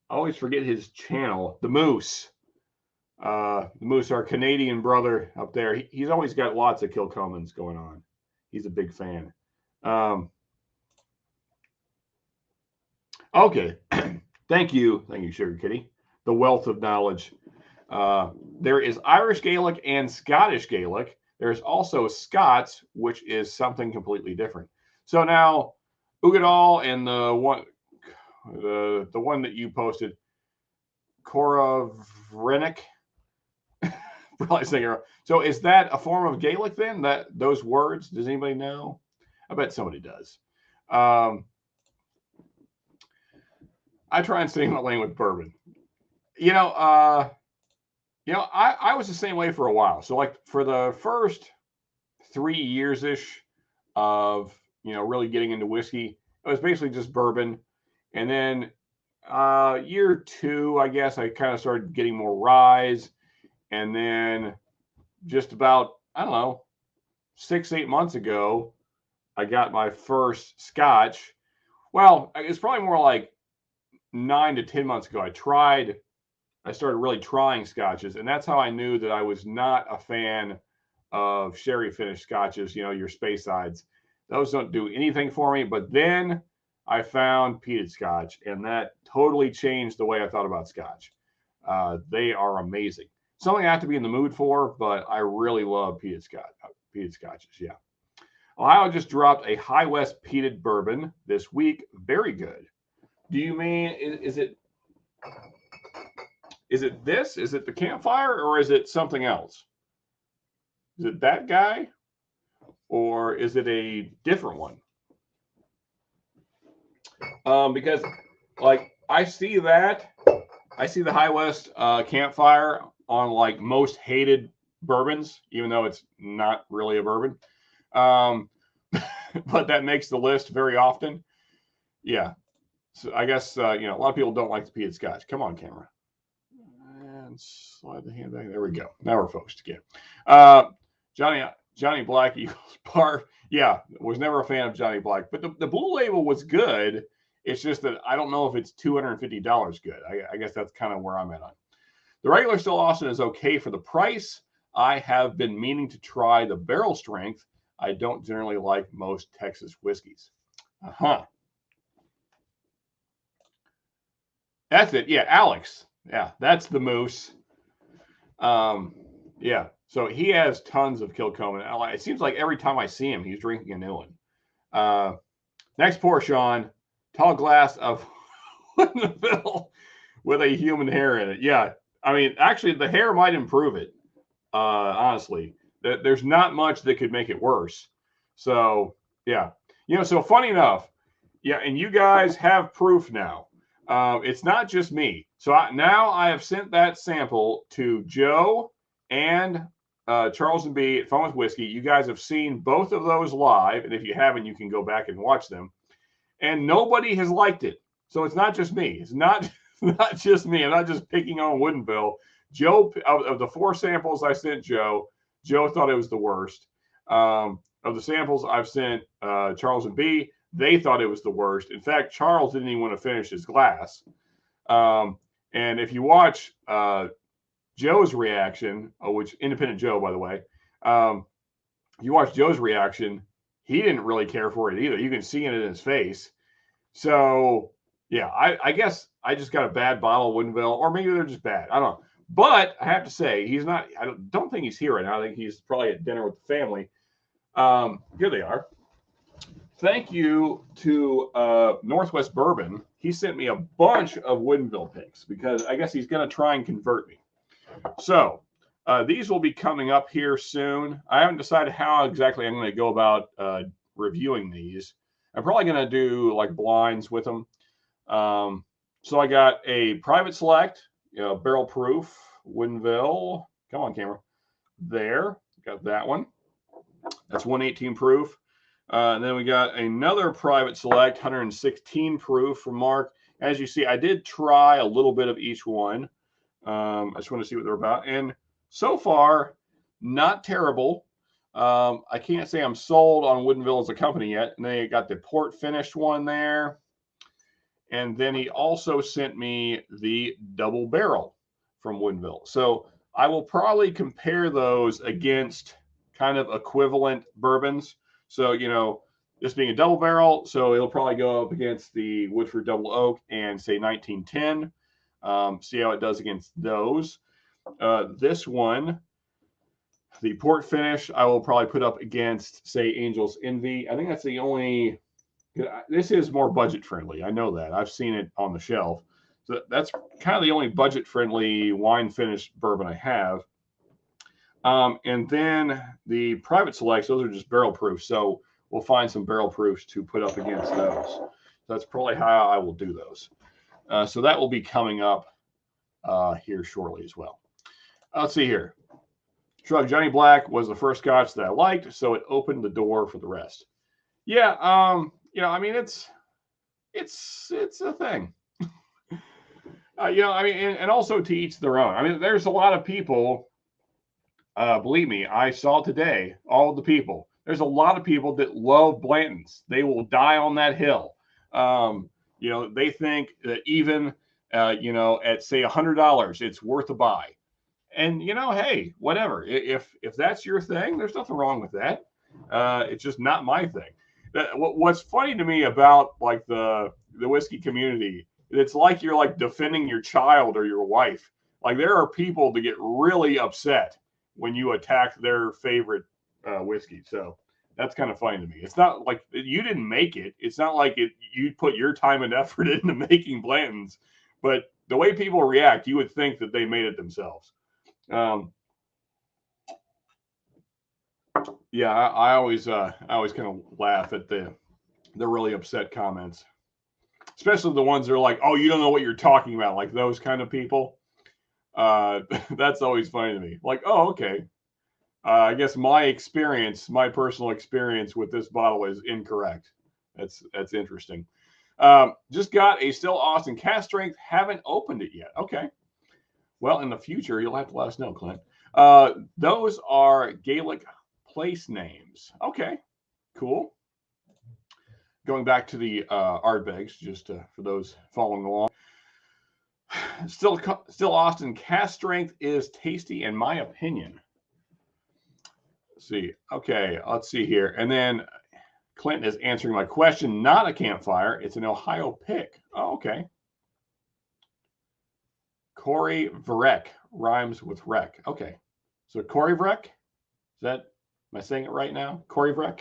always forget his channel, The Moose. The Moose, our Canadian brother up there. He's always got lots of Kilchomans going on. He's a big fan. Okay. Thank you, Sugar Kitty. The wealth of knowledge. There is Irish Gaelic and Scottish Gaelic. There's also Scots, which is something completely different. So now, Ugadal and the one that you posted, Cora Vrenick. Probably saying it wrong. So is that a form of Gaelic then? Those words? Does anybody know? I bet somebody does. I try and stay in my lane with bourbon. I was the same way for a while. So like for the first 3 years-ish of, really getting into whiskey, it was basically just bourbon. And then year 2, I guess, I kind of started getting more rye. And then just about, 6-8 months ago, I got my first Scotch. Well, it's probably more like 9 to 10 months ago. I started really trying Scotches, and that's how I knew that I was not a fan of sherry finished Scotches, your space sides. Those don't do anything for me. But then I found peated Scotch, and that totally changed the way I thought about Scotch. They are amazing. Something I have to be in the mood for, but I really love peated Scotches. Yeah. Ohio just dropped a High West peated bourbon this week. Very good. Do you mean, is it this? Is it the Campfire, or is it something else? Is it that guy, or is it a different one? Because like I see the High West Campfire on like most hated bourbons, even though it's not really a bourbon. But that makes the list very often. Yeah. So I guess, a lot of people don't like the peated Scotch. Come on, camera. And slide the hand back. There we go. Now we're focused again. Johnny Black Eagles Bar. Yeah, was never a fan of Johnny Black. But the Blue Label was good. It's just that I don't know if it's $250 good. I guess that's kind of where I'm at on. The regular Still Austin is okay for the price. I have been meaning to try the barrel strength. I don't generally like most Texas whiskeys. That's it. Yeah, Alex. Yeah, that's the Moose. Yeah, so he has tons of Kilchoman. It seems like every time I see him, he's drinking a new one. Next pour, Sean. Tall glass of Woodinville with a human hair in it. Yeah, actually, the hair might improve it. Honestly, there's not much that could make it worse. So, yeah. So funny enough, yeah, and you guys have proof now. It's not just me. So now I have sent that sample to Joe and Charles and B, Fun with Whiskey. You guys have seen both of those live, and if you haven't, you can go back and watch them. And nobody has liked it. So it's not just me. It's not just me. I'm not just picking on Woodinville. Joe, of the 4 samples I sent Joe thought it was the worst. Of the samples I've sent Charles and B, they thought it was the worst. In fact, Charles didn't even want to finish his glass. And if you watch Joe's reaction, which Independent Joe, by the way, you watch Joe's reaction, he didn't really care for it either. You can see it in his face. So, yeah, I guess I just got a bad bottle of Woodinville, or maybe they're just bad. I don't know. But I have to say, he's not, I don't think he's here right now. I think he's probably at dinner with the family. Here they are. Thank you to Northwest Bourbon. He sent me a bunch of Woodinville picks because I guess he's going to try and convert me. So these will be coming up here soon. I haven't decided how exactly I'm going to go about reviewing these. I'm probably going to do like blinds with them. So I got a private select, barrel proof Woodinville. Come on, camera. There, got that one. That's 118 proof. And then we got another private select, 116 proof from Mark. As you see, I did try a little bit of each one. I just want to see what they're about. And so far, not terrible. I can't say I'm sold on Woodinville as a company yet. And they got the port finished one there. And then he also sent me the double barrel from Woodinville. So I will probably compare those against kind of equivalent bourbons. So, this being a double barrel, so it'll probably go up against the Woodford Double Oak and say 1910. See how it does against those. This one, the port finish, I will probably put up against, say, Angel's Envy. I think that's the only, this is more budget friendly. I know that. I've seen it on the shelf. So that's kind of the only budget friendly wine finished bourbon I have. And then the private selects, those are just barrel proof. So we'll find some barrel proofs to put up against those. So that's probably how I will do those. So that will be coming up here shortly as well. Let's see here. Shrug Johnny Black was the first scotch that I liked, so it opened the door for the rest. Yeah, I mean, it's a thing. And also to each their own. I mean, there's a lot of people. Believe me, I saw today all the people. There's a lot of people that love Blanton's. They will die on that hill. They think that even, at say $100, it's worth a buy. And hey, whatever. If that's your thing, there's nothing wrong with that. It's just not my thing. What's funny to me about like the whiskey community, it's like you're like defending your child or your wife. Like there are people that get really upset when you attack their favorite whiskey. So that's kind of funny to me. It's not like you didn't make it. It's not like you put your time and effort into making Blanton's, but the way people react, you would think that they made it themselves. Yeah, I always kind of laugh at the really upset comments, especially the ones that are like, "Oh, you don't know what you're talking about," like those kind of people. That's always funny to me. Like, oh, okay. I guess my personal experience with this bottle is incorrect. That's interesting. Just got a still Austin cast strength. Haven't opened it yet. Okay. Well, in the future, you'll have to let us know, Clint. Those are Gaelic place names. Okay. Cool. Going back to the Ardbegs, just for those following along. Still Austin cast strength is tasty in my opinion. Let's see. Okay, let's see here. And then Clinton is answering my question. Not a campfire. It's an Ohio pick. Oh, okay. Corey Vrek rhymes with wreck. Okay. So Corey Vrek? Am I saying it right now? Corey Vrek?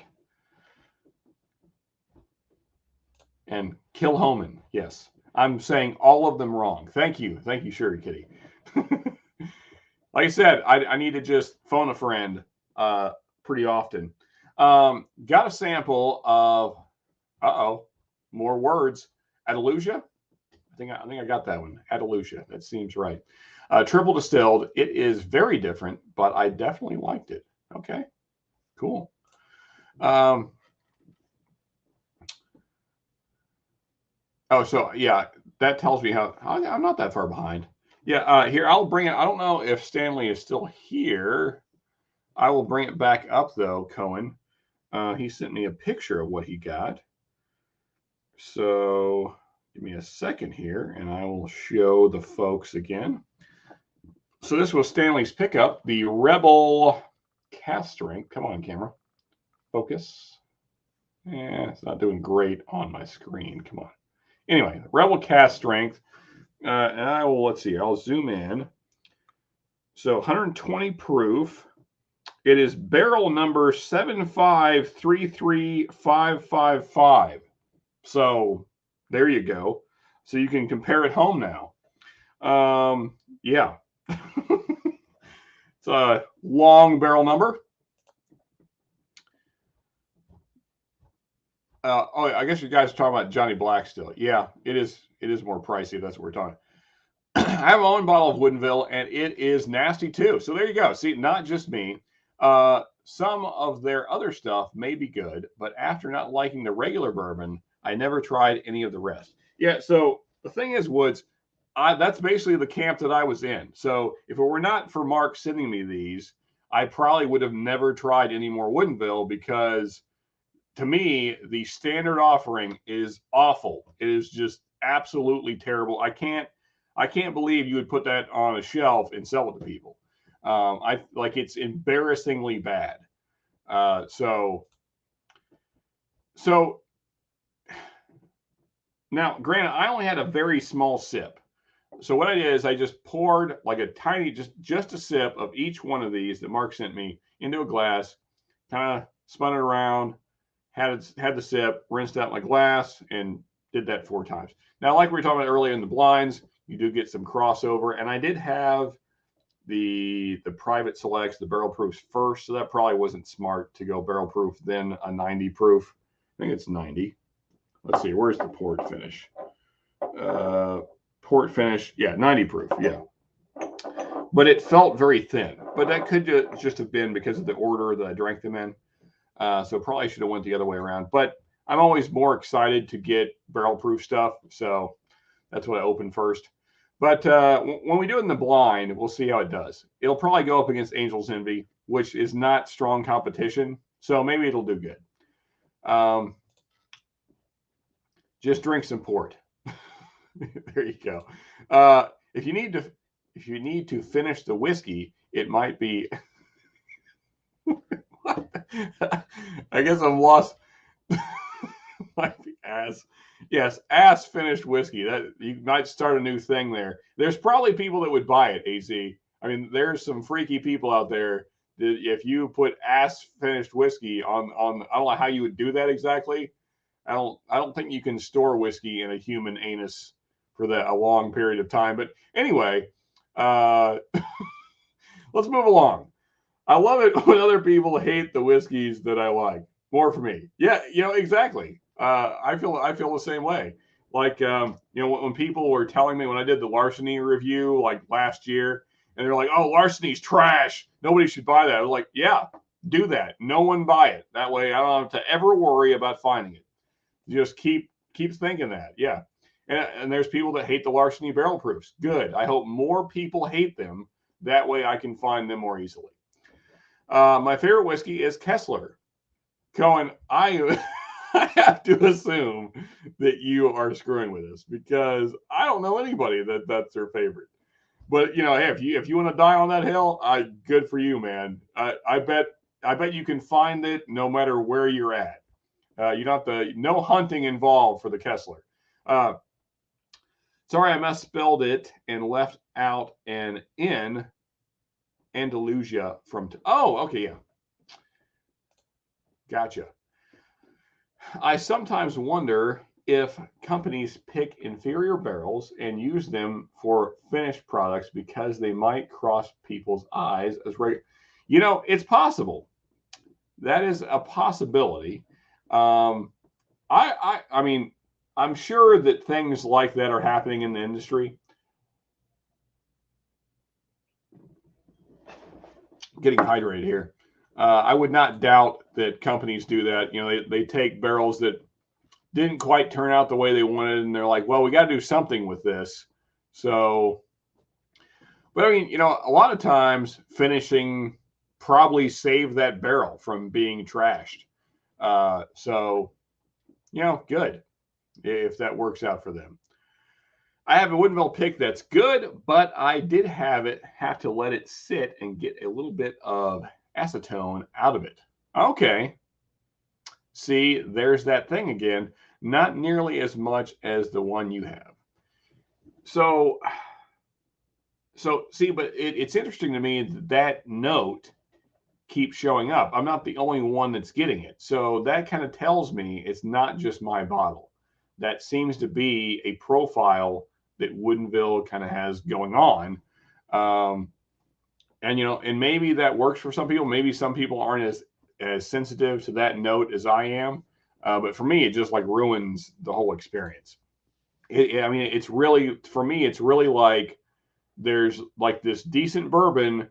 And Kilhoman. Yes. I'm saying all of them wrong. Thank you. Thank you, Sherry Kitty. Like I said, I need to just phone a friend pretty often. Got a sample of, more words, Andalusia. I think I got that one. Andalusia. That seems right. Triple distilled. It is very different, but I definitely liked it. Okay, cool. Oh, so yeah, that tells me how I'm not that far behind. Yeah, here I'll bring it. I don't know if Stanley is still here. I will bring it back up though, Cohen. He sent me a picture of what he got. So give me a second here, and I will show the folks again. So this was Stanley's pickup, the Rebel cast strength. Come on, camera. Focus. Yeah, it's not doing great on my screen. Come on. Anyway, Rebel cast strength. And I will, let's see, I'll zoom in. So 120 proof. It is barrel number 7533555. So there you go. So you can compare it home now. Yeah. It's a long barrel number. Oh, I guess you guys are talking about Johnny Black still. Yeah, it is more pricey. That's what we're talking. I have my own bottle of Woodinville, and it is nasty too. So there you go. See, not just me. Some of their other stuff may be good, but after not liking the regular bourbon, I never tried any of the rest. Yeah, so the thing is, Woods, that's basically the camp that I was in. So if it were not for Mark sending me these, I probably would have never tried any more Woodinville because to me, the standard offering is awful. It is just absolutely terrible. I can't believe you would put that on a shelf and sell it to people. I like it's embarrassingly bad. So now, granted, I only had a very small sip. So what I did is I just poured like a tiny, just a sip of each one of these that Mark sent me into a glass, kind of spun it around, had the sip, rinsed out my glass, and did that 4 times. Now, like we were talking about earlier in the blinds, you do get some crossover, and I did have the private selects, the barrel proofs first, so that probably wasn't smart to go barrel proof, then a 90 proof. I think it's 90. Let's see, where's the port finish? Port finish, yeah, 90 proof, yeah. But it felt very thin. But that could just have been because of the order that I drank them in. So probably should have went the other way around. But I'm always more excited to get barrel proof stuff. So that's what I opened first. But when we do it in the blind, we'll see how it does. It'll probably go up against Angel's Envy, which is not strong competition. So maybe it'll do good. Just drink some port. There you go. If you need to finish the whiskey, it might be. I guess I'm lost. Might be ass. Yes, ass finished whiskey. That you might start a new thing there. There's probably people that would buy it, AZ. I mean, there's some freaky people out there that if you put ass finished whiskey on I don't know how you would do that exactly. I don't think you can store whiskey in a human anus for a long period of time. But anyway, let's move along. I love it when other people hate the whiskeys that I like. More for me. Yeah, exactly. I feel the same way. Like when people were telling me when I did the Larceny review like last year, and they're like, "Oh, Larceny's trash. Nobody should buy that." I was like, "Yeah, do that. No one buy it. That way, I don't have to ever worry about finding it." Just keep thinking that. Yeah. And there's people that hate the Larceny barrel proofs. Good. I hope more people hate them. That way I can find them more easily. My favorite whiskey is Kessler. Cohen, I have to assume that you are screwing with us because I don't know anybody that's their favorite. But hey, if you want to die on that hill, good for you, man. I bet you can find it no matter where you're at. You don't have to, no hunting involved for the Kessler. Sorry, I misspelled it and left out an N. Andalusia from. Oh, okay, yeah. Gotcha. I sometimes wonder if companies pick inferior barrels and use them for finished products because they might cross people's eyes as it's possible. That is a possibility. I mean, I'm sure that things like that are happening in the industry. Getting hydrated here. I would not doubt that companies do that. You know, they take barrels that didn't quite turn out the way they wanted, and they're like, well, we got to do something with this. So, but I mean, you know, a lot of times finishing probably saved that barrel from being trashed. So, you know, good if that works out for them. I have a Woodinville pick that's good, but I did have to let it sit and get a little bit of acetone out of it. Okay. See, there's that thing again. Not nearly as much as the one you have. So see, but it's interesting to me that note keeps showing up. I'm not the only one that's getting it. So that kind of tells me it's not just my bottle. That seems to be a profile that Woodinville kind of has going on. And, you know, and maybe that works for some people. Maybe some people aren't as sensitive to that note as I am. But for me, it just like ruins the whole experience. I mean, it's really, for me, it's really like there's like this decent bourbon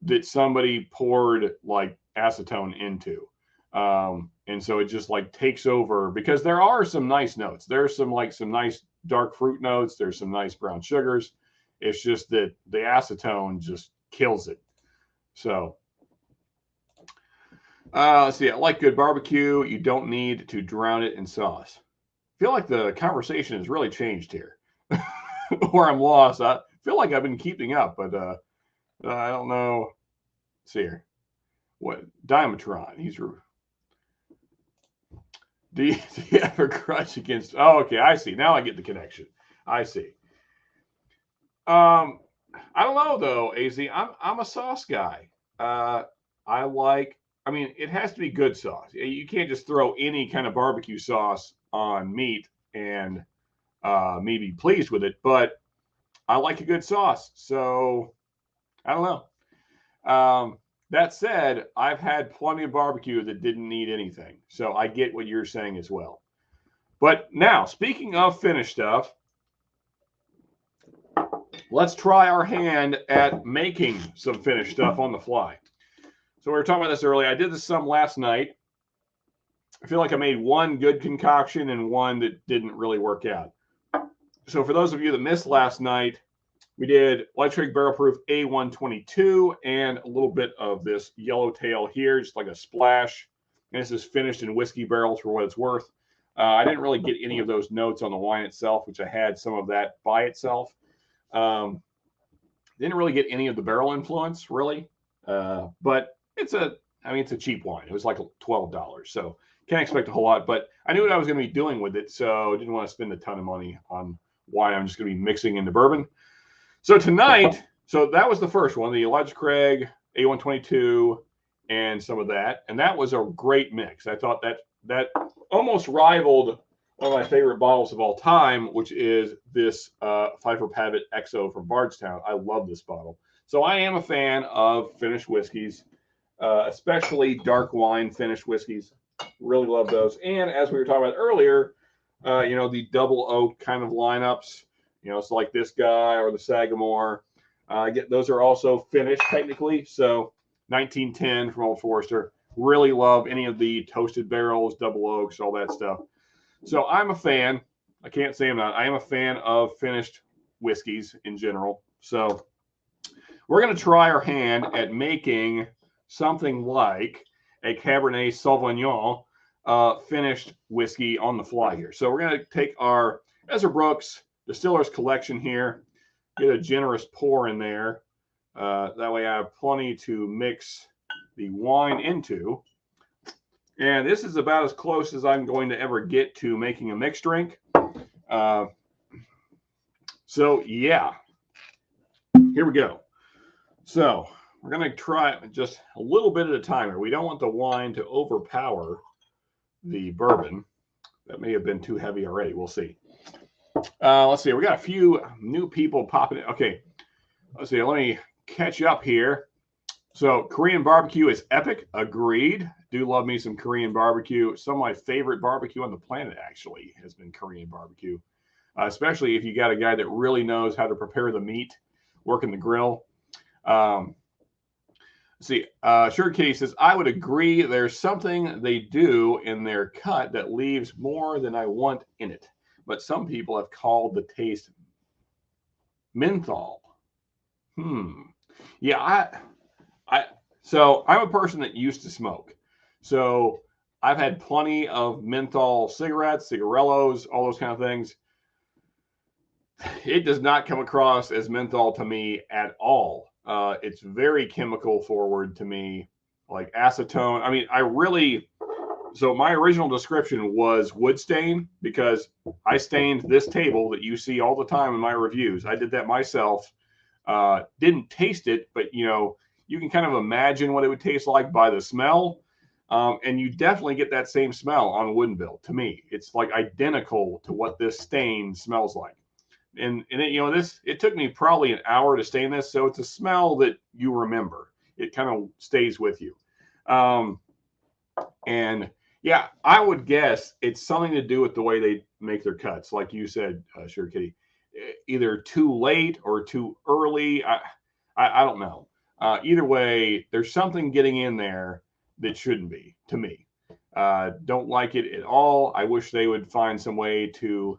that somebody poured like acetone into. And so it just like takes over, because there are some nice notes. There's some nice dark fruit notes. There's some nice brown sugars. It's just that the acetone just kills it. So let's see. I like good barbecue. You don't need to drown it in sauce. I feel like the conversation has really changed here, or I'm lost. I feel like I've been keeping up, but I don't know. Let's see here. What Diametron? Do you have a grudge against? Oh, okay, I see. Now I get the connection. I see. I don't know though, Az. I'm a sauce guy. I like. I mean, it has to be good sauce. You can't just throw any kind of barbecue sauce on meat and me be pleased with it. But I like a good sauce, so I don't know. That said, I've had plenty of barbecue that didn't need anything. So I get what you're saying as well. But now, speaking of finished stuff, let's try our hand at making some finished stuff on the fly. So we were talking about this earlier. I did this some last night. I feel like I made one good concoction and one that didn't really work out. So for those of you that missed last night, we did Electric Barrel Proof A122 and a little bit of this yellowtail here, just like a splash. And this is finished in whiskey barrels for what it's worth. I didn't really get any of those notes on the wine itself, which I had some of that by itself. Didn't really get any of the barrel influence, really. But it's a cheap wine. It was like $12, so can't expect a whole lot. But I knew what I was going to be doing with it, so I didn't want to spend a ton of money on wine. I'm just going to be mixing into bourbon. So tonight, so that was the first one, the Elijah Craig A122 and some of that. And that was a great mix. I thought that almost rivaled one of my favorite bottles of all time, which is this Pfeiffer Pavitt XO from Bardstown. I love this bottle. So I am a fan of finished whiskeys, especially dark wine finished whiskeys. Really love those. And as we were talking about earlier, you know, the double oak kind of lineups. You know, it's like this guy or the Sagamore. Those are also finished technically. So 1910 from Old Forester. Really love any of the toasted barrels, double oaks, all that stuff. So I'm a fan. I can't say I'm not. I am a fan of finished whiskeys in general. So we're going to try our hand at making something like a Cabernet Sauvignon finished whiskey on the fly here. So we're going to take our Ezra Brooks Distiller's Collection here, get a generous pour in there. That way I have plenty to mix the wine into. And this is about as close as I'm going to ever get to making a mixed drink. So yeah, here we go. So we're going to try just a little bit at a time here. We don't want the wine to overpower the bourbon. That may have been too heavy already. We'll see. Let's see. We got a few new people popping in. Okay. Let's see. Let me catch up here. So Korean barbecue is epic. Agreed. do love me some Korean barbecue. Some of my favorite barbecue on the planet actually has been Korean barbecue, especially if you got a guy that really knows how to prepare the meat, working the grill. See, Sugar Kitty says, I would agree. There's something they do in their cut that leaves more than I want in it. But some people have called the taste menthol. Yeah, so I'm a person that used to smoke. So I've had plenty of menthol cigarettes, cigarellos, all those kind of things. It does not come across as menthol to me at all. It's very chemical forward to me, like acetone. I mean, so my original description was wood stain because I stained this table that you see all the time in my reviews. I did that myself. Didn't taste it, but you can kind of imagine what it would taste like by the smell. And you definitely get that same smell on Woodenville. To me, it's like identical to what this stain smells like. And it took me probably an hour to stain this, so it's a smell that you remember. It kind of stays with you. And yeah, I would guess it's something to do with the way they make their cuts, like you said, Sugar Kitty. Either too late or too early. I don't know. Either way, there's something getting in there that shouldn't be, to me. Don't like it at all. I wish they would find some way to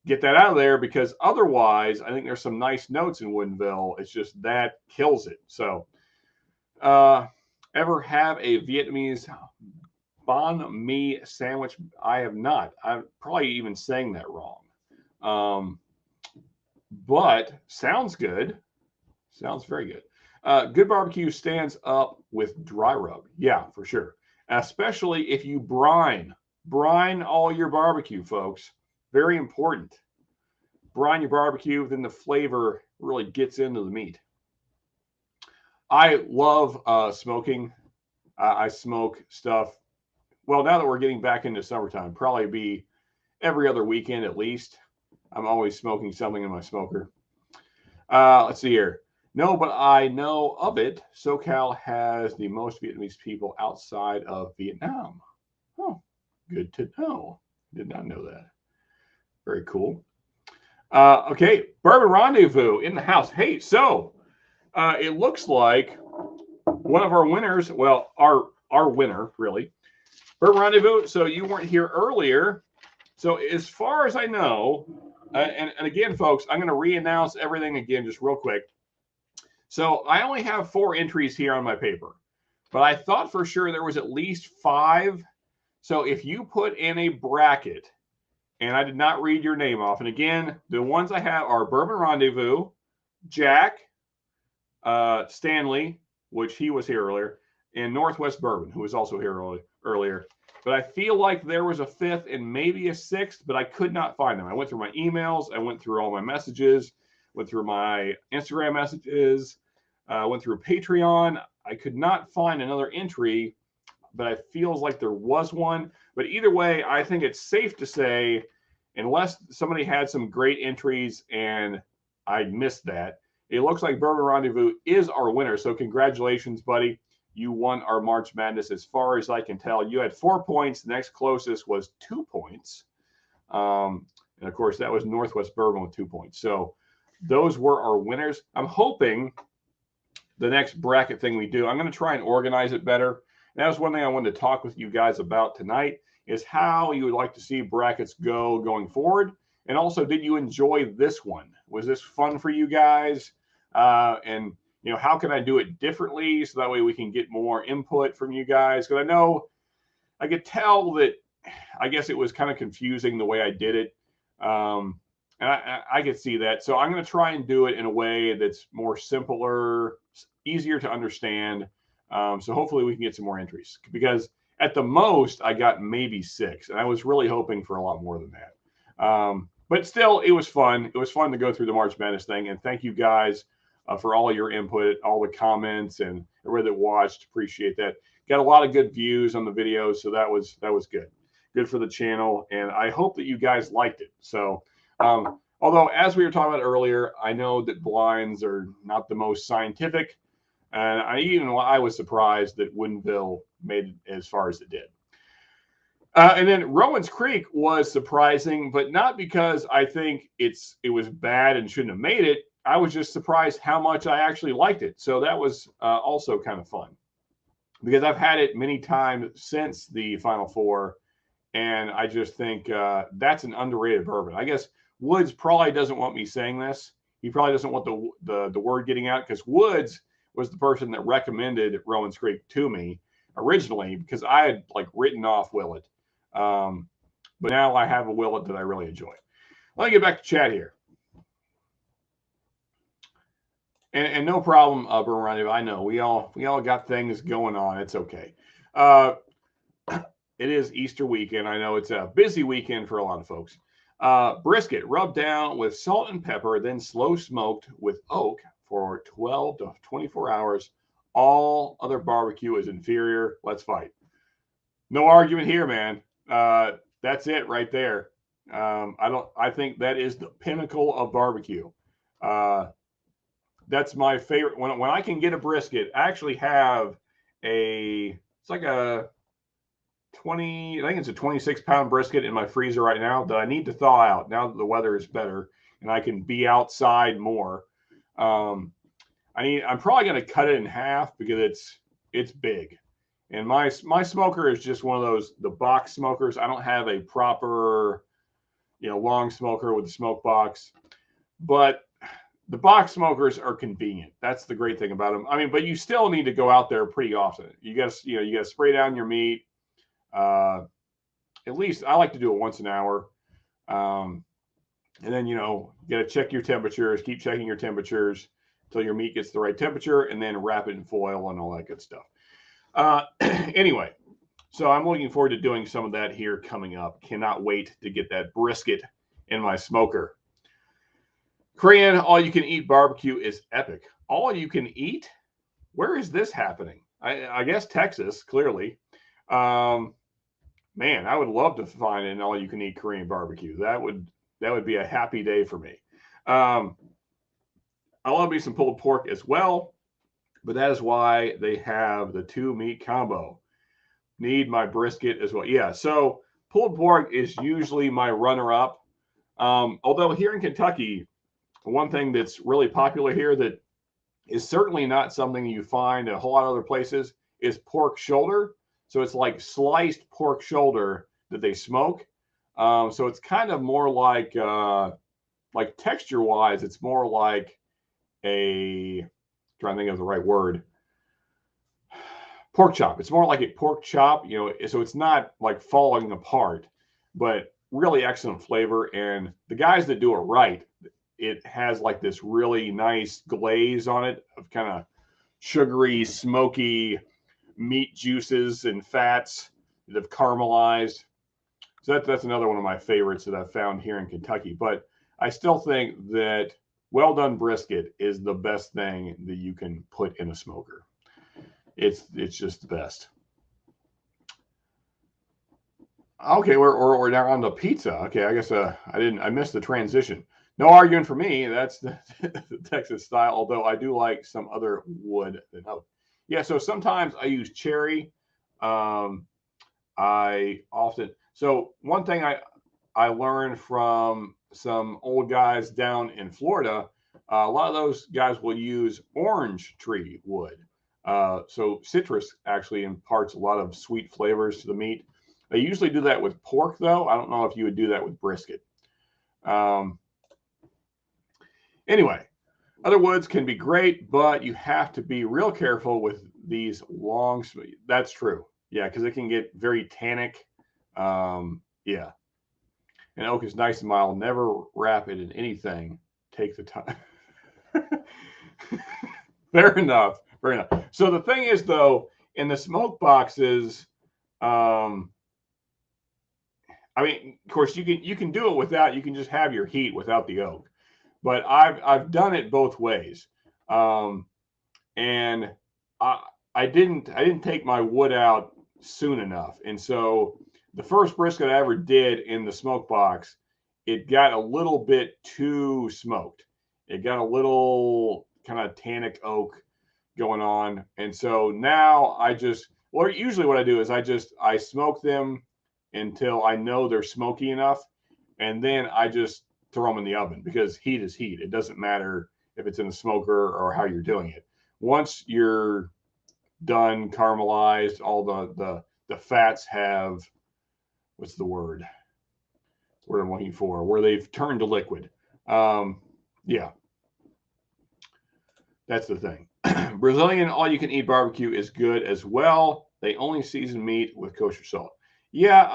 get that out of there, because otherwise, I think there's some nice notes in Woodenville. It's just that kills it. So, ever have a Vietnamese banh mi sandwich? I have not. I'm probably even saying that wrong. But sounds good. Sounds very good. Good barbecue stands up with dry rub. Yeah, for sure. Especially if you brine. Brine all your barbecue, folks. Very important. Brine your barbecue, then the flavor really gets into the meat. I love smoking. I smoke stuff. Well, now that we're getting back into summertime, probably be every other weekend at least. I'm always smoking something in my smoker. Let's see here. No, but I know of it. SoCal has the most Vietnamese people outside of Vietnam. Oh, good to know. Did not know that. Very cool. Okay, Bourbon Rendezvous in the house. Hey, so it looks like one of our winners, well, our winner, really, Bourbon Rendezvous. So you weren't here earlier. So as far as I know, and again, folks, I'm going to re-announce everything again just real quick. So I only have 4 entries here on my paper, but I thought for sure there was at least 5. So if you put in a bracket, and I did not read your name off, and again, the ones I have are Bourbon Rendezvous, Jack, Stanley, which he was here earlier, and Northwest Bourbon, who was also here earlier. But I feel like there was a 5th and maybe a 6th, but I could not find them. I went through my emails. I went through all my messages, went through my Instagram messages, went through Patreon. I could not find another entry, but it feels like there was one. But either way, I think it's safe to say, unless somebody had some great entries and I missed that, it looks like Bourbon Rendezvous is our winner. So congratulations, buddy. You won our March Madness. As far as I can tell, you had 4 points. The next closest was 2 points. And of course, that was Northwest Bourbon with 2 points. So those were our winners. I'm hoping the next bracket thing we do, I'm going to try and organize it better. And that was one thing I wanted to talk with you guys about tonight, is how you would like to see brackets going forward. And also, did you enjoy this one? Was this fun for you guys? And how can I do it differently so that way we can get more input from you guys? Because I know I could tell that I guess it was kind of confusing the way I did it. And I could see that. So I'm going to try and do it in a way that's more simpler, easier to understand. So hopefully we can get some more entries, because at the most I got maybe 6, and I was really hoping for a lot more than that. But still, it was fun. It was fun to go through the March Madness thing, and thank you guys for all your input, all the comments, and everybody that watched. Appreciate that. Got a lot of good views on the videos, so that was good. Good for the channel, and I hope that you guys liked it. So, although as we were talking about earlier, I know that blinds are not the most scientific. And I was surprised that Woodinville made it as far as it did. And then Rowan's Creek was surprising, but not because I think it was bad and shouldn't have made it. I was just surprised how much I actually liked it. So that was also kind of fun because I've had it many times since the Final Four, and I just think that's an underrated bourbon. I guess Woods probably doesn't want me saying this. He probably doesn't want the word getting out because Woods was the person that recommended Rowan's Creek to me originally because I had like written off Willet. But now I have a Willet that I really enjoy. Let me get back to chat here. And no problem, Bourbon Rendezvous. I know we all got things going on. It's okay. It is Easter weekend. I know it's a busy weekend for a lot of folks. Brisket rubbed down with salt and pepper, then slow smoked with oak for 12 to 24 hours. All other barbecue is inferior. Let's fight. No argument here, man. That's it right there. I think that is the pinnacle of barbecue. That's my favorite. When I can get a brisket, I actually have it's like a 20, I think it's a 26-pound brisket in my freezer right now that I need to thaw out now that the weather is better and I can be outside more. I'm probably going to cut it in half because it's big. And my smoker is just one of the box smokers. I don't have a proper, long smoker with a smoke box. But the box smokers are convenient. That's the great thing about them. I mean, but you still need to go out there pretty often. You got to spray down your meat. At least I like to do it once an hour. And then, you got to check your temperatures, keep checking your temperatures until your meat gets the right temperature, and then wrap it in foil and all that good stuff. Anyway, so I'm looking forward to doing some of that here coming up. Cannot wait to get that brisket in my smoker. Korean all-you-can-eat barbecue is epic. All you can eat? Where is this happening? I guess Texas, clearly. Man, I would love to find an all-you-can-eat Korean barbecue. That would be a happy day for me. I love me some pulled pork as well, but that is why they have the 2-meat combo. Need my brisket as well. Yeah, so pulled pork is usually my runner-up. Although here in Kentucky, one thing that's really popular here that is certainly not something you find a whole lot of other places is pork shoulder. So it's like sliced pork shoulder that they smoke. So it's kind of more like texture-wise, it's more like trying to think of the right word, pork chop. It's more like a pork chop, so it's not like falling apart, but really excellent flavor. And the guys that do it right, it has like this really nice glaze on it of kind of sugary, smoky meat juices and fats that have caramelized. So that's another one of my favorites that I've found here in Kentucky. But I still think that well done brisket is the best thing that you can put in a smoker. It's just the best. Okay, we're now on to pizza. Okay, I guess I missed the transition. No arguing for me. That's the Texas style, although I do like some other wood than oak. Yeah, so sometimes I use cherry. So one thing I learned from some old guys down in Florida, a lot of those guys will use orange tree wood. So citrus actually imparts a lot of sweet flavors to the meat. They usually do that with pork, though. I don't know if you would do that with brisket. Anyway, other woods can be great, but you have to be real careful with these long. That's true. Yeah, because it can get very tannic. Yeah. And oak is nice and mild. Never wrap it in anything. Take the time. Fair enough. Fair enough. So the thing is, though, in the smoke boxes, of course, you can do it without. You can just have your heat without the oak. But I've done it both ways, and I didn't take my wood out soon enough, and so the first brisket I ever did in the smoke box, it got a little bit too smoked. It got a little kind of tannic oak, going on. And so now well, usually what I do is I smoke them until I know they're smoky enough. And then I just throw them in the oven because heat is heat. It doesn't matter if it's in a smoker or how you're doing it. Once you're done caramelized, all the fats have, what's the word I'm looking for, where they've turned to liquid. Yeah, that's the thing. Brazilian all-you-can-eat barbecue is good as well. They only season meat with kosher salt. Yeah,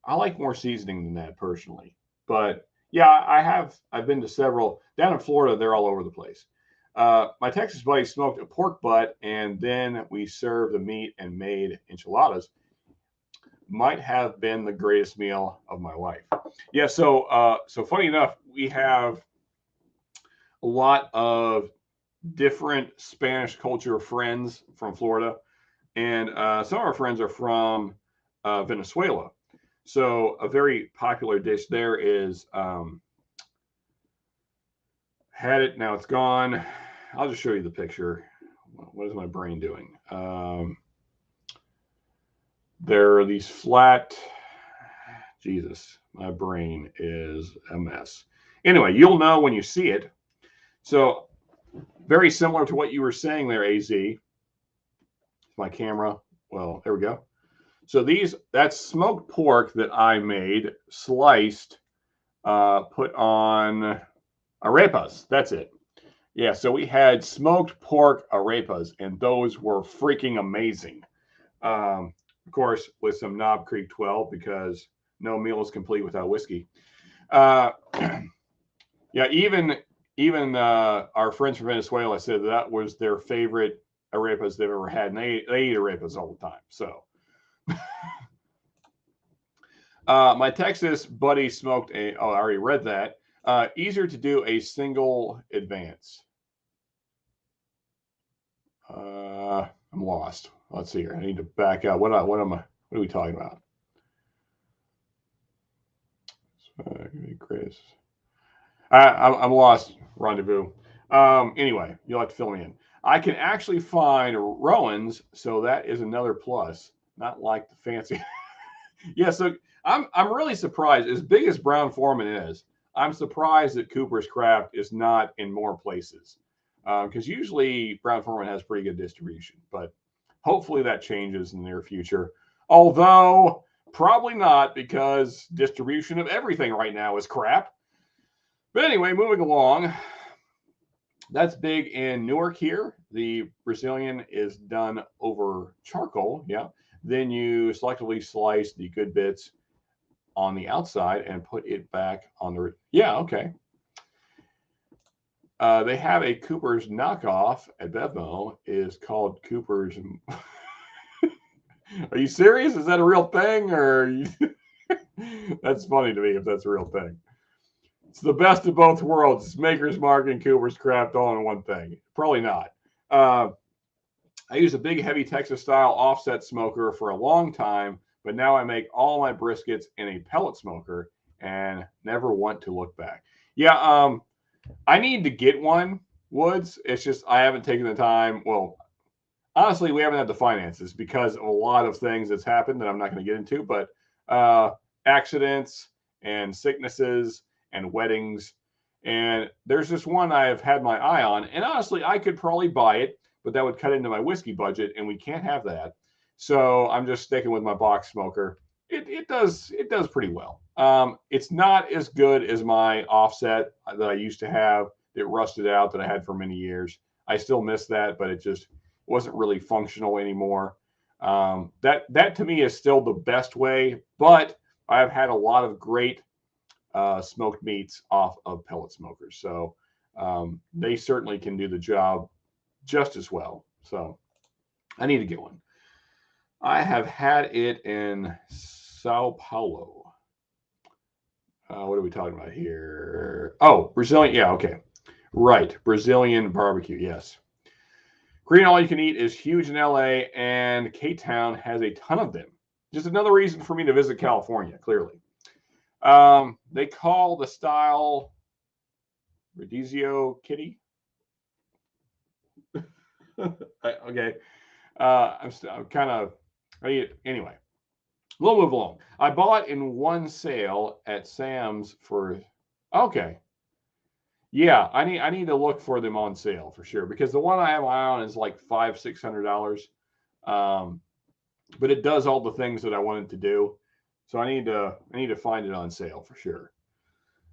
I like more seasoning than that personally. But yeah, I've been to several down in Florida. They're all over the place. My Texas buddy smoked a pork butt, and then we served the meat and made enchiladas. Might have been the greatest meal of my life. Yeah. So funny enough, we have a lot of different Spanish culture friends from Florida, and some of our friends are from Venezuela. So a very popular dish there is had it, now it's gone. I'll just show you the picture. What is my brain doing? There are these flat. Jesus, my brain is a mess. Anyway, you'll know when you see it. So very similar to what you were saying there, AZ. My camera. Well, there we go. So that's smoked pork that I made, sliced, put on arepas. That's it. Yeah, so we had smoked pork arepas, and those were freaking amazing. Of course, with some Knob Creek 12, because no meal is complete without whiskey. Yeah, even our friends from Venezuela said that was their favorite arepas they've ever had, and they eat arepas all the time. So my Texas buddy smoked I already read that. Easier to do a single advance. I'm lost. Let's see here. I need to back up. What are we talking about? Chris. I'm lost. Rendezvous. Anyway, you'll have to fill me in. I can actually find Rowan's, so that is another plus. Not like the fancy. Yeah, so I'm really surprised. As big as Brown-Forman is, I'm surprised that Cooper's Craft is not in more places. Because usually Brown-Forman has pretty good distribution, but hopefully that changes in the near future. Although probably not, because distribution of everything right now is crap. But anyway, moving along. That's big in Newark here. The Brazilian is done over charcoal. Yeah. Then you selectively slice the good bits on the outside and put it back on the. Yeah. Okay. They have a Cooper's knockoff at Bevmo. Is called Cooper's. Are you serious? Is that a real thing, or? That's funny to me if that's a real thing. It's the best of both worlds. It's Maker's Mark and Cooper's Craft all in one thing. Probably not. I used a big, heavy Texas-style offset smoker for a long time, but now I make all my briskets in a pellet smoker and never want to look back. Yeah, I need to get one, Woods. It's just I haven't taken the time. Well, honestly, we haven't had the finances because of a lot of things that's happened that I'm not going to get into, but accidents and sicknesses and weddings. And there's this one I've had my eye on. And honestly, I could probably buy it, but that would cut into my whiskey budget, and we can't have that. So I'm just sticking with my box smoker. It does pretty well. It's not as good as my offset that I used to have that rusted out that I had for many years. I still miss that, but it just wasn't really functional anymore. That to me is still the best way, but I've had a lot of great smoked meats off of pellet smokers. So they certainly can do the job just as well. So I need to get one. I have had it in Sao Paulo. What are we talking about here? Oh, Brazilian. Yeah, okay. Right. Brazilian barbecue. Yes. Korean all you can eat is huge in LA, and K-Town has a ton of them. Just another reason for me to visit California, clearly. They call the style Radizio Kitty. Okay. I'm kind of anyway. We'll move along. I bought in one sale at Sam's for okay. Yeah, I need to look for them on sale for sure because the one I have on is like $500-600. Um, but it does all the things that I wanted to do. So I need to find it on sale for sure.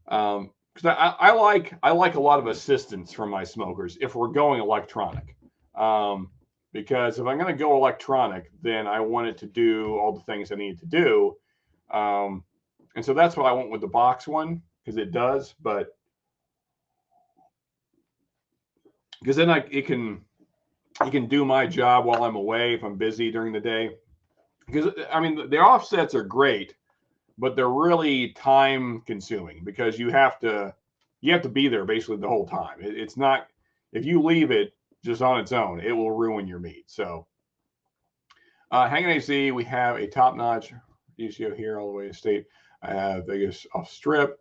Because I like a lot of assistance from my smokers if we're going electronic. Um, because if I'm going to go electronic, then I want it to do all the things I need to do. Um, and so that's what I went with the box one because it does. But because then it can do my job while I'm away if I'm busy during the day. Because I mean the offsets are great, but they're really time consuming because you have to be there basically the whole time. It's not if you leave it just on its own, it will ruin your meat. So Hanging AC, we have a top notch DCO here all the way to state. I have Vegas off strip.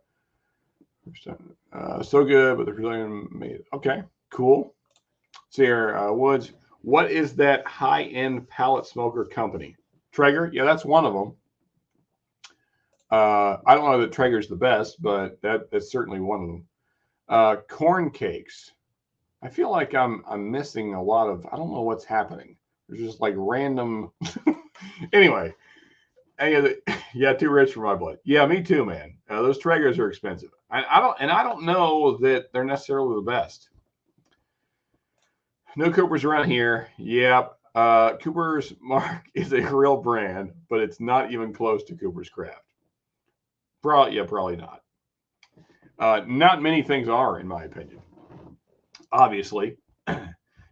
So good, but the Brazilian made okay, cool. See here, Woods. What is that high end pallet smoker company? Traeger? Yeah, that's one of them. I don't know that Traeger's the best, but that's certainly one of them. Corn cakes. I feel like I'm missing a lot of. I don't know what's happening. There's just like random. Anyway, yeah, too rich for my blood. Yeah, me too, man. Those Traegers are expensive. I don't know that they're necessarily the best. No Coopers around here. Yep. Cooper's Mark is a real brand, but it's not even close to Cooper's Craft. Probably not. Not many things are, in my opinion. Obviously,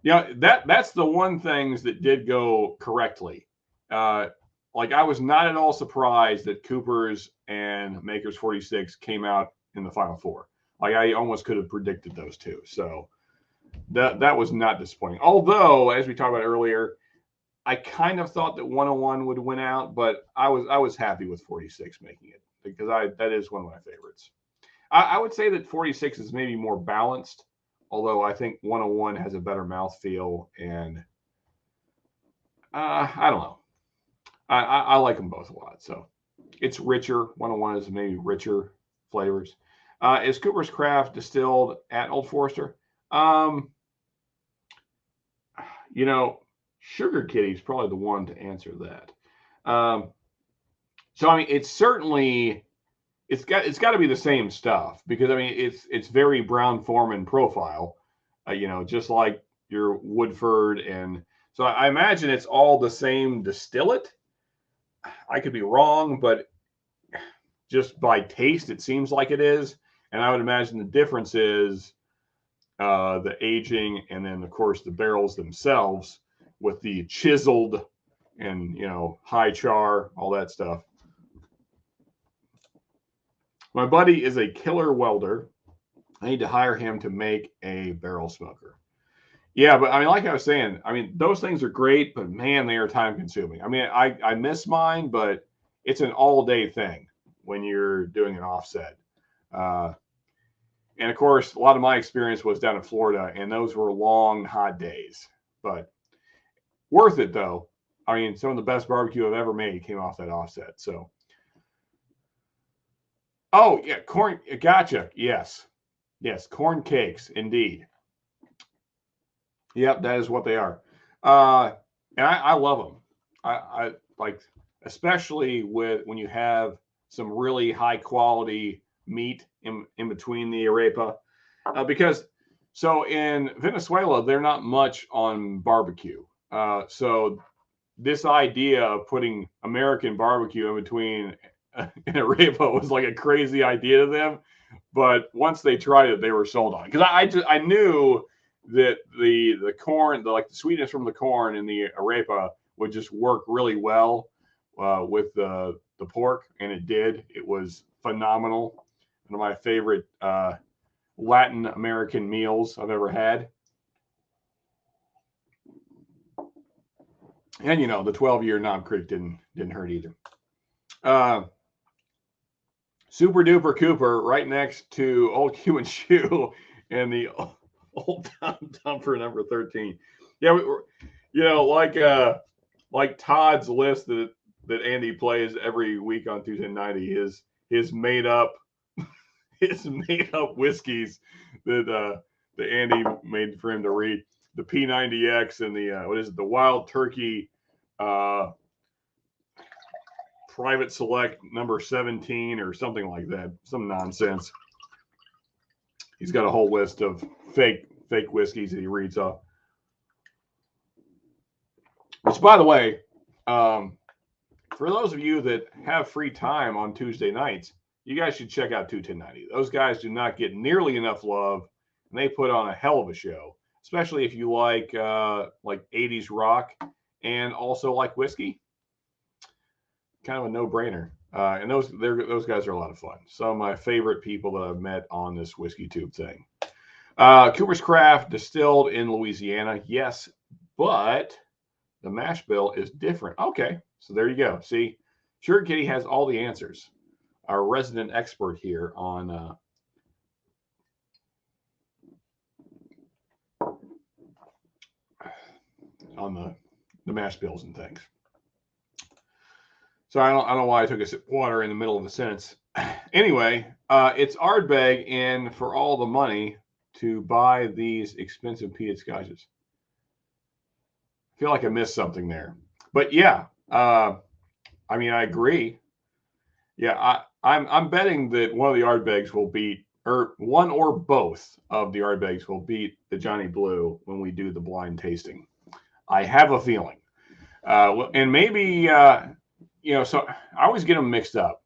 that's the one things that did go correctly. Like I was not at all surprised that Cooper's and Maker's 46 came out in the Final Four. Like I almost could have predicted those two. So that was not disappointing. Although, as we talked about earlier, I kind of thought that 101 would win out, but I was happy with 46 making it because that is one of my favorites. I would say that 46 is maybe more balanced, although I think 101 has a better mouthfeel and I don't know. I like them both a lot. So it's richer. 101 is maybe richer flavors. Is Cooper's Craft distilled at Old Forester? Um, Sugar Kitty's probably the one to answer that. So I mean, it's got to be the same stuff because I mean it's very Brown Forman profile, just like your Woodford, and so I imagine it's all the same distillate. I could be wrong, but just by taste, it seems like it is, and I would imagine the difference is the aging, and then of course the barrels themselves with the chiseled and high char, all that stuff. My buddy is a killer welder. I need to hire him to make a barrel smoker. Yeah, but I mean, like I was saying, I mean, those things are great, but man, they are time consuming. I mean, I miss mine, but it's an all day thing when you're doing an offset. Uh, and of course, a lot of my experience was down in Florida, and those were long, hot days, but worth it though. I mean, some of the best barbecue I've ever made came off that offset. So, oh yeah, corn. Gotcha. Yes, corn cakes indeed. Yep, that is what they are. Uh, and I love them. I like, especially when you have some really high quality meat in between the arepa, because so in Venezuela they're not much on barbecue. So this idea of putting American barbecue in between an arepa was like a crazy idea to them. But once they tried it, they were sold on it because I knew that the corn, the sweetness from the corn in the arepa would just work really well with the pork, and it did. It was phenomenal. One of my favorite Latin American meals I've ever had. And the 12-year Knob Creek didn't hurt either. Super Duper Cooper right next to Old Q and Shoe and the Old Town Dumper number 13. Yeah, like Todd's list that Andy plays every week on 21090, his made up his made up whiskeys that Andy made for him to read. The P90X and the what is it? The Wild Turkey Private Select number 17 or something like that. Some nonsense. He's got a whole list of fake whiskeys that he reads off. Which, by the way, for those of you that have free time on Tuesday nights, you guys should check out 21090. Those guys do not get nearly enough love, and they put on a hell of a show, especially if you like 80s rock and also like whiskey. Kind of a no-brainer. And those guys are a lot of fun. Some of my favorite people that I've met on this whiskey tube thing. Cooper's Craft, distilled in Louisiana, yes, but the mash bill is different. Okay, so there you go. See, Sugar Kitty has all the answers. Our resident expert here on the mash bills and things. So I don't know why I took a sip of water in the middle of the sentence. Anyway, it's Ardbeg in for all the money to buy these expensive peated scotches. I feel like I missed something there, but yeah, I mean, I agree. Yeah, I'm betting that one of the Ardbegs will beat, or one or both of the Ardbegs will beat the Johnny Blue when we do the blind tasting. I have a feeling, and maybe so I always get them mixed up.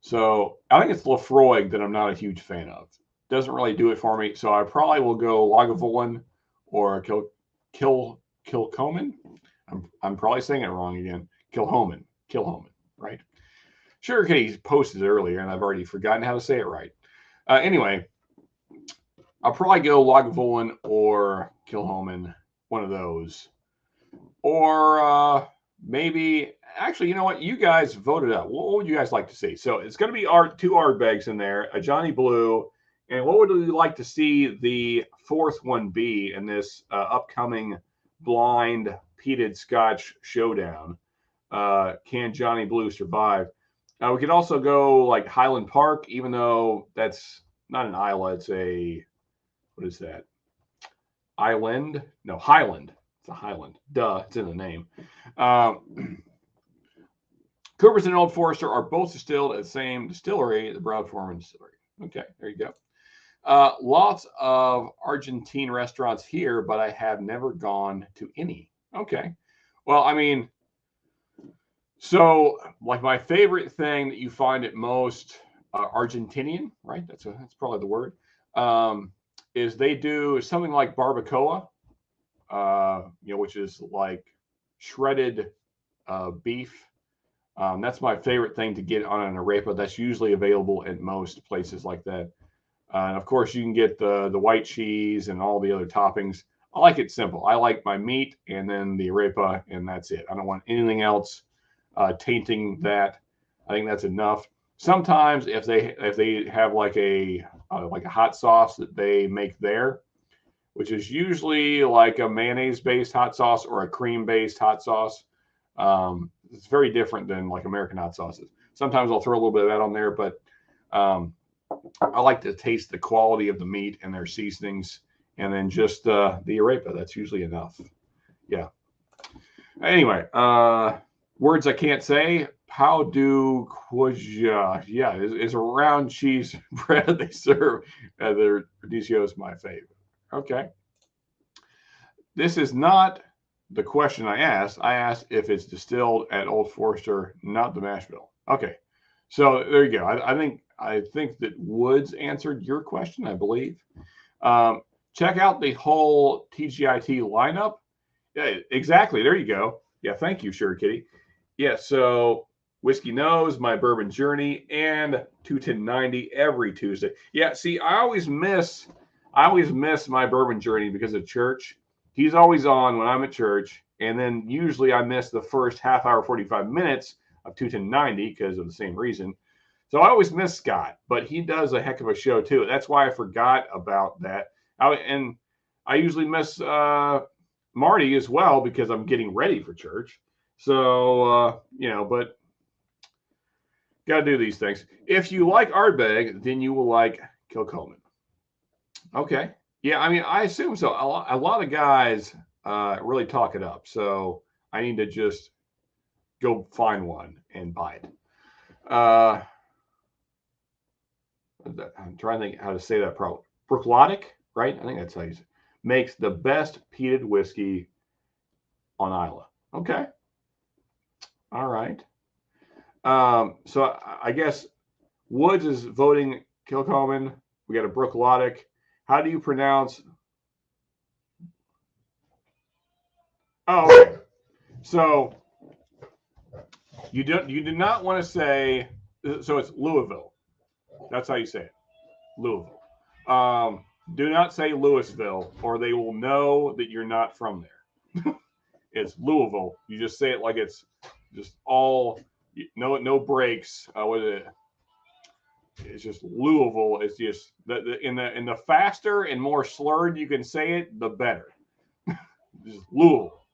So I think it's Lafroig that I'm not a huge fan of. Doesn't really do it for me. So I probably will go Lagavulin or Kilchoman. I'm probably saying it wrong again. Kilchoman, right? Sugar Kitty posted it earlier, and I've already forgotten how to say it right. Anyway, I'll probably go Lagavulin or Kilchoman, one of those. Or maybe, actually, you know what? You guys voted up. What would you guys like to see? So it's going to be two Ardbegs in there, a Johnny Blue, and what would you like to see the fourth one be in this upcoming blind peated Scotch showdown? Can Johnny Blue survive? We could also go like Highland Park, even though that's not an Isla. It's a, what is that? Island? No, Highland. It's a Highland. Duh, it's in the name. Coopers and Old Forester are both distilled at the same distillery, the Broad-Forman Distillery. Okay, there you go. Lots of Argentine restaurants here, but I have never gone to any. Okay. Well, I mean, so like my favorite thing that you find at most Argentinian, right? That's probably the word. Is they do something like barbacoa, which is like shredded beef. That's my favorite thing to get on an arepa. That's usually available at most places like that. And of course, you can get the white cheese and all the other toppings. I like it simple. I like my meat and then the arepa, and that's it. I don't want anything else tainting that. I think that's enough. Sometimes if they have like a hot sauce that they make there, which is usually like a mayonnaise-based hot sauce or a cream-based hot sauce. It's very different than like American hot sauces. Sometimes I'll throw a little bit of that on there, but I like to taste the quality of the meat and their seasonings, and then just the arepa. That's usually enough. Yeah. Anyway, words I can't say. How do quajia? Yeah, is a round cheese bread they serve at their Radicchio is my favorite. Okay. This is not the question I asked. I asked if it's distilled at Old Forester, not the mash bill. Okay. So there you go. I think that Woods answered your question, I believe. Check out the whole TGIT lineup. Yeah, exactly. There you go. Yeah, thank you, Sugar Kitty. Yeah, so Whiskey Knows, My Bourbon Journey, and 21090 every Tuesday. Yeah, see, I always miss My Bourbon Journey because of church. He's always on when I'm at church, and then usually I miss the first half hour, 45 minutes of 21090 because of the same reason. So I always miss Scott, but he does a heck of a show too. That's why I forgot about that. I usually miss Marty as well because I'm getting ready for church. So, but got to do these things. If you like Ardbeg, then you will like Kilchoman. Okay. Yeah, I mean, I assume so. A lot of guys really talk it up. So I need to just go find one and buy it. I'm trying to think how to say that probably. Brooklotic, right? I think that's how you say it. Makes the best peated whiskey on Isla. Okay. All right. So I guess Woods is voting Kilchoman. We got a Brooklotic. How do you pronounce? Oh, okay. So you do not want to say. So it's Louisville. That's how you say it. Louisville. Do not say Louisville, or they will know that you're not from there. It's Louisville. You just say it like it's just all no breaks. What is it? It's just Louisville. It's just in the faster and more slurred you can say it, the better. Just Louisville.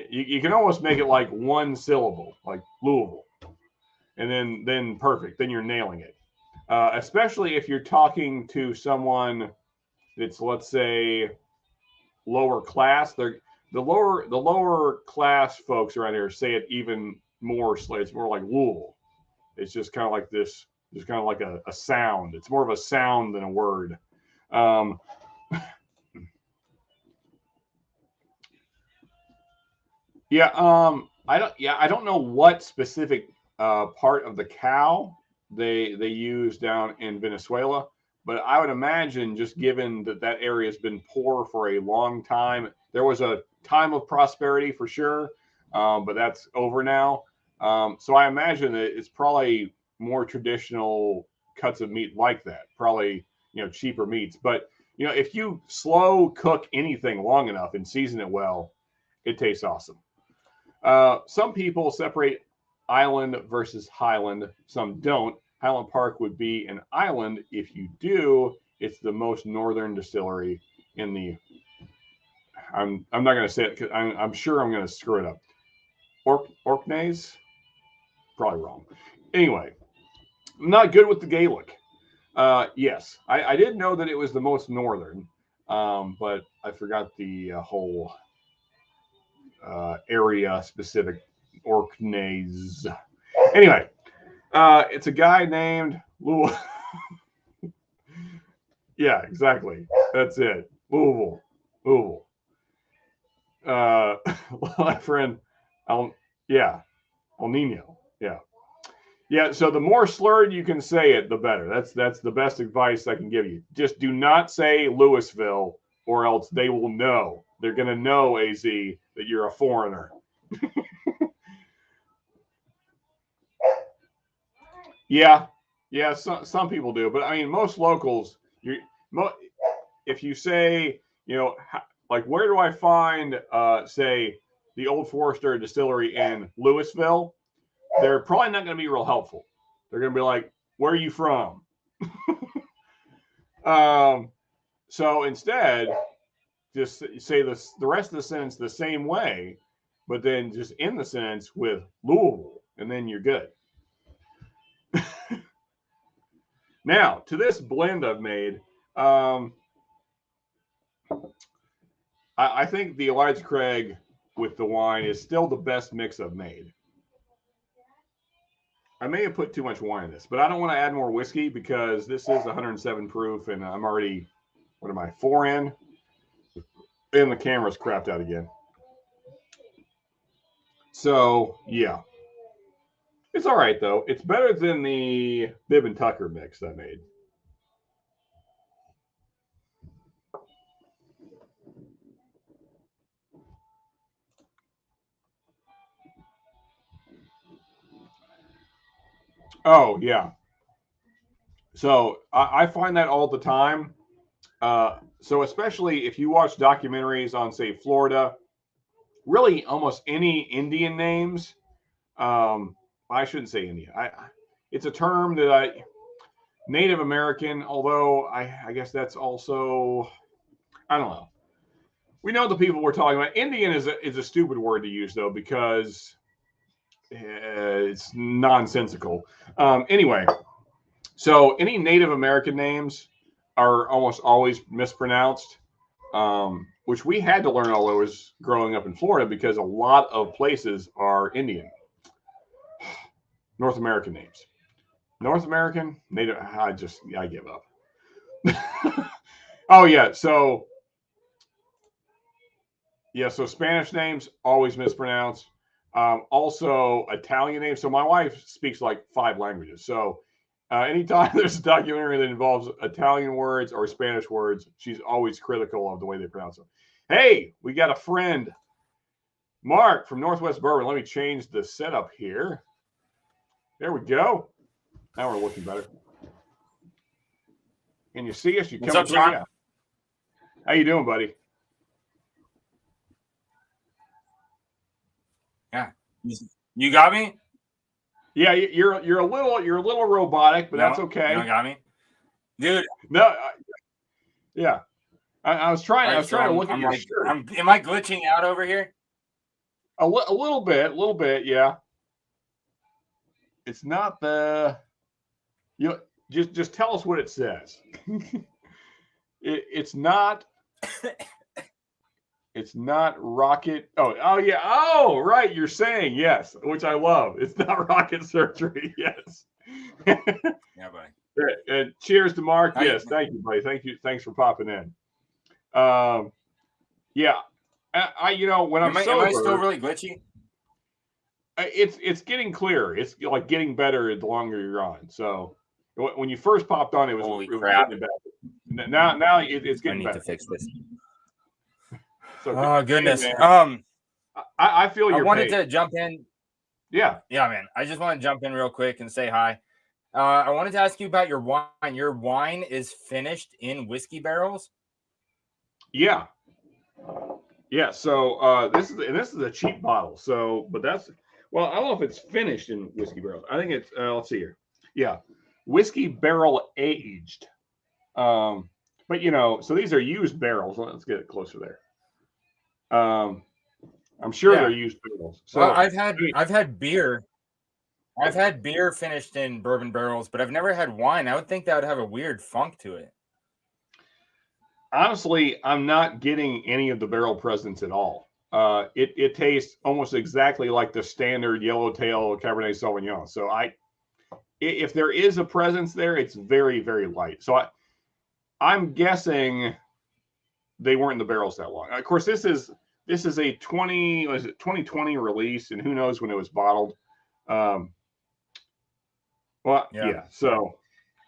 You can almost make it like one syllable, like Louisville, and then perfect. Then you're nailing it. Especially if you're talking to someone that's, let's say, lower class. The lower class folks around here say it even more. It's more like Louisville. It's just kind of like this. Just kind of like a sound. It's more of a sound than a word. I don't know what specific part of the cow they use down in Venezuela, but I would imagine, just given that area has been poor for a long time, there was a time of prosperity for sure, but that's over now. So I imagine that it's probably more traditional cuts of meat like that, probably cheaper meats. But if you slow cook anything long enough and season it well, it tastes awesome. Some people separate island versus highland. Some don't. Highland Park would be an island. If you do, it's the most northern distillery in the. I'm not going to say it because I'm sure I'm going to screw it up. Orkneys? Probably wrong. Anyway, I'm not good with the Gaelic. Yes, I did know that it was the most northern, but I forgot the whole area specific Orkneys. Anyway, it's a guy named Louisville. Yeah, exactly. That's it. Louisville. Louisville. My friend, El Nino. Yeah. Yeah, so the more slurred you can say it, the better. That's the best advice I can give you. Just do not say Louisville, or else they will know. They're going to know, AZ, that you're a foreigner. Yeah, some people do, but I mean, most locals, if you say, like, where do I find, say, the Old Forester Distillery in Louisville? They're probably not going to be real helpful. They're going to be like, where are you from? So instead, just say the rest of the sentence the same way, but then just end the sentence with Louisville, and then you're good. Now, to this blend I've made, I think the Elijah Craig with the wine is still the best mix I've made. I may have put too much wine in this, but I don't want to add more whiskey because this is 107 proof, and I'm already, 4 in? And the camera's crapped out again. So, yeah. It's all right, though. It's better than the Bibb and Tucker mix I made. Oh, yeah. So I find that all the time. So especially if you watch documentaries on, say, Florida, really almost any Indian names. I shouldn't say Indian. It's a term that Native American, although I guess that's also, I don't know. we know the people we're talking about. Indian is a stupid word to use though because it's nonsensical. Anyway, so any Native American names are almost always mispronounced, which we had to learn all I was growing up in Florida because a lot of places are Indian. North American names. North American, Native, I give up. Oh, yeah. So Spanish names, always mispronounced. Also, Italian names. So my wife speaks like 5 languages. So anytime there's a documentary that involves Italian words or Spanish words, she's always critical of the way they pronounce them. Hey, we got a friend, Mark from Northwest Bourbon. Let me change the setup here. There we go. Now we're looking better. Can you see us? You What's up, Sean? Yeah. How you doing, buddy? Yeah. You got me? Yeah, you're a little robotic, but that's okay. You got me, dude. No, yeah. I was trying to look at your shirt. Am I glitching out over here? A little bit, yeah. It's not the. You just tell us what it says. It's not. It's not rocket. Oh yeah. Oh right. You're saying yes, which I love. It's not rocket surgery. Yes. Yeah, buddy. And cheers to Mark. Yes, thank you, buddy. Thank you. Thanks for popping in. Yeah. When I'm sober, am I still really glitchy? It's getting clearer. It's like getting better the longer you're on. So when you first popped on, it was crap. Now it's getting better. I need to fix this. So, oh goodness. I feel your I wanted pain. to jump in. Yeah, man. I just want to jump in real quick and say hi. I wanted to ask you about your wine. Your wine is finished in whiskey barrels. Yeah. So this is a cheap bottle. So, but that's I don't know if it's finished in whiskey barrels. I think it's let's see here. Yeah, whiskey barrel aged. But so these are used barrels. Let's get it closer there. I'm sure they're used barrels. So I've had beer. I've had beer finished in bourbon barrels, but I've never had wine. I would think that would have a weird funk to it. Honestly, I'm not getting any of the barrel presence at all. It tastes almost exactly like the standard yellowtail Cabernet Sauvignon. So if there is a presence there, it's very, very light. So I'm guessing they weren't in the barrels that long. Of course, this is a 2020 release, and who knows when it was bottled. Yeah. So,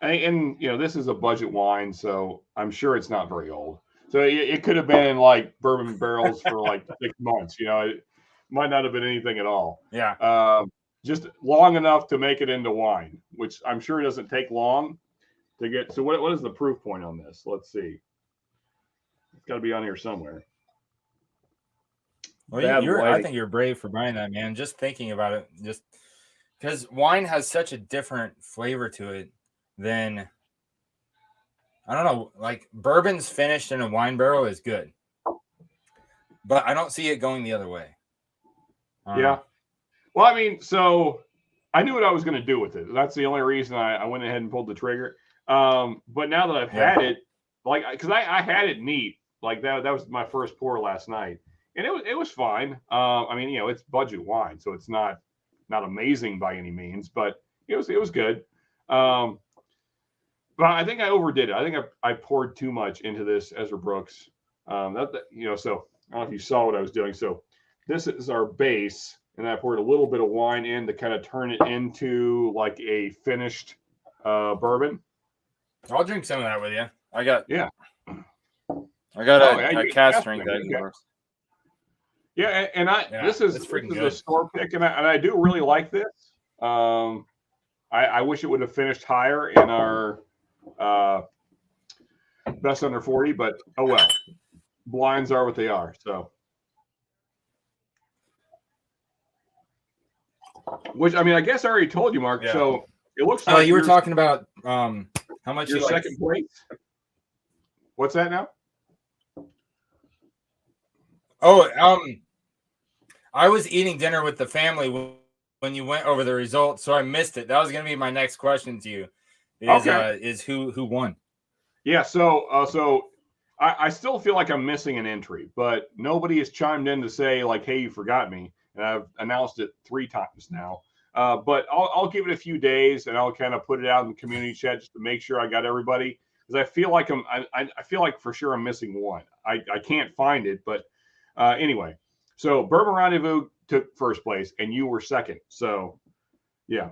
and this is a budget wine, so I'm sure it's not very old. So it could have been in like bourbon barrels for like 6 months. It might not have been anything at all. Yeah. Just long enough to make it into wine, which I'm sure doesn't take long to get. So what is the proof point on this? Let's see. It's got to be on here somewhere. Well, I think you're brave for buying that, man. Just thinking about it, just because wine has such a different flavor to it than, I don't know, like bourbon's finished in a wine barrel is good, but I don't see it going the other way. Yeah. Well, I mean, so I knew what I was going to do with it. That's the only reason I went ahead and pulled the trigger. But now that I've had it, like, because I had it neat, like that was my first pour last night, and it was fine. I mean, it's budget wine, so it's not amazing by any means, but it was good. But I think I overdid it. I think I poured too much into this Ezra Brooks. So I don't know if you saw what I was doing. So this is our base, and I poured a little bit of wine in to kind of turn it into like a finished bourbon. I'll drink some of that with you. I got a cast strength that works. Yeah, and this is a store pick, and I do really like this. I wish it would have finished higher in our best under 40, but oh well. Blinds are what they are. So, which I mean, I guess I already told you, Mark. Yeah. So it looks like you were talking about how much your second place. What's that now? Oh, I was eating dinner with the family when you went over the results, so I missed it. That was going to be my next question to you. Is who won? Yeah, so I still feel like I'm missing an entry, but nobody has chimed in to say like, "Hey, you forgot me," and I've announced it 3 times now. But I'll give it a few days, and I'll kind of put it out in the community chat just to make sure I got everybody, because I feel like I feel like for sure I'm missing one. I can't find it, but anyway. So Bourbon Rendezvous took first place, and you were second. So yeah.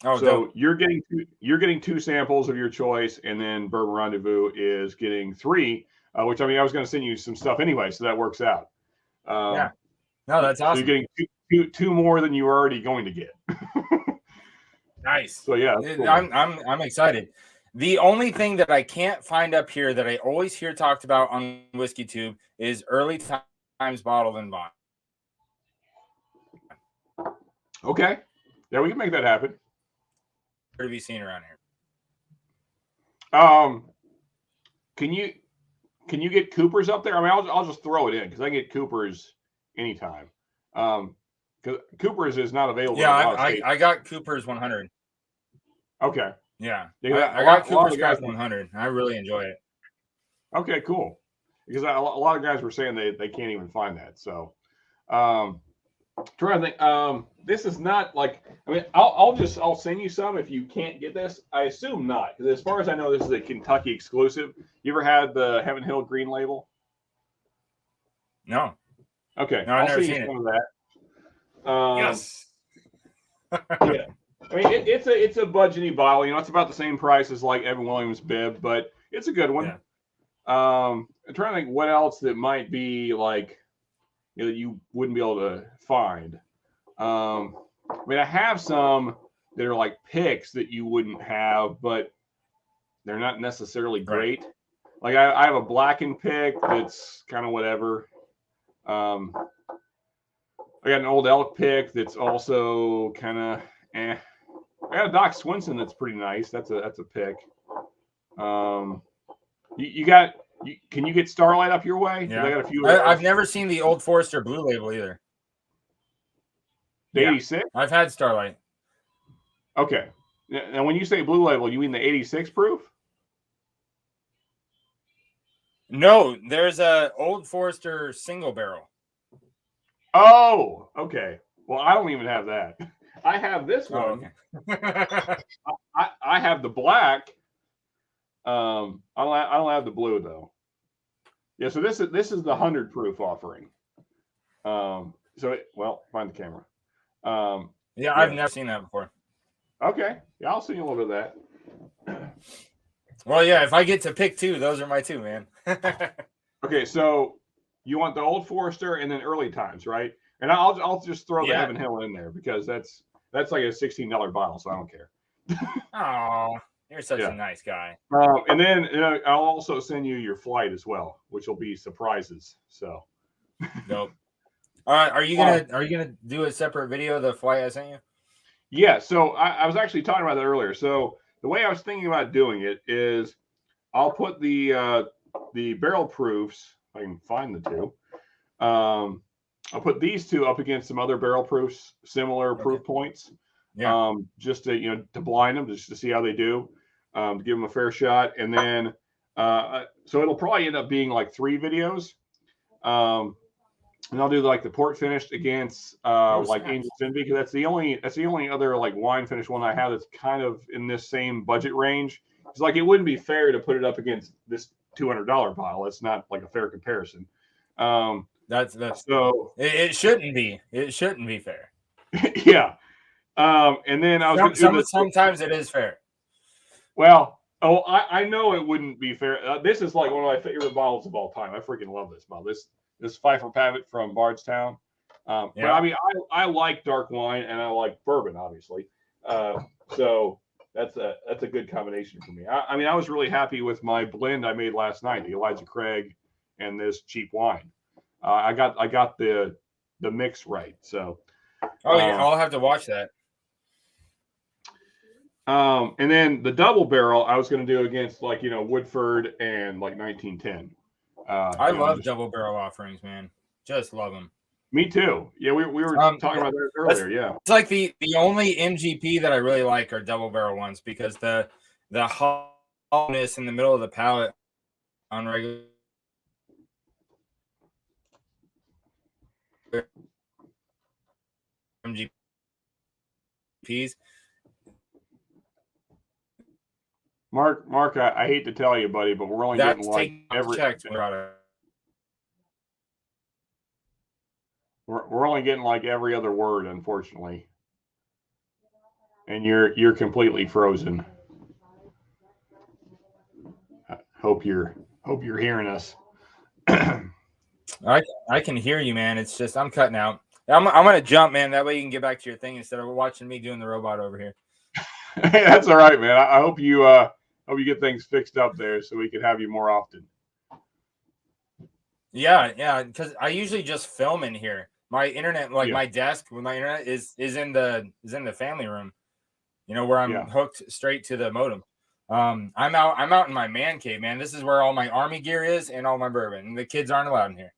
Oh, so dope. you're getting 2 samples of your choice, and then Bourbon Rendezvous is getting 3. Which I mean, I was going to send you some stuff anyway, so that works out. Yeah. No, that's awesome. So you're getting two more than you were already going to get. Nice. So yeah, cool. I'm excited. The only thing that I can't find up here that I always hear talked about on Whiskey Tube is early times bottled and bond. Okay. Yeah, we can make that happen. To be seen around here. Can you get Cooper's up there? I mean, I'll just throw it in because I can get Cooper's anytime. Because Cooper's is not available. Yeah, I got Cooper's 100. Okay. Yeah, I got Cooper's Craft 100. I really enjoy it. Okay, cool. Because a lot of guys were saying they can't even find that. So, trying to think. This is not like. I mean, I'll send you some if you can't get this. I assume not, because as far as I know, this is a Kentucky exclusive. You ever had the Heaven Hill Green Label? No. Okay, no, I'll I've never send you seen some it. of that. Yes. Yeah. I mean, it's a budgety bottle. You know, it's about the same price as like Evan Williams bib, but it's a good one. Yeah. I'm trying to think what else that might be like, you know, you wouldn't be able to find. I mean, I have some that are like picks that you wouldn't have, but they're not necessarily great. Right. Like I have a blackened pick that's kind of whatever. I got an old elk pick that's also kind of eh. I got a Doc Swinson that's pretty nice. That's a pick. Can you get Starlight up your way? Yeah. I got a few. I've never seen the Old Forester Blue Label either. The 86? I've had Starlight. Okay. Now, when you say Blue Label, you mean the 86 proof? No, there's a Old Forester single barrel. Oh, okay. Well, I don't even have that. I have this one. Oh, okay. I have the black. I don't have the blue though. Yeah, so this is the 100 proof offering. Find the camera. Yeah, I've never seen that before. Okay. Yeah, I'll send you a little bit of that. Well, yeah, if I get to pick 2, those are my 2, man. Okay, so you want the Old Forester and then early times, right? And I'll just throw the Heaven Hill in there because that's like a $16 bottle, so I don't care. Oh, you're such a nice guy. And then I'll also send you your flight as well, which will be surprises. So, nope. All right, are you gonna do a separate video of the flight I sent you? Yeah. So I was actually talking about that earlier. So the way I was thinking about doing it is, I'll put the barrel proofs. If I can find the 2. I'll put these 2 up against some other barrel proofs, similar proof points. Yeah. Just to blind them, just to see how they do, to give them a fair shot, and then so it'll probably end up being like 3 videos. And I'll do like the port finished against like Angel Envy, because that's the only other like wine finish one I have that's kind of in this same budget range. It's like it wouldn't be fair to put it up against this $200 bottle. It's not like a fair comparison. That's so it shouldn't be. It shouldn't be fair. Yeah. And then I was sometimes it is fair. Well, I know it wouldn't be fair. This is like one of my favorite bottles of all time. I freaking love this bottle. This Pfeiffer Pavitt from Bardstown. But I mean, I like dark wine and I like bourbon, obviously. So that's a good combination for me. I mean, I was really happy with my blend I made last night, the Elijah Craig and this cheap wine. I got the mix right. So. Oh yeah, I'll have to watch that. And then the double barrel I was going to do against like Woodford and like 1910. I love double barrel offerings, man. Just love them. Me too. Yeah, we were talking about that earlier. Yeah, it's like the only MGP that I really like are double barrel ones because the hollowness in the middle of the palate on regular MGPs. Mark, I hate to tell you, buddy, but we're only getting like we're only getting like every other word, unfortunately. And you're completely frozen. Hope you're hearing us. I can hear you, man. It's just I'm cutting out. I'm gonna jump, man. That way you can get back to your thing instead of watching me doing the robot over here. Hey, that's all right, man. I hope you get things fixed up there so we can have you more often. Yeah, because I usually just film in here. My internet, my desk with my internet is in the family room. You know, where I'm hooked straight to the modem. I'm out in my man cave, man. This is where all my army gear is and all my bourbon. And the kids aren't allowed in here.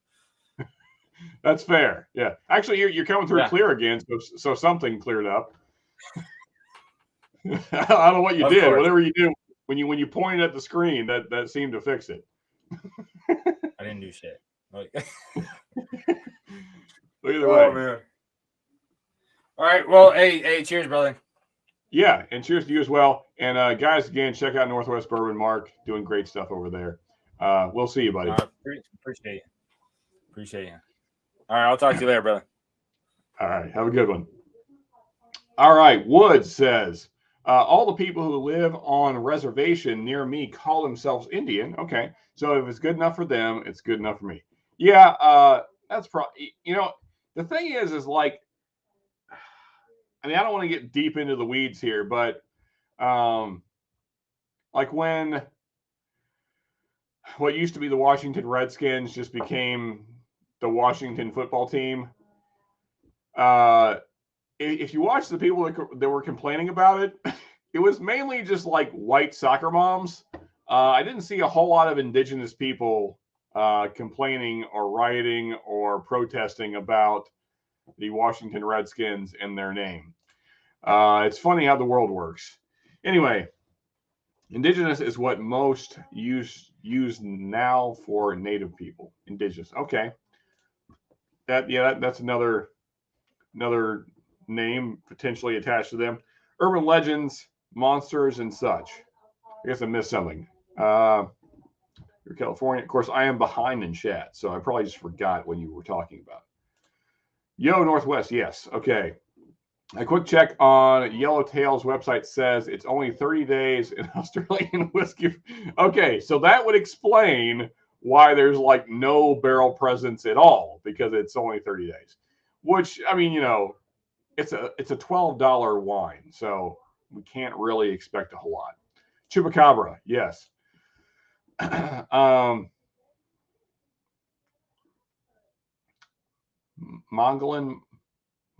That's fair. Yeah, actually, you're coming through clear again, so something cleared up. I don't know what you did. Course. Whatever you did when you pointed at the screen, that seemed to fix it. I didn't do shit. Either way. Man. All right. Well, hey, cheers, brother. Yeah, and cheers to you as well. And guys, again, check out Northwest Bourbon. Mark doing great stuff over there. We'll see you, buddy. Appreciate you. All right, I'll talk to you later, brother. All right, have a good one. All right, Woods says, all the people who live on a reservation near me call themselves Indian. Okay, so if it's good enough for them, it's good enough for me. Yeah, that's probably, the thing is like, I mean, I don't want to get deep into the weeds here, but like when what used to be the Washington Redskins just became the Washington football team, if you watch the people that were complaining about it, it was mainly just like white soccer moms. I didn't see a whole lot of indigenous people complaining or rioting or protesting about the Washington Redskins and their name. It's funny how the world works. Anyway, indigenous is what most use now for native people. Indigenous. Okay. That's another name potentially attached to them. Urban legends, monsters, and such. I guess I missed something. You're California. Of course, I am behind in chat, so I probably just forgot what you were talking about. Yo, Northwest. Yes. Okay. A quick check on Yellowtail's website says it's only 30 days in Australian whiskey. Okay, so that would explain why there's like no barrel presence at all, because it's only 30 days. Which, I mean, it's a $12 wine, so we can't really expect a whole lot. Chupacabra, yes. Mongolin.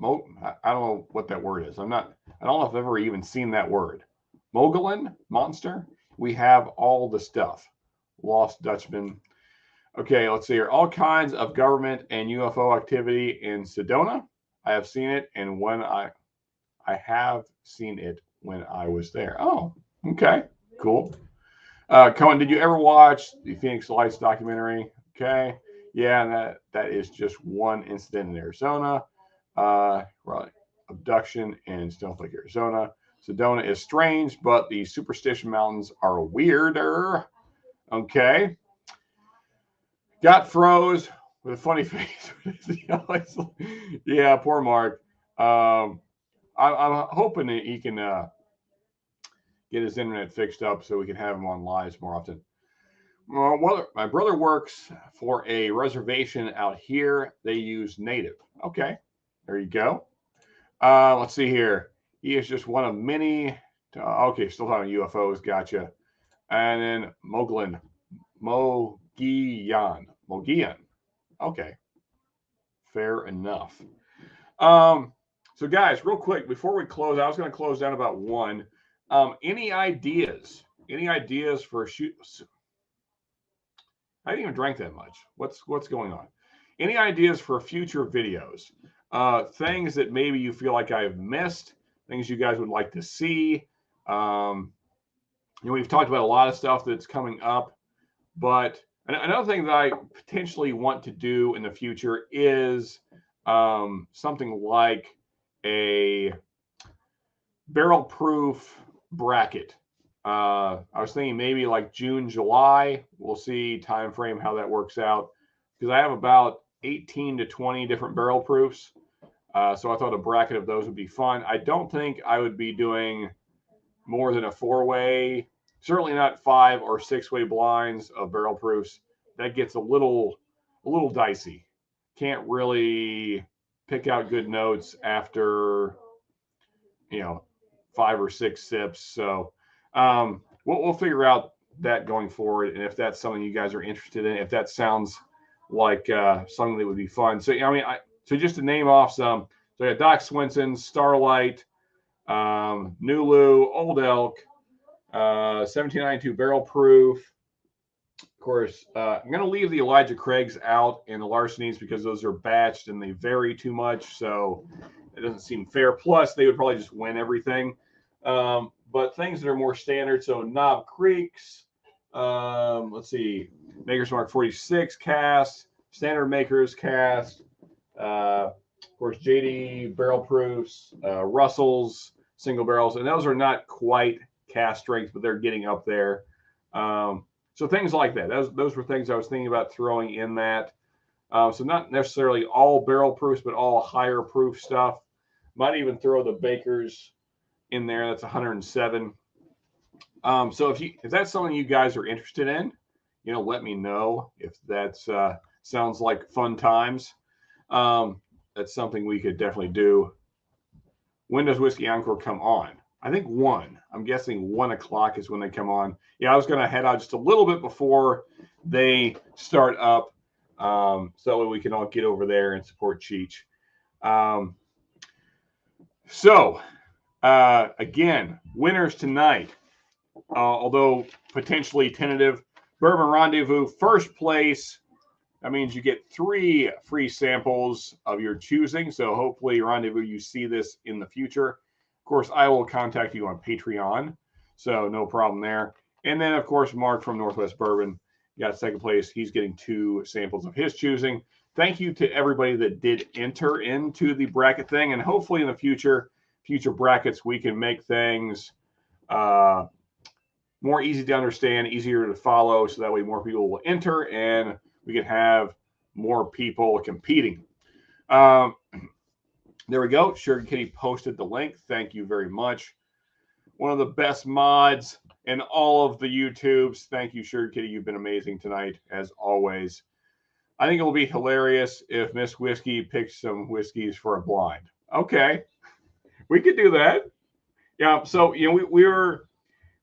I don't know what that word is. I don't know if I've ever even seen that word. Mogulin, monster. We have all the stuff. Lost Dutchman. Okay, let's see here. All kinds of government and UFO activity in Sedona. I have seen it, and when I have seen it when I was there. Oh, okay, cool. Cohen, did you ever watch the Phoenix Lights documentary? Okay, yeah, that is just one incident in Arizona. Right, abduction in Stone Lake, Arizona. Sedona is strange, but the Superstition Mountains are weirder. Okay. Got froze with a funny face. Yeah, poor Mark. I'm hoping that he can get his internet fixed up so we can have him on lives more often. Well, my brother works for a reservation out here. They use native. Okay, there you go. Let's see here. He is just one of many. Okay, still talking UFOs. Gotcha. And then Mogian. Okay, fair enough. So guys, real quick before we close, I was going to close down about 1. Any ideas? Any ideas for I didn't even drink that much. What's going on? Any ideas for future videos? Things that maybe you feel like I've missed, things you guys would like to see. We've talked about a lot of stuff that's coming up, but another thing that I potentially want to do in the future is something like a barrel proof bracket. I was thinking maybe like June, July. We'll see time frame how that works out, because I have about 18 to 20 different barrel proofs. So I thought a bracket of those would be fun. I don't think I would be doing more than a 4-way, certainly not 5 or 6-way blinds of barrel proofs. That gets a little dicey. Can't really pick out good notes after 5 or 6 sips. So we'll figure out that going forward, and if that's something you guys are interested in, if that sounds like something that would be fun. So so just to name off some, so I got Doc Swenson's, Starlight, Nulu, Old Elk, 1792 barrel proof. Of course, I'm going to leave the Elijah Craigs out and the Larcenies because those are batched and they vary too much. So it doesn't seem fair. Plus, they would probably just win everything. But things that are more standard, so Knob Creeks, let's see, Maker's Mark 46 cast, Standard Makers cast, of course, JD barrel proofs, Russell's single barrels, and those are not quite cast strength, but they're getting up there. So things like that. Those were things I was thinking about throwing in that. So not necessarily all barrel proofs, but all higher proof stuff. Might even throw the Bakers in there. That's 107. So if that's something you guys are interested in, let me know if that's sounds like fun times. That's something we could definitely do. When does Whiskey Encore come on? I think 1. I'm guessing 1 o'clock is when they come on. Yeah, I was going to head out just a little bit before they start up, so that way we can all get over there and support Cheech. Again, winners tonight, although potentially tentative. Bourbon Rendezvous, first place. That means you get 3 free samples of your choosing. So hopefully, Rendezvous, you see this in the future. Of course, I will contact you on Patreon. So no problem there. And then, of course, Mark from Northwest Bourbon got second place. He's getting 2 samples of his choosing. Thank you to everybody that did enter into the bracket thing. And hopefully in the future brackets, we can make things more easy to understand, easier to follow, so that way more people will enter and we can have more people competing. There we go. Sugar Kitty posted the link. Thank you very much. One of the best mods in all of the YouTubes. Thank you, Sugar Kitty. You've been amazing tonight, as always. I think it will be hilarious if Miss Whiskey picks some whiskeys for a blind. Okay. We could do that. Yeah. So,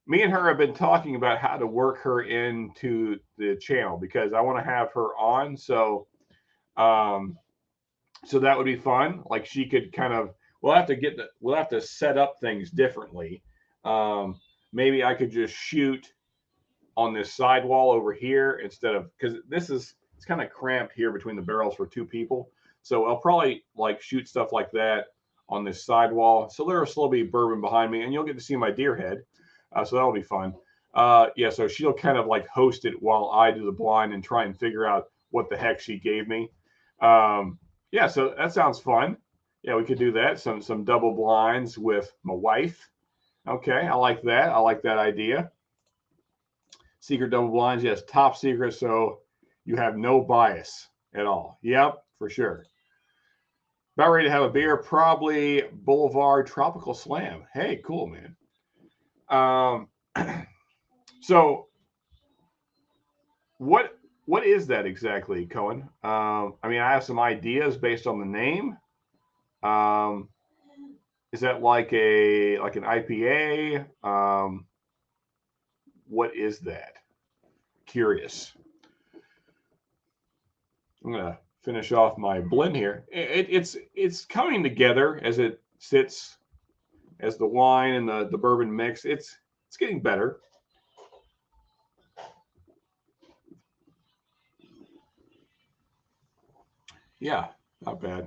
me and her have been talking about how to work her into the channel, because I want to have her on. So that would be fun. Like, she could kind of, we'll have to set up things differently. Maybe I could just shoot on this sidewall over here instead of, because it's kind of cramped here between the barrels for 2 people. So I'll probably shoot stuff like that on this sidewall. So there'll still be bourbon behind me, and you'll get to see my deer head. So that'll be fun. So she'll kind of host it while I do the blind and try and figure out what the heck she gave me. So that sounds fun. Yeah, we could do that. Some double blinds with my wife. Okay, I like that. I like that idea. Secret double blinds, yes, top secret, so you have no bias at all. Yep, for sure. About ready to have a beer, probably Boulevard Tropical Slam. Hey, cool, man. So what is that exactly, Cohen? I have some ideas based on the name. Is that like an IPA? What is that? Curious. I'm gonna finish off my blend here. It's coming together as it sits, as the wine and the bourbon mix. It's getting better. Yeah, not bad.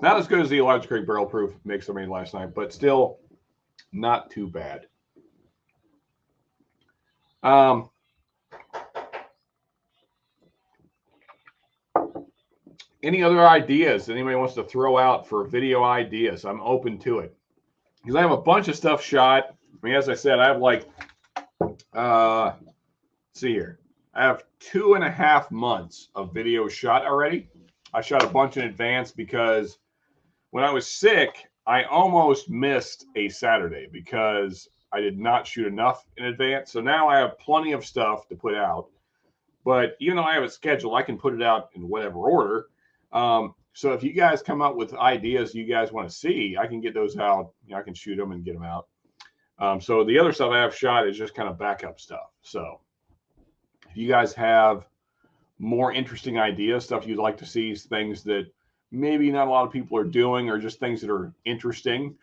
Not as good as the Elijah Craig barrel proof mix I made last night, but still not too bad. Any other ideas anybody wants to throw out for video ideas? I'm open to it. Because I have a bunch of stuff shot. I mean, as I said, I have like, let's see here. I have 2.5 months of video shot already. I shot a bunch in advance because when I was sick, I almost missed a Saturday because I did not shoot enough in advance. So now I have plenty of stuff to put out. But even though I have it scheduled, I can put it out in whatever order. So if you guys come up with ideas you guys want to see, I can get those out. I can shoot them and get them out. So the other stuff I have shot is just kind of backup stuff. So if you guys have more interesting ideas, stuff you'd like to see, things that maybe not a lot of people are doing, or just things that are interesting,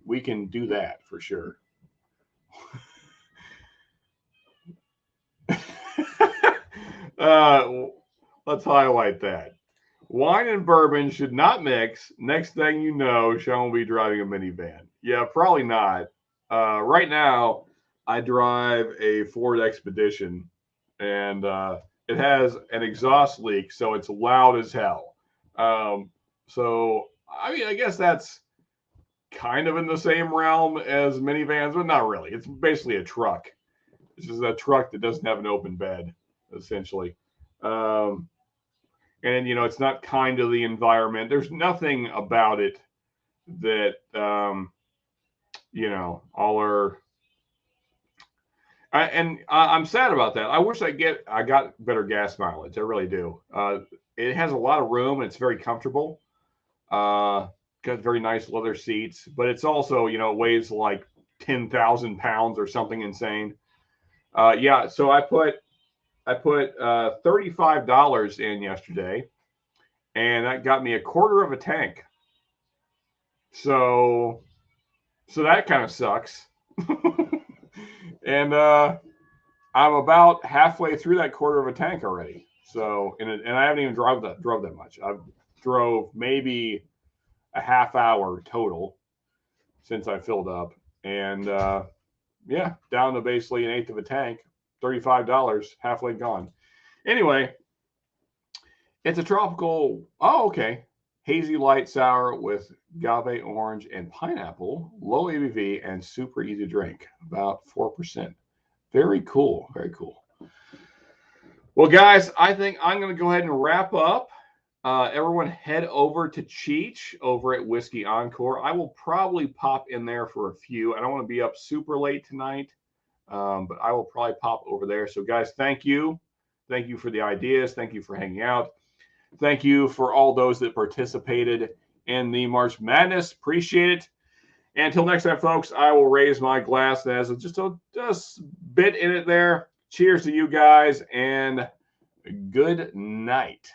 we can do that for sure. Let's highlight that. Wine and bourbon should not mix. Next thing you know, Sean will be driving a minivan. Yeah, probably not. Right now, I drive a Ford Expedition, and it has an exhaust leak, so it's loud as hell. So, I mean, I guess that's kind of in the same realm as minivans, but not really. It's basically a truck. It's just a truck that doesn't have an open bed, essentially. And, it's not kind to the environment. There's nothing about it that, all are. I'm sad about that. I wish I got better gas mileage. I really do. It has a lot of room. It's very comfortable. Got very nice leather seats, but it's also, weighs like 10,000 pounds or something insane. Yeah. So I put $35 in yesterday, and that got me a quarter of a tank. So that kind of sucks. And I'm about halfway through that quarter of a tank already. So, and I haven't even drove that much. I've drove maybe a half hour total since I filled up, and yeah, down to basically 1/8 of a tank, $35, halfway gone. Anyway, it's a tropical. Oh, okay. Hazy light sour with agave, orange, and pineapple, low ABV, and super easy to drink, about 4%. Very cool. Very cool. Well, guys, I think I'm going to go ahead and wrap up. Everyone head over to Cheech over at Whiskey Encore. I will probably pop in there for a few. I don't want to be up super late tonight, but I will probably pop over there. So, guys, thank you. Thank you for the ideas. Thank you for hanging out. Thank you for all those that participated in the March Madness. Appreciate it. And until next time, folks, I will raise my glass that has just a bit in it there. Cheers to you guys, and good night.